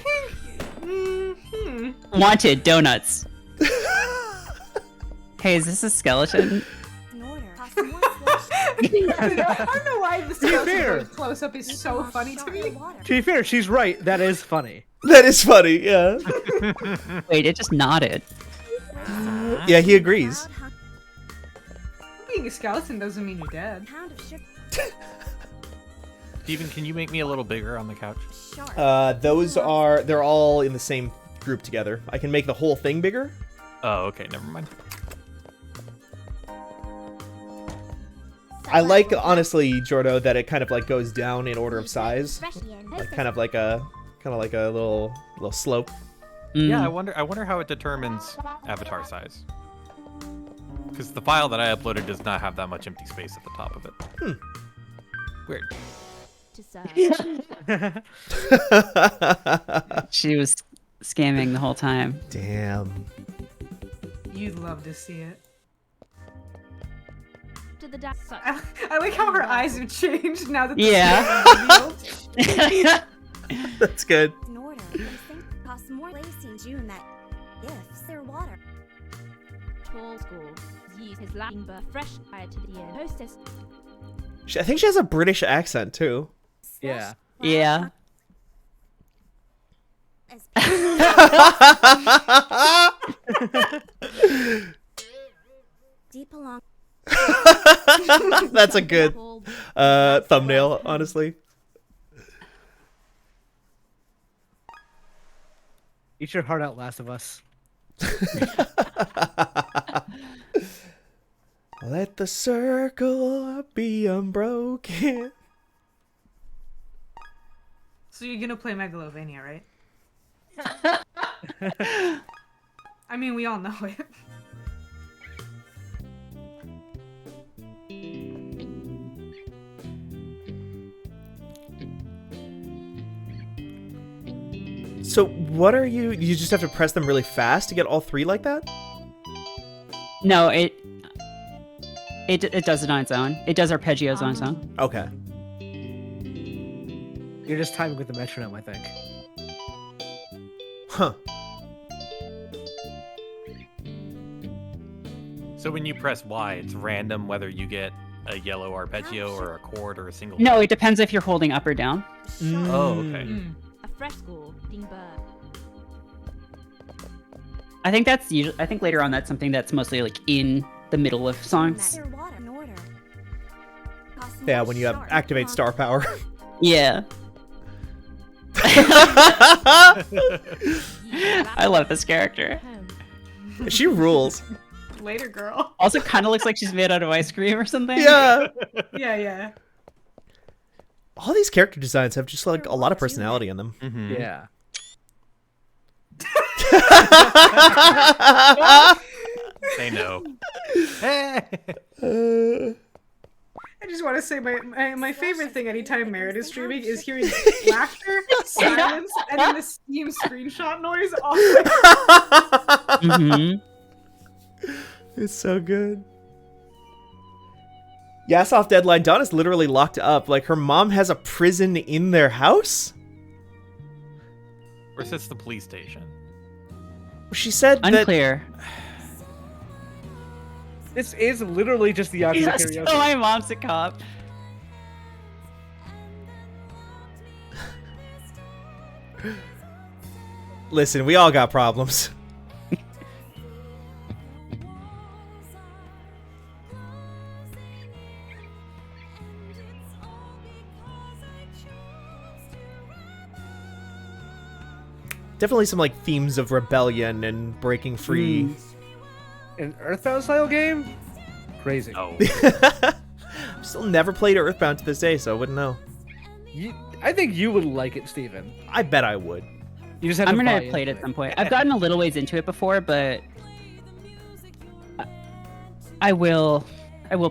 think. Wanted donuts. Hey, is this a skeleton? In order. Cost more I don't know why the fair. skeleton close up is so funny to me. To be fair, she's right. That is funny. That is funny, yeah. Wait, it just nodded. Yeah, he agrees. Being a skeleton doesn't mean you're dead. Pound of sugar. Steven, can you make me a little bigger on the couch? Sharp. They're all in the same group together. I can make the whole thing bigger. Oh, okay, never mind. I like, honestly, Jordo, that it kind of like goes down in order of size. Like kind of like a little slope. Yeah, Mm. I wonder how it determines avatar size. Because the file that I uploaded does not have that much empty space at the top of it. Weird. To serve. She was scamming the whole time. Damn. You'd love to see it. To the dark. I like how her eyes have changed now that the Yeah. scene is revealed. That's good. In order. They think costs more lace in June that gifts their water. Tall school. Use his Latin birth fresh prior to the hostess. I think she has a British accent, too. Yeah. Yeah. Deep along. That's a good thumbnail, honestly. Eat your heart out, Last of Us. Let the circle be unbroken. So you're gonna play Megalovania, right? I mean, we all know it. So what are you just have to press them really fast to get all three like that? No, it does it on its own. It does arpeggios on its own. Okay. You're just timing with the metronome, I think. Huh. So when you press Y, it's random whether you get a yellow arpeggio or a chord or a single. No, it depends if you're holding up or down. Oh, okay. A fresh school. Ding bird. I think that's usually. I think later on that's something that's mostly like in the middle of songs. Their water in order. Costs Yeah, more when you have sharp activate along star power. Yeah. I love this character. home. She rules. Later, girl. Also, kind of looks like she's made out of ice cream or something. Yeah. Yeah, yeah. All these character designs have just like a lot of personality in them. Mm-hmm. Yeah. They know. I just want to say my favorite thing anytime Merit is streaming is hearing laughter, silence, and then the Steam screenshot noise. All It's so good. Yasoff Deadline Dawn is literally locked up. Like, her mom has a prison in their house? Or sits the police station. She said Unclear. This is literally just the Yakuza Yes, Karaoke. oh, my mom's a cop. Listen, we all got problems. Definitely some like themes of rebellion and breaking free. An Earthbound style game? Crazy. Oh. I've still never played Earthbound to this day, so I wouldn't know. I think you would like it, Steven. I bet I would. You just have I'm to gonna buy play it into at some point. I've gotten a little ways into it before, but I will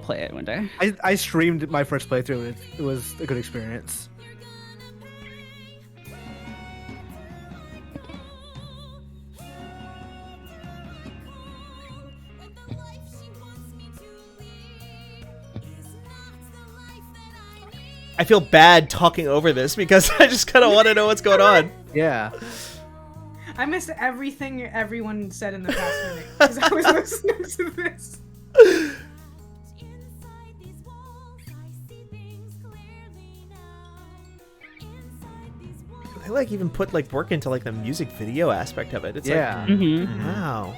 play it one day. I streamed my first playthrough and it was a good experience. I feel bad talking over this because I just kind of want to know what's going on. Yeah. I missed everything everyone said in the past minute because I was listening to this. They like even put like work into like the music video aspect of it. It's Yeah. like, Mm-hmm. wow.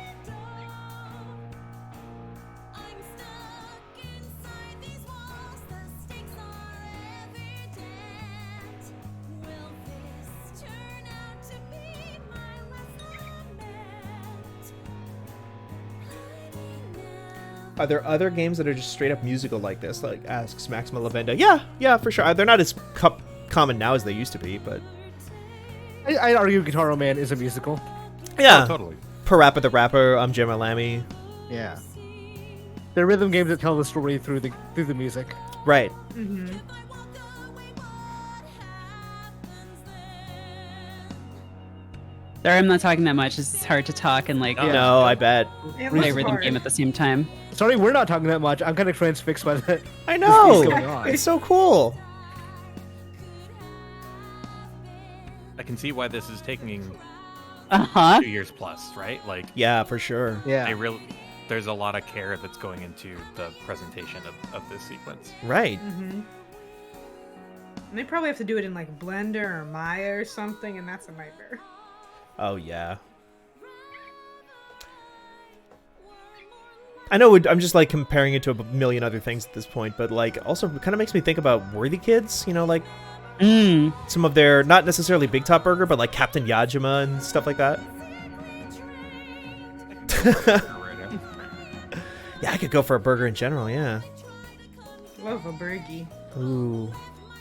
Are there other games that are just straight up musical like this? Like asks Maxima Lavenda. Yeah, for sure. They're not as common now as they used to be, but I'd argue Guitar Man is a musical. yeah, Oh, totally. Parappa the Rapper, Gemma Lammy. Yeah. They're rhythm games that tell the story through the music. Right. Mm-hmm. Sorry, I'm not talking that much. It's hard to talk and like No, I bet. It play was a rhythm hard. game at the same time. Sorry, we're not talking that much. I'm kind of transfixed by that. I know. What's going on? It's so cool. I can see why this is taking Uh-huh. 2 years plus, right? Like, Yeah, for sure. Yeah. there's a lot of care that's going into the presentation of this sequence. Right. Mm-hmm. And they probably have to do it in like Blender or Maya or something, and that's a nightmare. Oh yeah. I know I'm just like comparing it to a million other things at this point, but like also it kind of makes me think about Worthy Kids, you know, like some of their, not necessarily Big Top Burger, but like Captain Yajima and stuff like that. Yeah, I could go for a burger in general, yeah. Love a burgie. Ooh,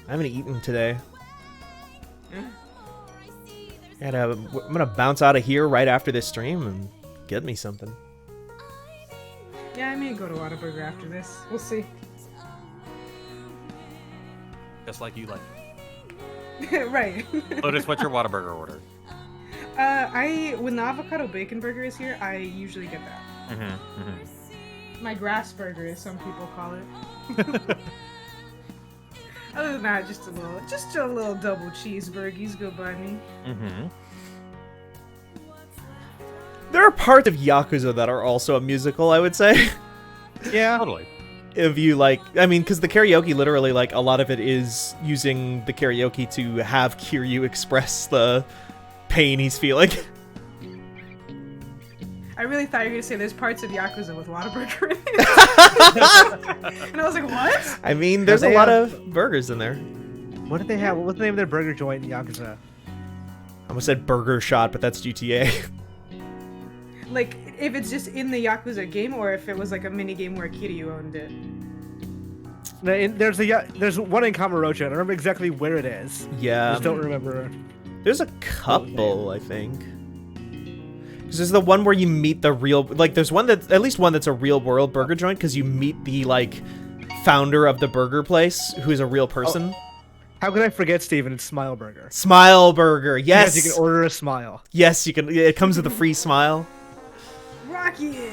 I haven't eaten today. I'm gonna bounce out of here right after this stream and get me something. Yeah, I may go to Whataburger after this. We'll see. Just like you like. Right. Lotus, what's your Whataburger order? When the avocado bacon burger is here, I usually get that. Mm-hmm, mm-hmm. My grass burger, as some people call it. Other than that, just a little double cheeseburgies go by me. Mm-hmm. There are parts of Yakuza that are also a musical, I would say. Yeah. Totally. If you like, I mean, because the karaoke, literally, like, a lot of it is using the karaoke to have Kiryu express the pain he's feeling. I really thought you were going to say there's parts of Yakuza with Whataburger in it. And I was like, what? I mean, there's a they lot have- of burgers in there. What did they have? What was the name of their burger joint in Yakuza? I almost said Burger Shot, but that's GTA. Like, if it's just in the Yakuza game or if it was like a mini game where Kiryu owned it. There's one in Kamurocho. I don't remember exactly where it is. I Yeah. just don't remember. There's a couple, I think. Because there's the one where you meet the real, like, there's one that, at least one that's a real world burger joint, because you meet the, like, founder of the burger place, who's a real person. How could I forget, Steven? It's Smile Burger. Smile Burger, yes! Because you can order a smile. Yes, you can, it comes with a free smile. Rockin'.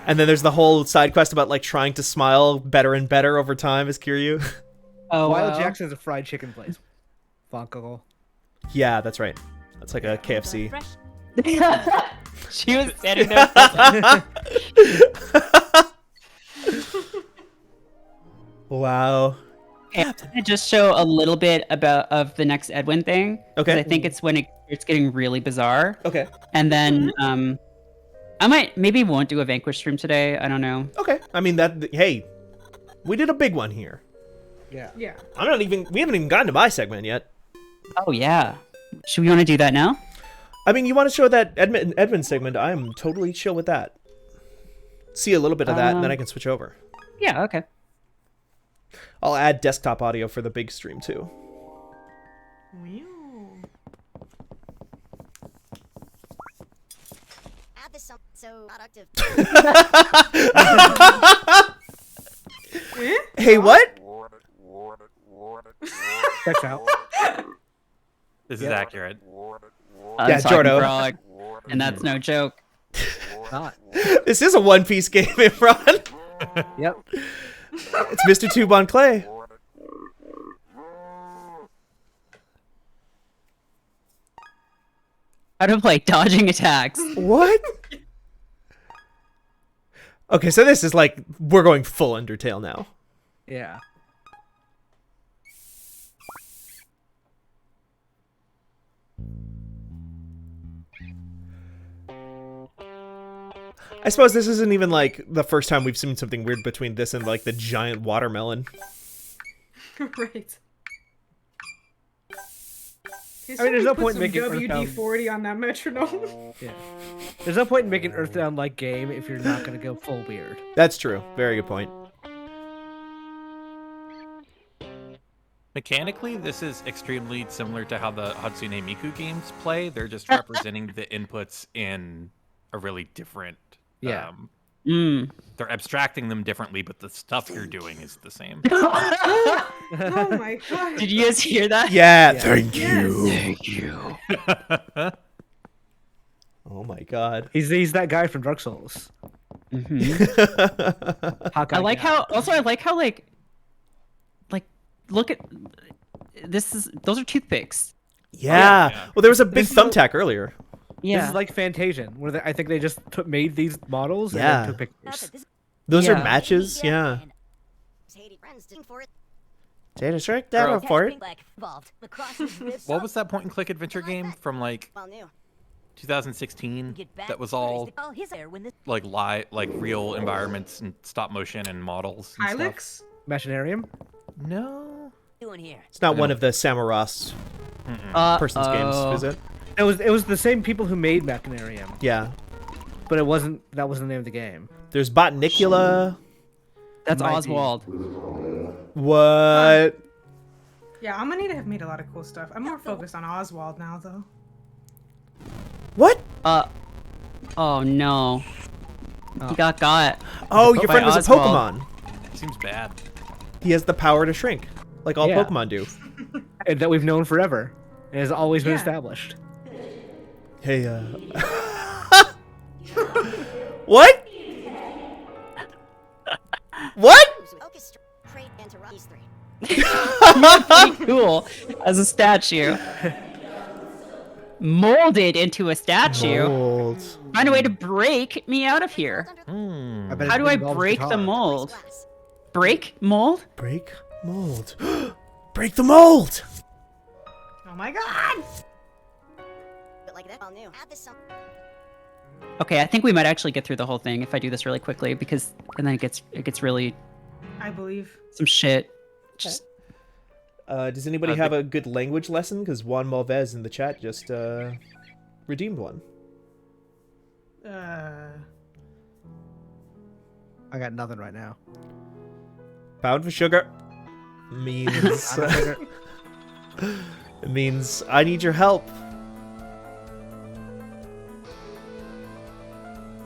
And then there's the whole side quest about, like, trying to smile better and better over time as Kiryu. Oh, Wild wow. Jackson's a fried chicken place. Funko. Yeah, that's right. That's like a KFC. Fresh She was standing there. Wow. Okay, I'm gonna just show a little bit of the next Edwin thing. 'Cause Okay. I think it's when it's getting really bizarre. Okay. And then I maybe won't do a Vanquish stream today. I don't know. Okay. I mean, hey, we did a big one here. Yeah. Yeah. We haven't even gotten to my segment yet. Oh yeah. Should we want to do that now? I mean, you want to show that Edmund segment? I'm totally chill with that. See a little bit of that, and then I can switch over. Yeah. Okay. I'll add desktop audio for the big stream too. add this so productive. Hey, what? Checks out. This is accurate. I'm Yeah, talking Jordo. frog, and that's no joke. Not. This is a One Piece game, Imran. Yep. It's Mr. Tube on Clay. How to play dodging attacks. What? Okay, so this is like, we're going full Undertale now. Yeah. I suppose this isn't even like the first time we've seen something weird between this and like the giant watermelon. Right. I mean, there's no Put point some in making Earthbound. WD-40 on that metronome. Yeah. There's no point in making Earthbound like game if you're not gonna go full weird. That's true. Very good point. Mechanically, this is extremely similar to how the Hatsune Miku games play. They're just representing the inputs in a really different. Yeah. They're abstracting them differently, but the stuff you're doing is the same. Oh my god. Did you guys hear that? Yeah, thank you. Thank you. Oh my god. He's that guy from Dark Souls. I like how. Also, I like how like look at this. Those are toothpicks. Yeah. Well, there was a big This is a- thumbtack earlier. Yeah. This is like Fantasian, where I think they just made these models Yeah. and then took pictures. Those are Yeah. matches. Yeah. Data Shark, Bro. data for it. What was that point and click adventure game from like 2016 that was all like real environments and stop motion and models and stuff? Hylix? Machinarium? No. Doing here. It's not one of the Samaras person's games, is it? It was the same people who made Machinarium, Yeah. but that wasn't the name of the game. There's Botanicula. That's Might be. Oswald. What? Yeah, Amanita have made a lot of cool stuff. I'm more focused on Oswald now, though. What? Oh no. He got. Oh, your By friend was a Oswald. Pokemon. Seems bad. He has the power to shrink, like all Yeah. Pokemon do. And that we've known forever. It has always been Yeah. established. Hey, What? What? Pretty cool as a statue. Molded into a statue. Mold. Find a way to break me out of here. I bet How it do I involves break the guitar. mold? Break mold? Break mold. Break the mold. Oh my god! Okay, I think we might actually get through the whole thing if I do this really quickly because and then it gets really I believe. some shit. Just Does anybody have a good language lesson? Because Juan Malvez in the chat just redeemed one. I got nothing right now. Pound for sugar means it means I need your help.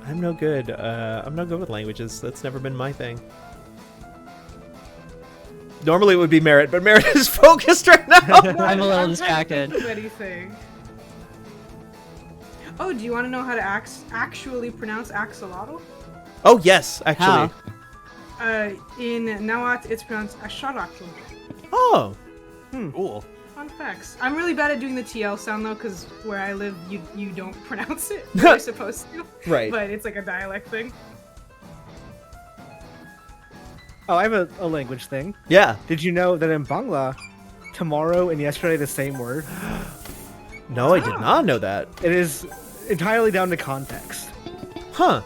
I'm no good. I'm no good with languages. That's never been my thing. Normally it would be Merritt, but Merritt is focused right now. I'm a little distracted. Anything. Oh, do you want to know how to actually pronounce axolotl? Oh yes, actually. In Nahuatl, it's pronounced asharatl. Oh. Cool. Fun facts. I'm really bad at doing the TL sound though, because where I live, you don't pronounce it. You're supposed to. Right. But it's like a dialect thing. Oh, I have a language thing. Yeah. Did you know that in Bangla, tomorrow and yesterday the same word? No, I did not know that. It is entirely down to context. Huh.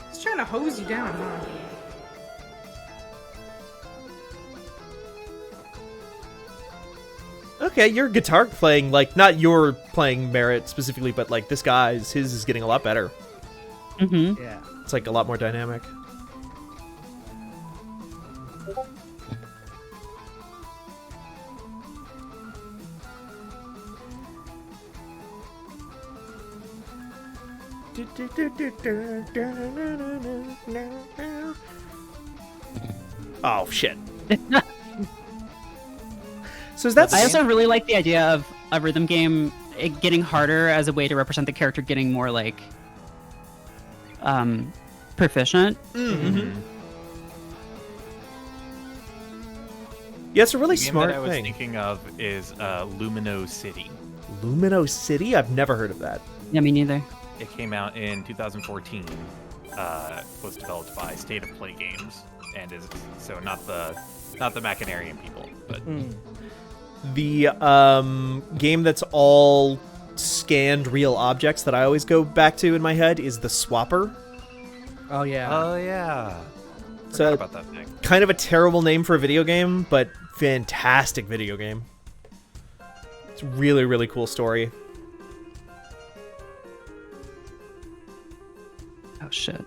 It's trying to hose you down, huh? Okay, your guitar playing, like, not your playing Merritt specifically, but like this guy's, his is getting a lot better. Mm-hmm. Yeah. It's like a lot more dynamic. Oh shit. So is that? I also really like the idea of a rhythm game it getting harder as a way to represent the character getting more like proficient. Mm-hmm. Yeah, it's a really The game smart that I was thing. thinking of is Lumino City. Lumino City? I've never heard of that. Yeah, me neither. It came out in 2014. Was developed by State of Play Games, and is so not the Machinarian people, but The game that's all scanned real objects that I always go back to in my head is the Swapper. Oh yeah. oh yeah, It's forgot a about that thing. kind of a terrible name for a video game, but fantastic video game. It's a really, really cool story. Oh shit.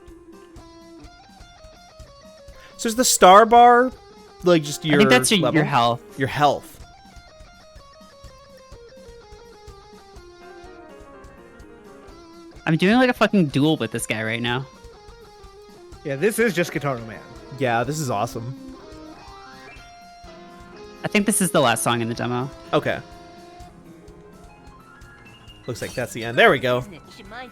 So is the star bar like just your I think that's your level? health. Your health. I'm doing like a fucking duel with this guy right now. Yeah, this is just Guitar Man. Yeah, this is awesome. I think this is the last song in the demo. Okay. Looks like that's the end. There we go. Isn't it? You should mind.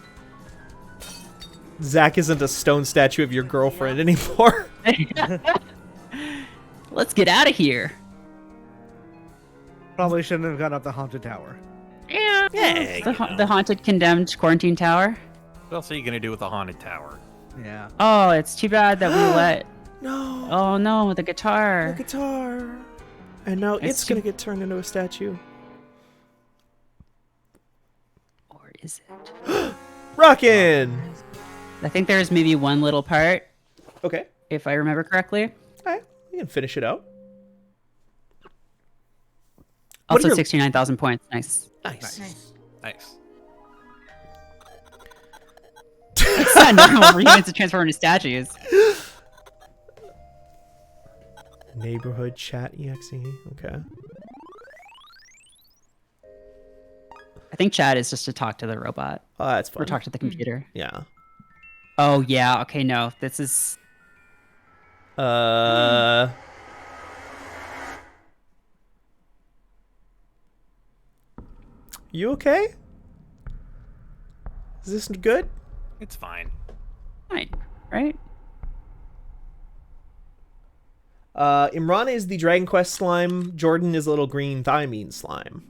Zach isn't a stone statue of your girlfriend anymore. Let's get out of here. Probably shouldn't have gone up the haunted tower. Yeah. Yeah. The haunted, condemned quarantine tower. What else are you gonna do with the haunted tower? Yeah. Oh, it's too bad that we let. No. Oh no, the guitar. The guitar. And now it's too- gonna get turned into a statue. Or is it? Rockin'! I think there's maybe one little part, Okay. if I remember correctly. Alright. We can finish it out. What Also are your- 69,000 points. Nice. Nice. Nice. It's not normal for humans to transform into statues. Neighborhood chat exe. Okay. I think chat is just to talk to the robot Oh, that's fun. or talk to the computer. Yeah. Oh yeah. Okay. No. This is. You okay? Is this good? It's fine. Fine, right? Imran is the Dragon Quest slime. Jordan is a little green thymine slime.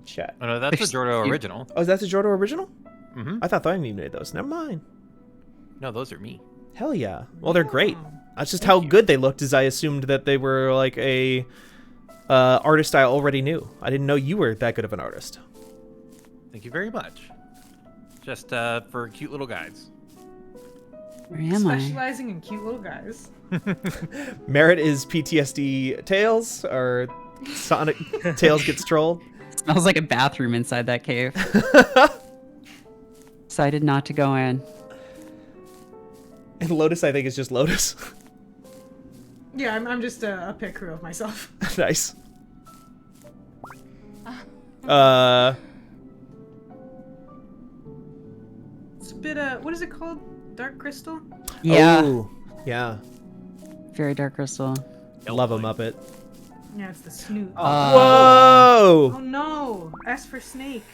Chat. Oh no, that's a Jordo original. Oh, that's a Jordan original? Mm-hmm. I thought thymine made those. Never mind. No, those are me. Hell yeah. Well, they're great. That's just how good they looked, as I assumed that they were like a artist I already knew. I didn't know you were that good of an artist. Thank you very much. Just for cute little guys. Where am I? Specializing in cute little guys. Merritt is PTSD Tails, or Sonic Tails gets trolled. Smells like a bathroom inside that cave. Decided not to go in. And Lotus, I think, is just Lotus. Yeah, I'm just a pit crew of myself. Nice. It's a bit what is it called? Dark crystal? Yeah. Oh, yeah. Very dark crystal. Love a Muppet. Yeah, it's the snoot. Whoa! Oh no! S for snake.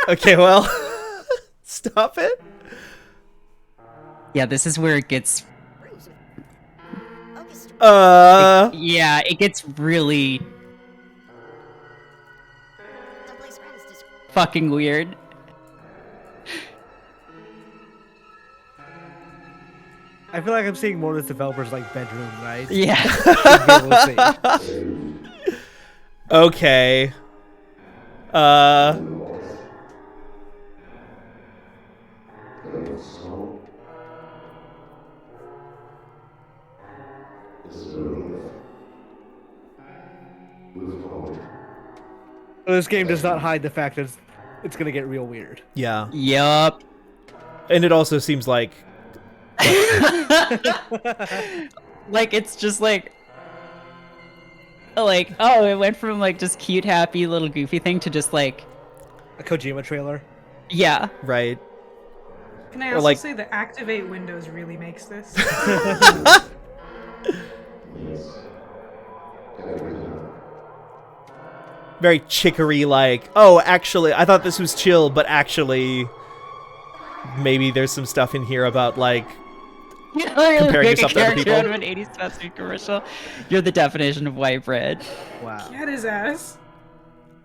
Okay, well, stop it. Yeah, this is where it gets. Yeah, it gets really fucking weird. I feel like I'm seeing more of this developer's like bedroom, right? Yeah. Okay. This game does not hide the fact that it's gonna get real weird. Yeah. Yup. And it also seems like Like it's just like oh, it went from like just cute, happy little goofy thing to just like a Kojima trailer. Yeah. Right. Can I also say the activate Windows really makes this? very chicory like, oh, actually, I thought this was chill, but actually, maybe there's some stuff in here about, like, comparing yourself to other people. Out of an 80s fast food commercial. You're the definition of white bread. Wow. Get his ass.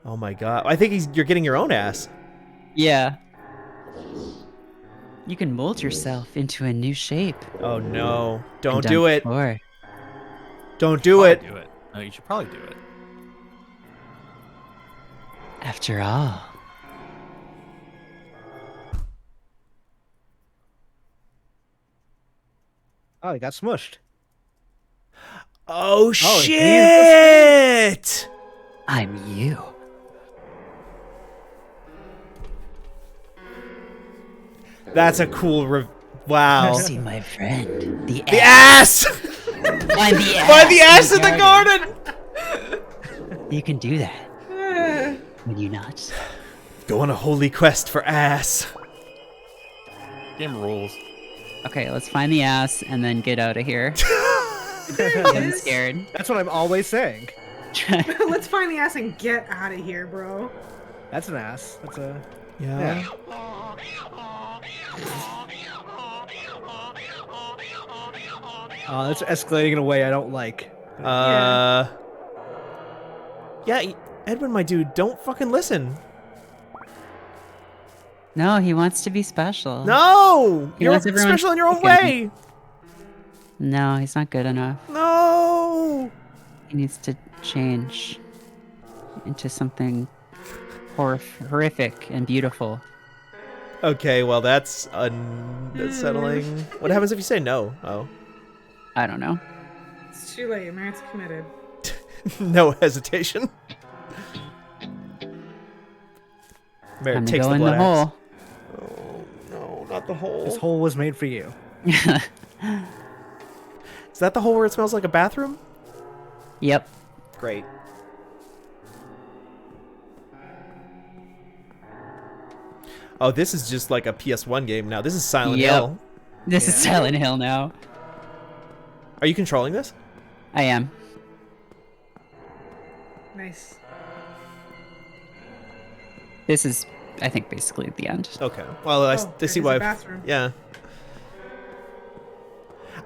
Oh my god. I think you're getting your own ass. Yeah. You can mold yourself into a new shape. Oh no. Don't I've do done it. before. Don't do it. Do it. No, you should probably do it. After all. Oh, he got smushed. Oh shit! I'm you. That's a cool wow. See my friend, the ass. Find the ass. Find the ass in the garden. You can do that. Will you not? Go on a holy quest for ass. Game rules. Okay, let's find the ass and then get out of here. I'm scared. That's what I'm always saying. Let's find the ass and get out of here, bro. That's an ass. That's a... Yeah. It's escalating in a way I don't like. Yeah, Edwin, my dude, don't fucking listen. No, he wants to be special. No! He You're wants everyone special in your own to look at way. him. No, he's not good enough. No! He needs to change into something horrific and beautiful. Okay, well, that's unsettling. What happens if you say no? Oh. I don't know. It's too late. Matt's committed. No hesitation. Merritt Time to takes go the in blood the axe. hole. Oh, no, not the hole. This hole was made for you. Is that the hole where it smells like a bathroom? Yep. Great. Oh, this is just like a PS1 game now. This is Silent Hill. This is Silent Hill now. Are you controlling this? I am. Nice. This is, I think, basically the end. Okay. Well, I see why. Bathroom. Yeah.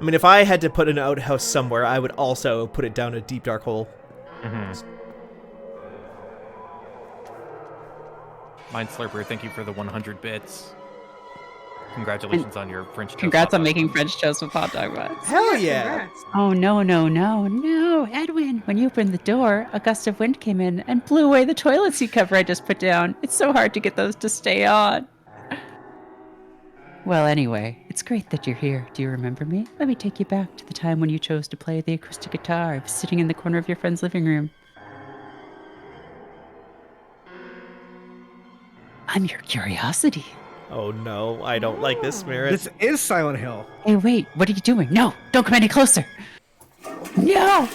I mean, if I had to put an outhouse somewhere, I would also put it down a deep dark hole. Mm-hmm. Mind Slurper, thank you for the 100 bits. Congratulations on your French toast. Congrats on making French toast with hot dog buns. Hell yeah! Congrats. Oh, no, no, no, no. Edwin, when you opened the door, a gust of wind came in and blew away the toilet seat cover I just put down. It's so hard to get those to stay on. Well, anyway, it's great that you're here. Do you remember me? Let me take you back to the time when you chose to play the acoustic guitar, sitting in the corner of your friend's living room. I'm your curiosity. Oh no, I don't like this, Merritt. This is Silent Hill. Hey, wait, what are you doing? No, don't come any closer. No!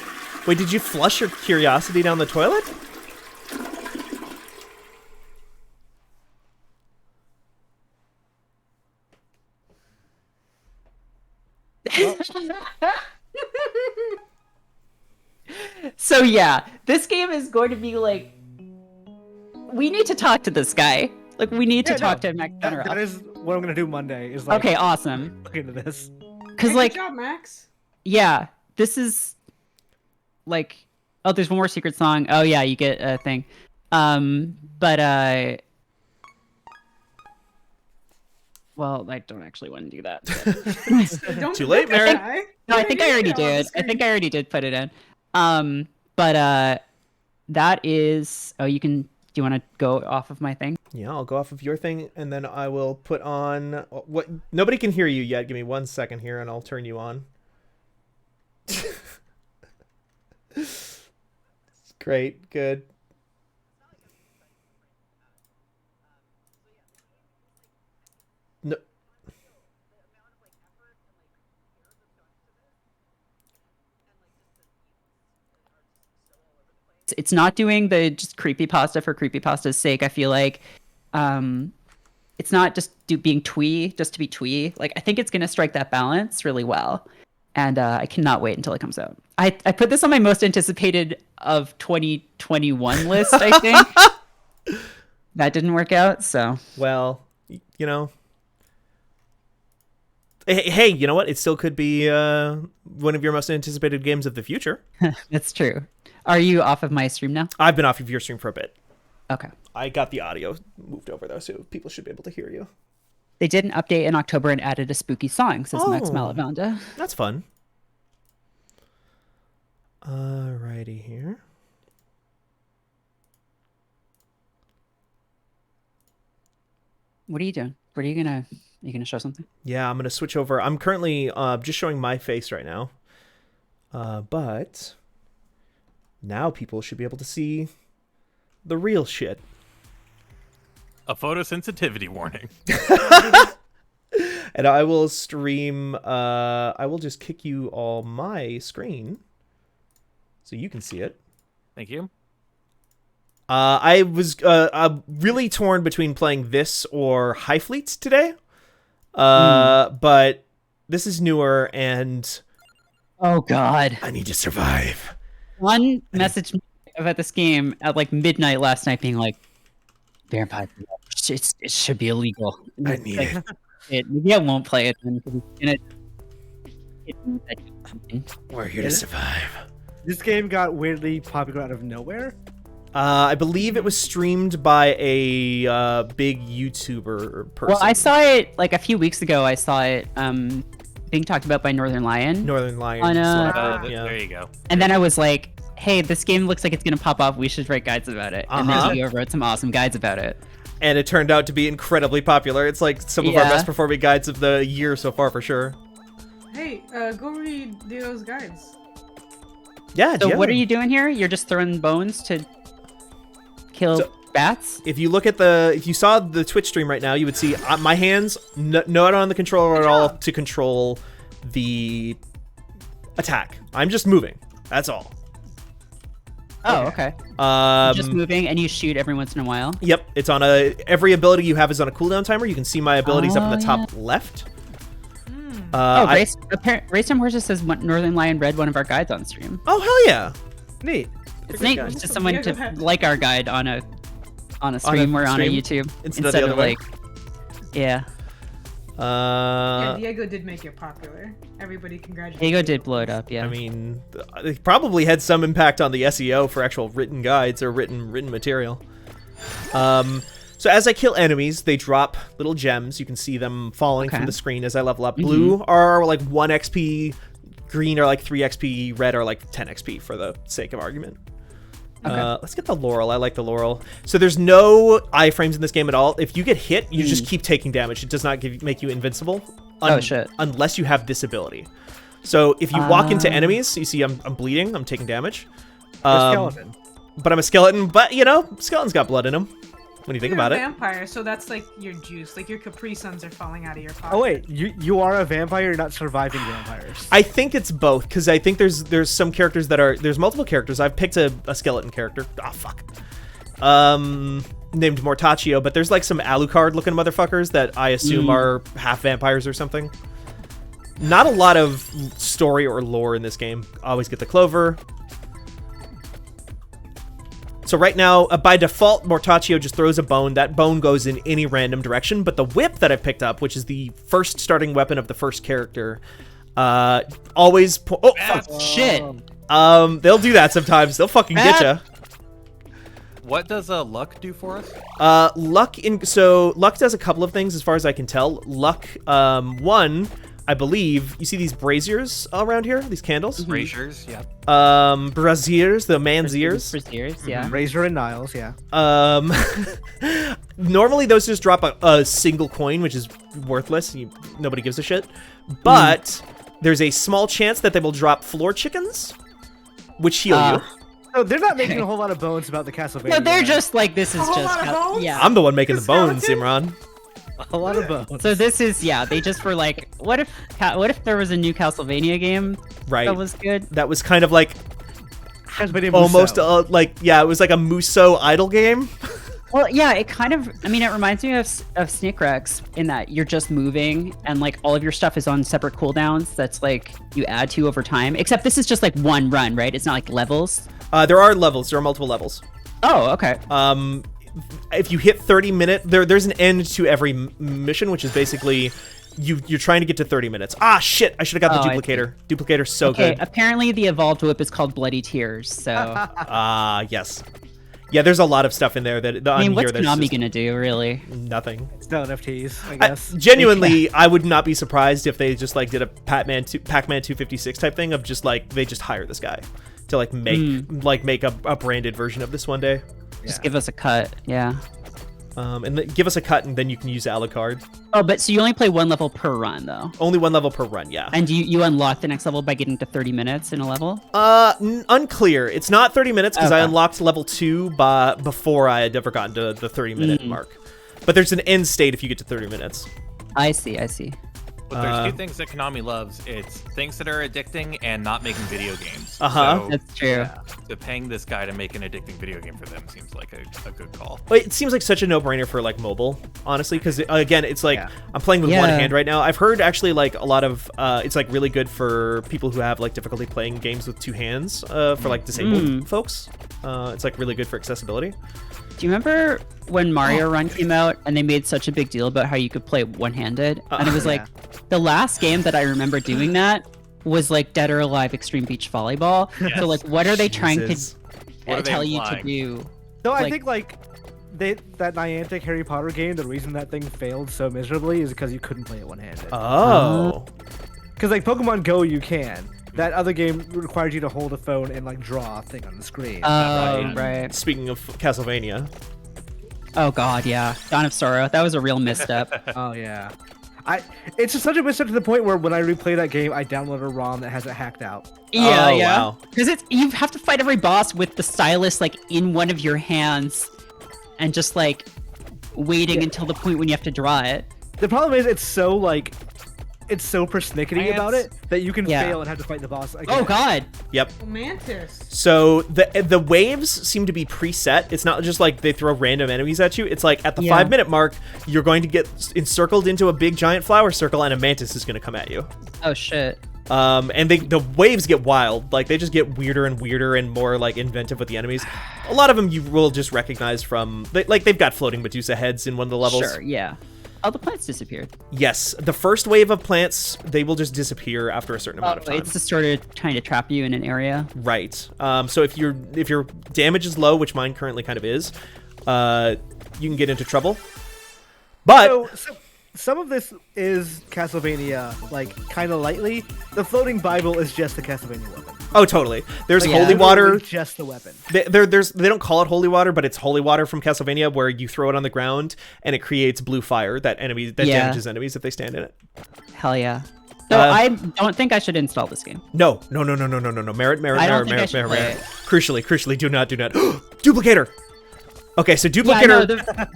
Wait, did you flush your curiosity down the toilet? So yeah, this game is going to be like, we need to talk to this guy. Like, we need to talk to Max General. That is what I'm gonna do Monday. Is like, Okay, awesome. look into this. Because Hey, like, good job, Max. yeah, this is like, oh, there's one more secret song. Oh yeah, you get a thing. Well, I don't actually want to do that. but- Don't Too late, don't Merritt. die. No, I think I already You're on the did. I screen. think I already did put it in. That is. Oh, you can. Do you want to go off of my thing? Yeah, I'll go off of your thing, and then I will put on what. Nobody can hear you yet. Give me 1 second here, and I'll turn you on. Great, good. No. It's not doing the just creepypasta for creepypasta's sake. I feel like it's not just being twee just to be twee. Like, I think it's gonna strike that balance really well, and I cannot wait until it comes out. I put this on my most anticipated of 2021 list. I think that didn't work out. So Well, you know. Hey, you know what? It still could be one of your most anticipated games of the future. that's true. Are you off of my stream now? I've been off of your stream for a bit. Okay. I got the audio moved over, though, so people should be able to hear you. They did an update in October and added a spooky song, says Max Oh. Malavanda. That's fun. Alrighty here. What are you doing? What are you gonna show something? Yeah, I'm going to switch over. I'm currently just showing my face right now. But now people should be able to see the real shit. A photosensitivity warning. And I will stream, I will just kick you all my screen so you can see it. Thank you. I was really torn between playing this or High Fleet today. But this is newer and Oh God. I need to survive. One message about this game at like midnight last night, being like, "Vampire, it should be illegal." I need it. Maybe I won't play it then. 'Cause it's gonna. We're here to survive. This game got weirdly popular out of nowhere. I believe it was streamed by a big YouTuber person. Well, I saw it like a few weeks ago. I saw it being talked about by Northern Lion. Northern Lion. On, yeah. There you go. And then I was like, hey, this game looks like it's going to pop off. We should write guides about it. And then Leo wrote some awesome guides about it. And it turned out to be incredibly popular. It's like some of our best performing guides of the year so far, for sure. Hey, go read Leo's guides. Yeah, So yeah. what are you doing here? You're just throwing bones to kill bats? If you look at if you saw the Twitch stream right now, you would see my hands not on the controller at all to control the attack. I'm just moving. That's all. Oh, okay. Just moving, and you shoot every once in a while. Yep, it's on every ability you have is on a cooldown timer. You can see my abilities up in the top left. Race Time Horses says Northern Lion read one of our guides on stream. Oh, hell yeah. Neat. It's neat. It's just someone to like our guide on a stream or on a YouTube instead of like, yeah. Yeah, Diego did make it popular. Everybody congratulated. Diego did blow it up, yeah. I mean, it probably had some impact on the SEO for actual written guides or written material. So as I kill enemies, they drop little gems. You can see them falling from the screen as I level up. Blue are like 1 XP, green are like 3 XP, red are like 10 XP for the sake of argument. Let's get the Laurel. I like the Laurel. So there's no iframes in this game at all. If you get hit, you just keep taking damage. It does not make you invincible. Unless you have this ability. So if you walk into enemies, you see I'm bleeding. I'm taking damage. Skeleton. But I'm a skeleton. But, you know, skeleton's got blood in him. when you think You're about a it. vampire, so that's like your juice. Like your Capri Suns are falling out of your pocket. Oh wait, you are a vampire. You're not surviving vampires. I think it's both, because I think there's some characters that are there's multiple characters. I've picked a skeleton character. Oh fuck. Named Mortaccio, but there's like some Alucard looking motherfuckers that I assume are half vampires or something. Not a lot of story or lore in this game. Always get the clover. So right now, by default, Mortaccio just throws a bone. That bone goes in any random direction, but the whip that I picked up, which is the first starting weapon of the first character, always... oh, fuck. Shit. They'll do that sometimes. They'll fucking get ya. What does luck do for us? Luck does a couple of things as far as I can tell. Luck, one, I believe, you see these braziers around here? These candles? Braziers, yeah. Braziers, the man's ears. Braziers, yeah. Razor and Niles, yeah. Normally those just drop a single coin, which is worthless. Nobody gives a shit. But there's a small chance that they will drop floor chickens, which heal you. No, they're not making a whole lot of bones about the Castlevania. No, they're just like, this is A whole just... lot of bones? Yeah. I'm the one making the bones, skeleton? Imran. a lot of bones. So this is, yeah, they just were like, what if there was a new Castlevania game Right. that was good? That was kind of like Castlevania almost Musou. it was like a Musou idle game. Well, yeah, it kind of, I mean, it reminds me of Sneak Rex in that you're just moving and like all of your stuff is on separate cooldowns that's like you add to over time, except this is just like one run, right? It's not like levels. There are levels. There are multiple levels. Oh, okay. If you hit 30 minutes, there's an end to every mission, which is basically you're trying to get to 30 minutes. Ah, shit! I should have got the duplicator. Duplicator's so Okay, good. apparently the evolved whip is called Bloody Tears, so... Yes. Yeah, there's a lot of stuff in there that I mean, what's that's Konami just gonna do, really? nothing. It's no NFTs, I guess. Genuinely, I would not be surprised if they just like did a Pac-Man 256 type thing of just like they just hire this guy to like make a branded version of this one day. Just give us a cut, yeah. And give us a cut, and then you can use Alucard. Oh, but so you only play one level per run, though? Only one level per run, yeah. And you unlock the next level by getting to 30 minutes in a level? Unclear. It's not 30 minutes because I Okay. unlocked level 2 before I had ever gotten to the 30-minute mark. But there's an end state if you get to 30 minutes. I see, I see. But there's two things that Konami loves. It's things that are addicting and not making video games. Uh-huh. So, That's true. so paying this guy to make an addicting video game for them seems like a good call. But it seems like such a no-brainer for like mobile, honestly, because again, it's like I'm playing with one Yeah. hand right now. I've heard actually like a lot of it's like really good for people who have like difficulty playing games with two hands for like disabled folks. It's like really good for accessibility. Do you remember when Mario Run came out and they made such a big deal about how you could play one-handed? And it was like, the last game that I remember doing that was like Dead or Alive Extreme Beach Volleyball. So like, what are they trying to Jesus. What are they tell you to implying? do? No, I like- think like that Niantic Harry Potter game, the reason that thing failed so miserably is because you couldn't play it one-handed. Oh. Because like Pokemon Go, you can. That other game required you to hold a phone and like draw a thing on the screen. Oh, right. Speaking of Castlevania, Oh god, yeah. Dawn of Sorrow. That was a real misstep. Oh yeah. It's just such a misstep to the point where when I replay that game, I download a ROM that has it hacked out. Yeah, Oh, yeah. wow. Because you have to fight every boss with the stylus like in one of your hands, and just like waiting until the point when you have to draw it. The problem is it's so persnickety about it that you can Yeah. fail and have to fight the boss again. Oh god. yep. Mantis. So the waves seem to be preset. It's not just like they throw random enemies at you. It's like at the 5-minute mark, you're going to get encircled into a big giant flower circle, and a mantis is going to come at you. Oh shit. And the waves get wild. Like they just get weirder and more like inventive with the enemies. A lot of them you will just recognize from they've got floating Medusa heads in one of the levels. Sure, yeah. Oh, the plants disappeared. Yes, the first wave of plants, they will just disappear after a certain amount of time. It's just sort of trying to trap you in an area. Right. So if your damage is low, which mine currently kind of is, you can get into trouble. But So some of this is Castlevania, like kind of lightly. The floating Bible is just the Castlevania weapon. oh, totally. There's Yeah. holy water. Literally just the weapon. They don't call it holy water, but it's holy water from Castlevania, where you throw it on the ground and it creates blue fire that damages enemies if they stand in it. Hell yeah. So I don't think I should install this game. No. Merit. I don't think I should play it. Crucially, do not. Duplicator. Okay, so Yeah, Duplicator...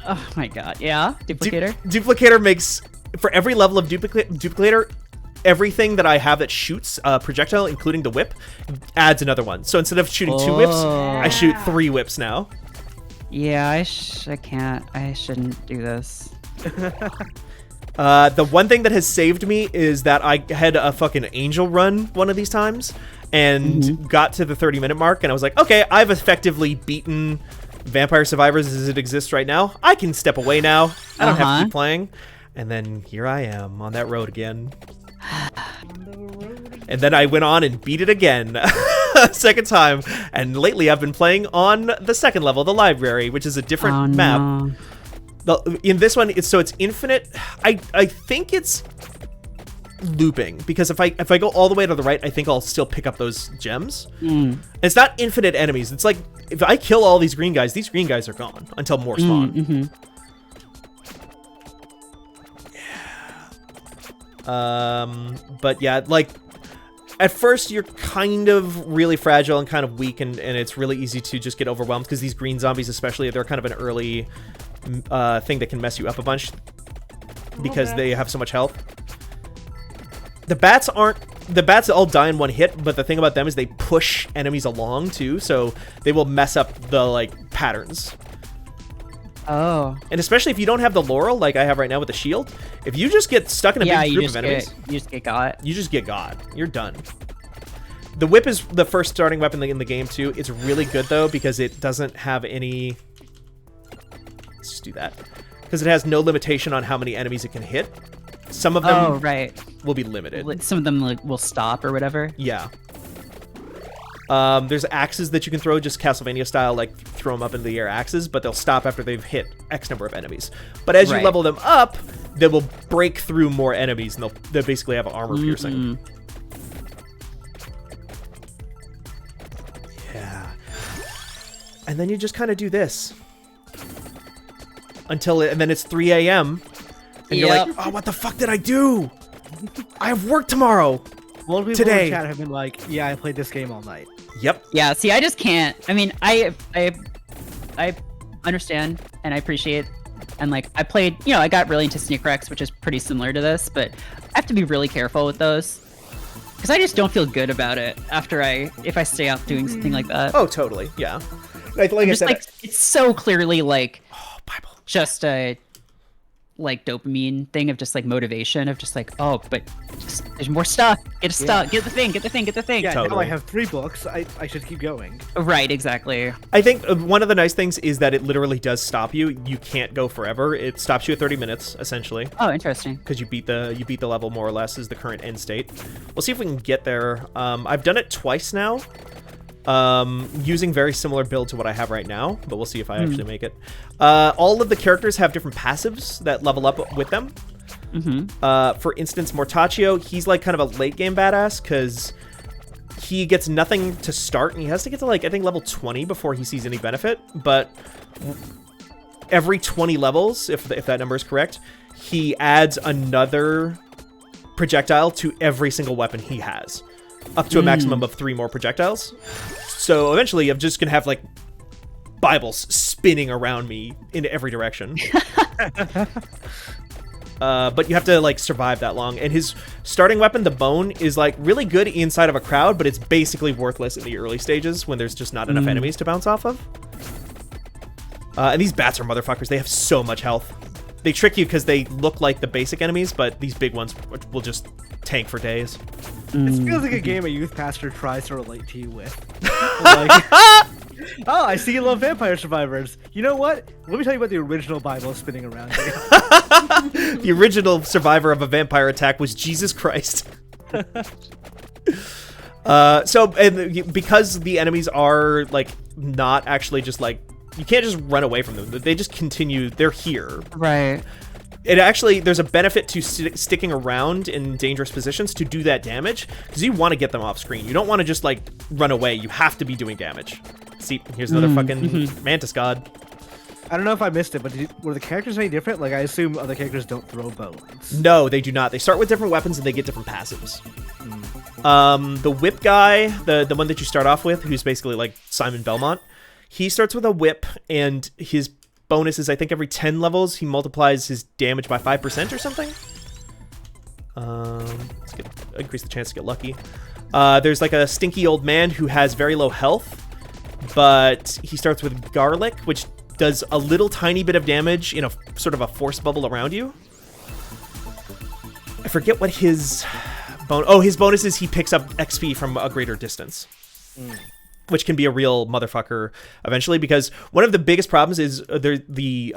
Oh my god, yeah? Duplicator? Duplicator makes... For every level of Duplicator, everything that I have that shoots a projectile, including the whip, adds another one. So instead of shooting 2 whips, I shoot 3 whips now. Yeah, I shouldn't do this. The one thing that has saved me is that I had a fucking angel run one of these times and got to the 30-minute mark, and I was like, okay, I've effectively beaten Vampire Survivors as it exists right now. I can step away now. I don't have to keep playing. And then here I am on that road again. And then I went on and beat it again a second time. And lately I've been playing on the second level, the library, which is a different map. In this one, it's infinite. I think it's looping, because if I go all the way to the right, I think I'll still pick up those gems. It's not infinite enemies. It's like if I kill all these green guys are gone until more spawn. But yeah, like at first you're kind of really fragile and kind of weak, and it's really easy to just get overwhelmed, because these green zombies especially, they're kind of an early thing that can mess you up a bunch because they have so much health. The bats all die in one hit, but the thing about them is they push enemies along too, so they will mess up the like patterns. Oh. And especially if you don't have the laurel like I have right now with the shield, if you just get stuck in a big group of enemies, you just get got. You just get got. You're done. The whip is the first starting weapon in the game too. It's really good though, because it doesn't have any... Let's just do that. Because it has no limitation on how many enemies it can hit. Some of them will be limited. Some of them will stop or whatever. Yeah. There's axes that you can throw, just Castlevania style, like throw them up in the air axes, but they'll stop after they've hit X number of enemies. But as you level them up, they will break through more enemies, and they'll basically have armor piercing. Yeah. And then you just kind of do this. And then it's 3 a.m. And you're like, oh, what the fuck did I do? I have work tomorrow. Well, people today. in the chat have been like, yeah, I played this game all night. Yep. Yeah, see, I just can't. I mean, I understand and I appreciate, and like I played, I got really into Sneak Rex, which is pretty similar to this, but I have to be really careful with those, because I just don't feel good about it if I stay up doing something like that. Oh, totally. Yeah. Like I said, it's so clearly like Bible. Just a like dopamine thing of just like motivation of just like, oh, but just, there's more stuff. Get the thing. Yeah, totally. now I have 3 books. I should keep going. Right, exactly. I think one of the nice things is that it literally does stop you. You can't go forever. It stops you at 30 minutes essentially. Oh, interesting. Because you beat the level more or less is the current end state. We'll see if we can get there. I've done it twice now. Using very similar build to what I have right now, but we'll see if I actually make it. All of the characters have different passives that level up with them. For instance, Mortaccio, he's like kind of a late game badass because he gets nothing to start, and he has to get to like I think level 20 before he sees any benefit. But every 20 levels, if that number is correct, he adds another projectile to every single weapon he has, up to a maximum of 3 more projectiles. So eventually I'm just gonna have like Bibles spinning around me in every direction. But you have to like survive that long, and his starting weapon, the bone, is like really good inside of a crowd, but it's basically worthless in the early stages when there's just not enough enemies to bounce off of. And these bats are motherfuckers. They have so much health. They trick you because they look like the basic enemies, but these big ones will just tank for days. It feels like a game a youth pastor tries to relate to you with. Like, oh, I see you love Vampire Survivors. You know what? Let me tell you about the original Bible spinning around you. The original survivor of a vampire attack was Jesus Christ. Because the enemies are like not actually just like, you can't just run away from them. They just continue. They're here. Right. It actually, there's a benefit to sticking around in dangerous positions to do that damage, because you want to get them off screen. You don't want to just like run away. You have to be doing damage. See, here's another fucking Mantis God. I don't know if I missed it, but were the characters any different? Like, I assume other characters don't throw bones. No, they do not. They start with different weapons and they get different passives. The whip guy, the one that you start off with, who's basically like Simon Belmont, He starts with a whip, and his bonus is, I think, every 10 levels, he multiplies his damage by 5% or something. Increase the chance to get lucky. There's like a stinky old man who has very low health, but he starts with garlic, which does a little tiny bit of damage in a sort of a force bubble around you. I forget what his his bonus is. He picks up XP from a greater distance, which can be a real motherfucker eventually, because one of the biggest problems is the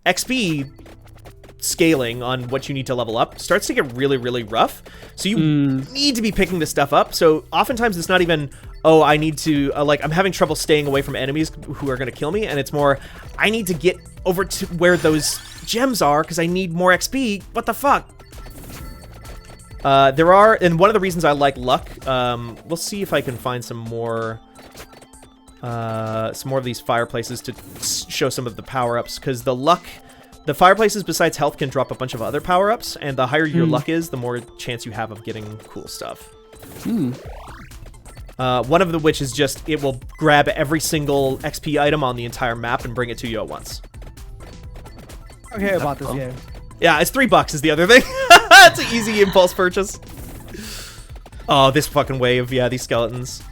XP scaling on what you need to level up starts to get really, really rough. So you need to be picking this stuff up. So oftentimes it's not even, oh, I need to, I'm having trouble staying away from enemies who are going to kill me. And it's more, I need to get over to where those gems are because I need more XP. What the fuck? There are, and one of the reasons I like luck, we'll see if I can find some more of these fireplaces to show some of the power-ups, because the fireplaces besides health can drop a bunch of other power-ups, and the higher your luck is, the more chance you have of getting cool stuff. One of which is just, it will grab every single XP item on the entire map and bring it to you at once. Okay, I bought this game. Yeah, it's $3 is the other thing. It's an easy impulse purchase. Oh, this fucking wave. Yeah, these skeletons.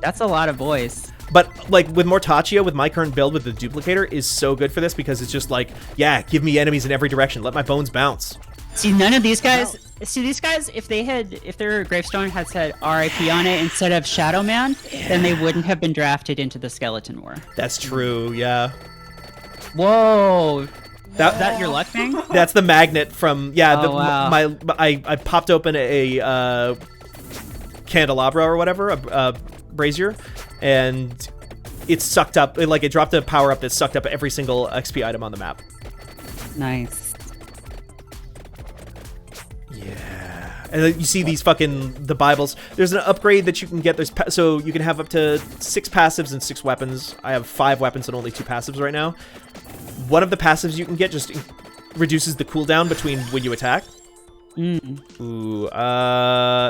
That's a lot of boys. But, like, with Mortaccio, with my current build with the duplicator, is so good for this because it's just like, yeah, give me enemies in every direction. Let my bones bounce. See, none of these guys... See, these guys, if their gravestone had said RIP on it instead of Shadow Man, then they wouldn't have been drafted into the Skeleton War. That's true, yeah. Whoa. Is that your luck thing? That's the magnet from, yeah, wow. I popped open a candelabra or whatever, a brazier, and it sucked up, it dropped a power up that sucked up every single XP item on the map. Nice. Yeah. And then you see these the Bibles. There's an upgrade that you can get. So you can have up to 6 passives and 6 weapons. I have 5 weapons and only 2 passives right now. One of the passives you can get just reduces the cooldown between when you attack. Ooh,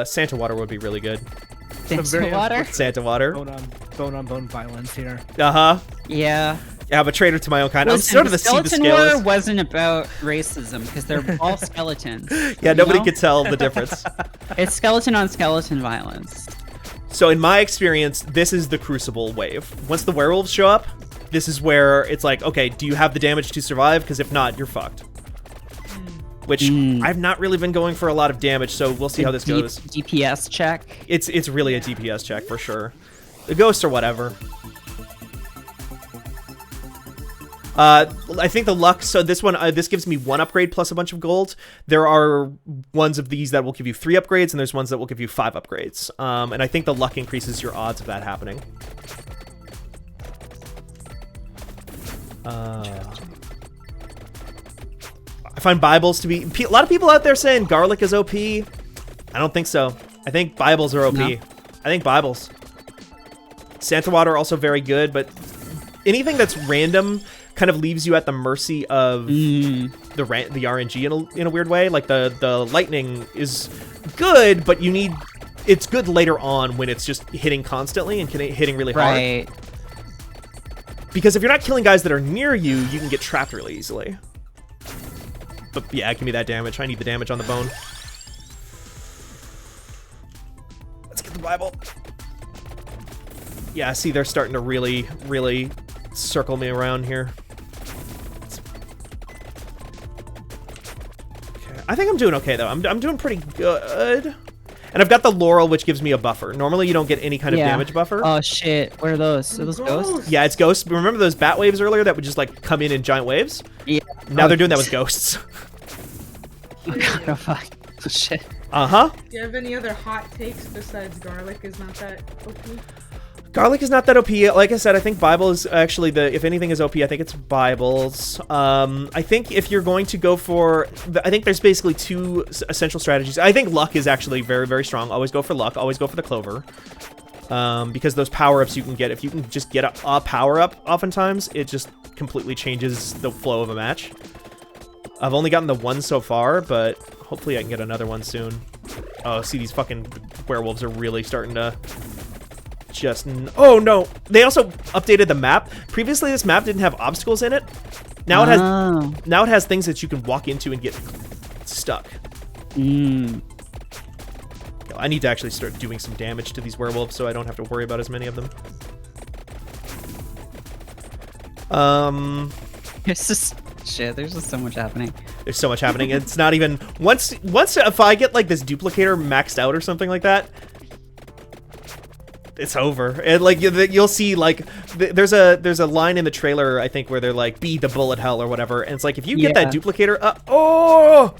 Santa Water would be really good. Santa Water? Santa Water. Bone on bone violence here. Uh-huh. Yeah. Yeah, I'm a traitor to my own kind. Listen, I'm sort of the Skeleton War wasn't about racism because they're all skeletons. Yeah, nobody could tell the difference. It's skeleton on skeleton violence. So in my experience, this is the Crucible wave. Once the werewolves show up, this is where it's like, okay, do you have the damage to survive? Because if not, you're fucked. Which I've not really been going for a lot of damage, so we'll see how this goes. DPS check. It's really a DPS check for sure. The ghosts or whatever. I think the luck, so this one, this gives me 1 upgrade plus a bunch of gold. There are ones of these that will give you 3 upgrades, and there's ones that will give you 5 upgrades. And I think the luck increases your odds of that happening. I find Bibles to be... A lot of people out there saying garlic is OP. I don't think so. I think Bibles are OP. No. I think Bibles. Santa Water also very good, but anything that's random kind of leaves you at the mercy of the RNG in a weird way. Like the lightning is good, but you need... It's good later on when it's just hitting constantly and hitting really hard. Right. Because if you're not killing guys that are near you, you can get trapped really easily. But yeah, give me that damage. I need the damage on the bone. Let's get the Bible. Yeah, see, they're starting to really, really circle me around here. Okay, I think I'm doing okay, though. I'm doing pretty good. And I've got the Laurel, which gives me a buffer. Normally, you don't get any kind of damage buffer. Oh, shit. What are those? Are those ghosts? Yeah, it's ghosts. Remember those bat waves earlier that would just, like, come in giant waves? Yeah. Now they're doing that with ghosts. Oh, God. Oh, fuck. Oh, shit. Uh-huh. Do you have any other hot takes besides garlic is not that OP? Garlic is not that OP. Like I said, I think Bible is actually if anything is OP, I think it's Bibles. I think if you're going to go for... I think there's basically 2 essential strategies. I think luck is actually very, very strong. Always go for luck. Always go for the clover. Because those power-ups you can get, if you can just get a power-up, oftentimes, it just completely changes the flow of a match. I've only gotten the 1 so far, but hopefully I can get another one soon. Oh, see, these fucking werewolves are really starting to just... Oh, no. They also updated the map. Previously, this map didn't have obstacles in it. Now it has things that you can walk into and get stuck. I need to actually start doing some damage to these werewolves so I don't have to worry about as many of them. It's just shit. There's just so much happening. There's so much happening. It's not even once if I get like this duplicator maxed out or something like that, it's over. And like you'll see like there's a line in the trailer I think where they're like be the bullet hell or whatever, and it's like if you get that duplicator, oh,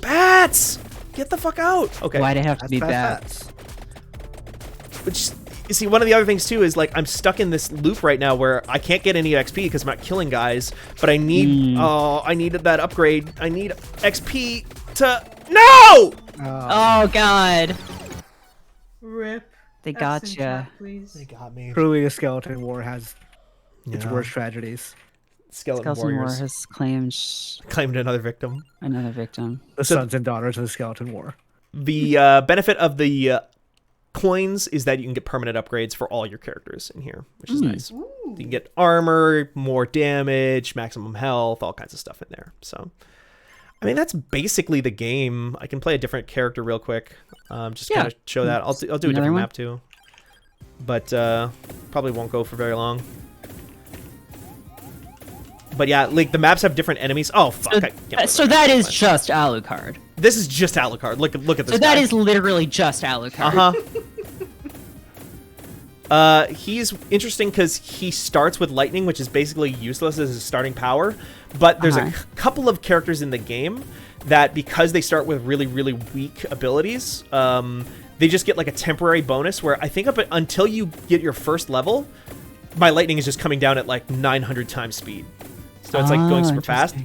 bats, get the fuck out. Okay. Why'd it have to be bats? Which, you see, one of the other things too is like I'm stuck in this loop right now where I can't get any XP because I'm not killing guys, but I need I needed that upgrade. I need XP to Oh god. Rip. They got ya. Please. They got me. Truly, the skeleton war has its worst tragedies. Skeleton War Warriors has claimed another victim. The sons and daughters of the Skeleton War. The benefit of the coins is that you can get permanent upgrades for all your characters in here, which is nice. Ooh. You can get armor, more damage, maximum health, all kinds of stuff in there. So, I mean, that's basically the game. I can play a different character real quick. Just kind of show that. I'll do a different map too. But probably won't go for very long. But yeah, like the maps have different enemies. Oh fuck! So that is just Alucard. This is just Alucard. Look at this. So that is literally just Alucard. He's interesting because he starts with lightning, which is basically useless as his starting power. But there's a couple of characters in the game that, because they start with really, really weak abilities, they just get like a temporary bonus where I think until you get your first level, my lightning is just coming down at like 900 times speed. So it's like going super fast.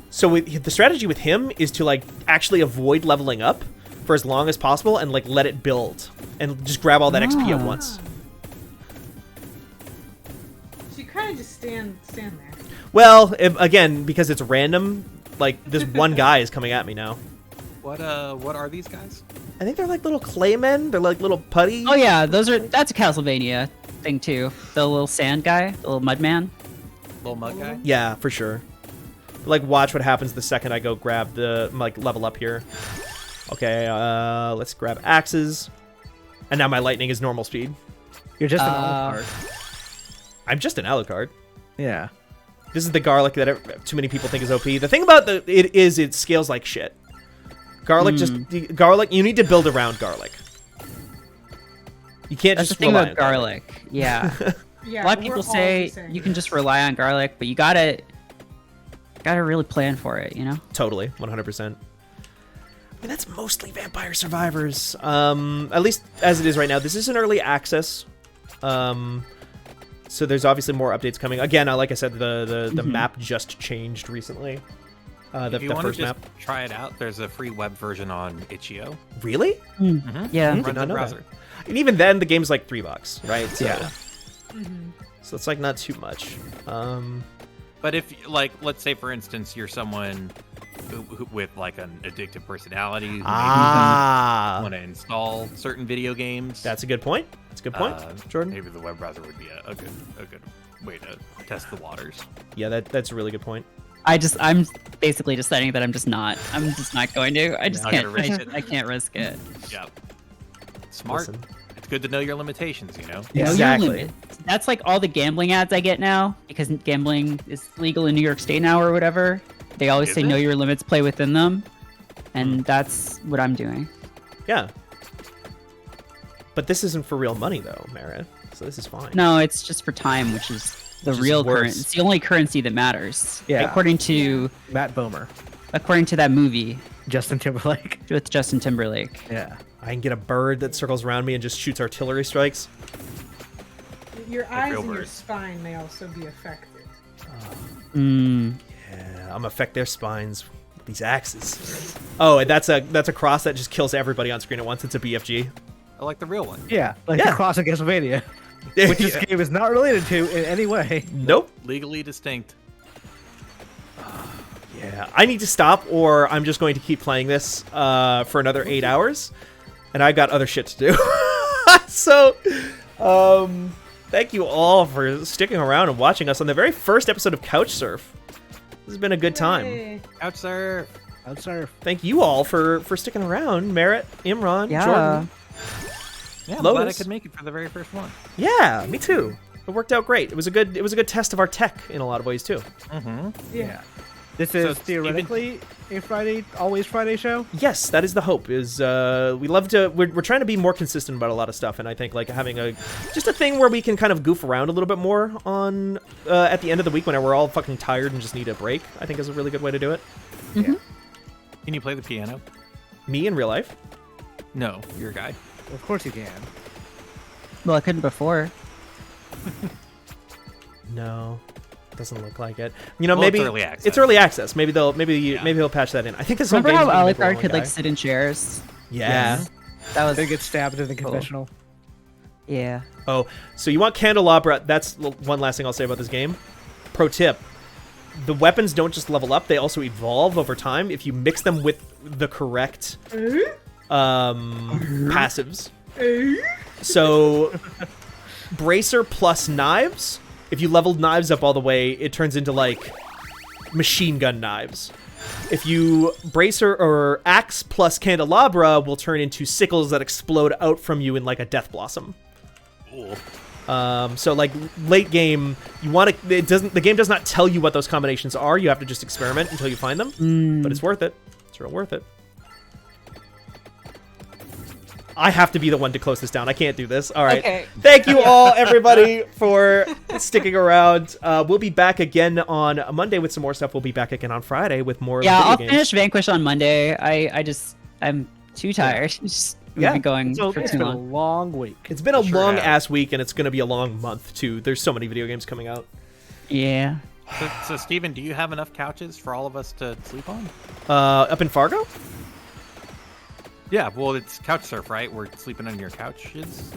So the strategy with him is to like actually avoid leveling up for as long as possible and like let it build and just grab all that XP at once. So you kind of just stand there. Well, again, because it's random, like this one guy is coming at me now. What are these guys? I think they're like little clay men. They're like little putty. Oh yeah, that's a Castlevania thing too. The little sand guy, the little mud man. Little mud guy? Yeah, for sure. Like, watch what happens the second I go grab the, like, level up here. Okay, let's grab axes. And now my lightning is normal speed. You're just an Alucard. I'm just an Alucard. Yeah. This is the garlic that too many people think is OP. The thing about it scales like shit. Garlic you need to build around garlic. You can't That's just the thing rely about on garlic. Yeah. Yeah, a lot of people say you can just rely on garlic, but you gotta really plan for it, you know? Totally, 100%. I mean, that's mostly Vampire Survivors. At least as it is right now. This is an early access. So there's obviously more updates coming. Again, like I said, the map just changed recently. If you want to just try it out, there's a free web version on itch.io. Really? Yeah. Run the browser. And even then, the game's like $3, right? So, yeah. So it's like not too much. But if, like, let's say for instance you're someone who with like an addictive personality who want to install certain video games. That's a good point. That's a good point, Jordan. Maybe the web browser would be a good way to test the waters. Yeah, that's a really good point. I'm basically deciding that I'm just not going to. I just can't risk it. I can't risk it. Yeah. Smart. Listen. It's good to know your limitations, you know? Exactly. That's like all the gambling ads I get now, because gambling is legal in New York State now or whatever. They always say know your limits, play within them. And that's what I'm doing. Yeah. But this isn't for real money though, Merritt. So this is fine. No, it's just for time, which is the real currency. It's the only currency that matters. Yeah. According to Matt Bomer. According to that movie. Justin Timberlake. With Justin Timberlake. Yeah. I can get a bird that circles around me and just shoots artillery strikes. Your eyes and your spine may also be affected. Yeah, I'm gonna affect their spines with these axes. Oh, and that's a cross that just kills everybody on screen at once. It's a BFG. I like the real one. Yeah, like the cross in Castlevania, which this game is not related to in any way. Nope. Legally distinct. Yeah, I need to stop, or I'm just going to keep playing this for another 8 hours, and I've got other shit to do. So, Thank you all for sticking around and watching us on the very first episode of Couch Surf. This has been a good time. Yay. Couch surf. Thank you all for sticking around. Merritt, Imran, Jordan. Yeah, I'm glad I Lotus. could make it for the very first one. Yeah, me too. It worked out great. It was a good test of our tech in a lot of ways too. Yeah. This is So, theoretically a Friday, always Friday show. Yes, that is the hope. Is we love to we're trying to be more consistent about a lot of stuff, and I think like having just a thing where we can kind of goof around a little bit more on at the end of the week when we're all fucking tired and just need a break, I think is a really good way to do it. Yeah. Can you play the piano? Me in real life? No, you're a guy. Of course you can. Well, I couldn't before. No. Doesn't look like it. You know, Well, maybe it's early access. It's early access. Maybe he'll patch that in. I think this whole Remember game's how been made for Alucard one could like guy. sit in chairs? Yeah. That was They get stabbed in the confessional. yeah. Oh, so you want candelabra? That's one last thing I'll say about this game. Pro tip: the weapons don't just level up; they also evolve over time if you mix them with the correct passives. So, bracer plus knives. If you leveled knives up all the way, it turns into like machine gun knives. If you bracer or axe plus candelabra will turn into sickles that explode out from you in like a death blossom. Cool. So like late game, you want to. The game does not tell you what those combinations are. You have to just experiment until you find them. But it's worth it. It's real worth it. I have to be the one to close this down. I can't do this. All right. Okay. Thank you all, everybody, for sticking around. We'll be back again on Monday with some more stuff. We'll be back again on Friday with more Yeah, video I'll games. finish Vanquish on Monday. I'm too tired. We've been going So for it's too been a long. long week. It's been a Sure long has. ass week, and it's going to be a long month too. There's so many video games coming out. Yeah. So Steven, do you have enough couches for all of us to sleep on? Up in Fargo? Yeah, well, it's couch surf, right? We're sleeping on your couches,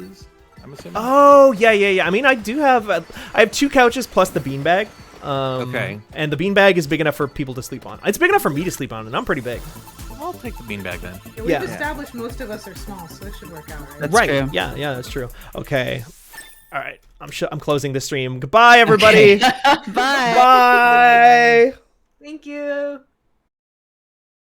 I'm assuming. Oh yeah. I mean, I have 2 couches plus the beanbag. Okay. And the beanbag is big enough for people to sleep on. It's big enough for me to sleep on, and I'm pretty big. I'll take the beanbag then. Yeah, we've Yeah. established most of us are small, so it should work out, right? That's right. true. Yeah, that's true. Okay. All right. I'm closing the stream. Goodbye, everybody. Bye. Bye. Thank you.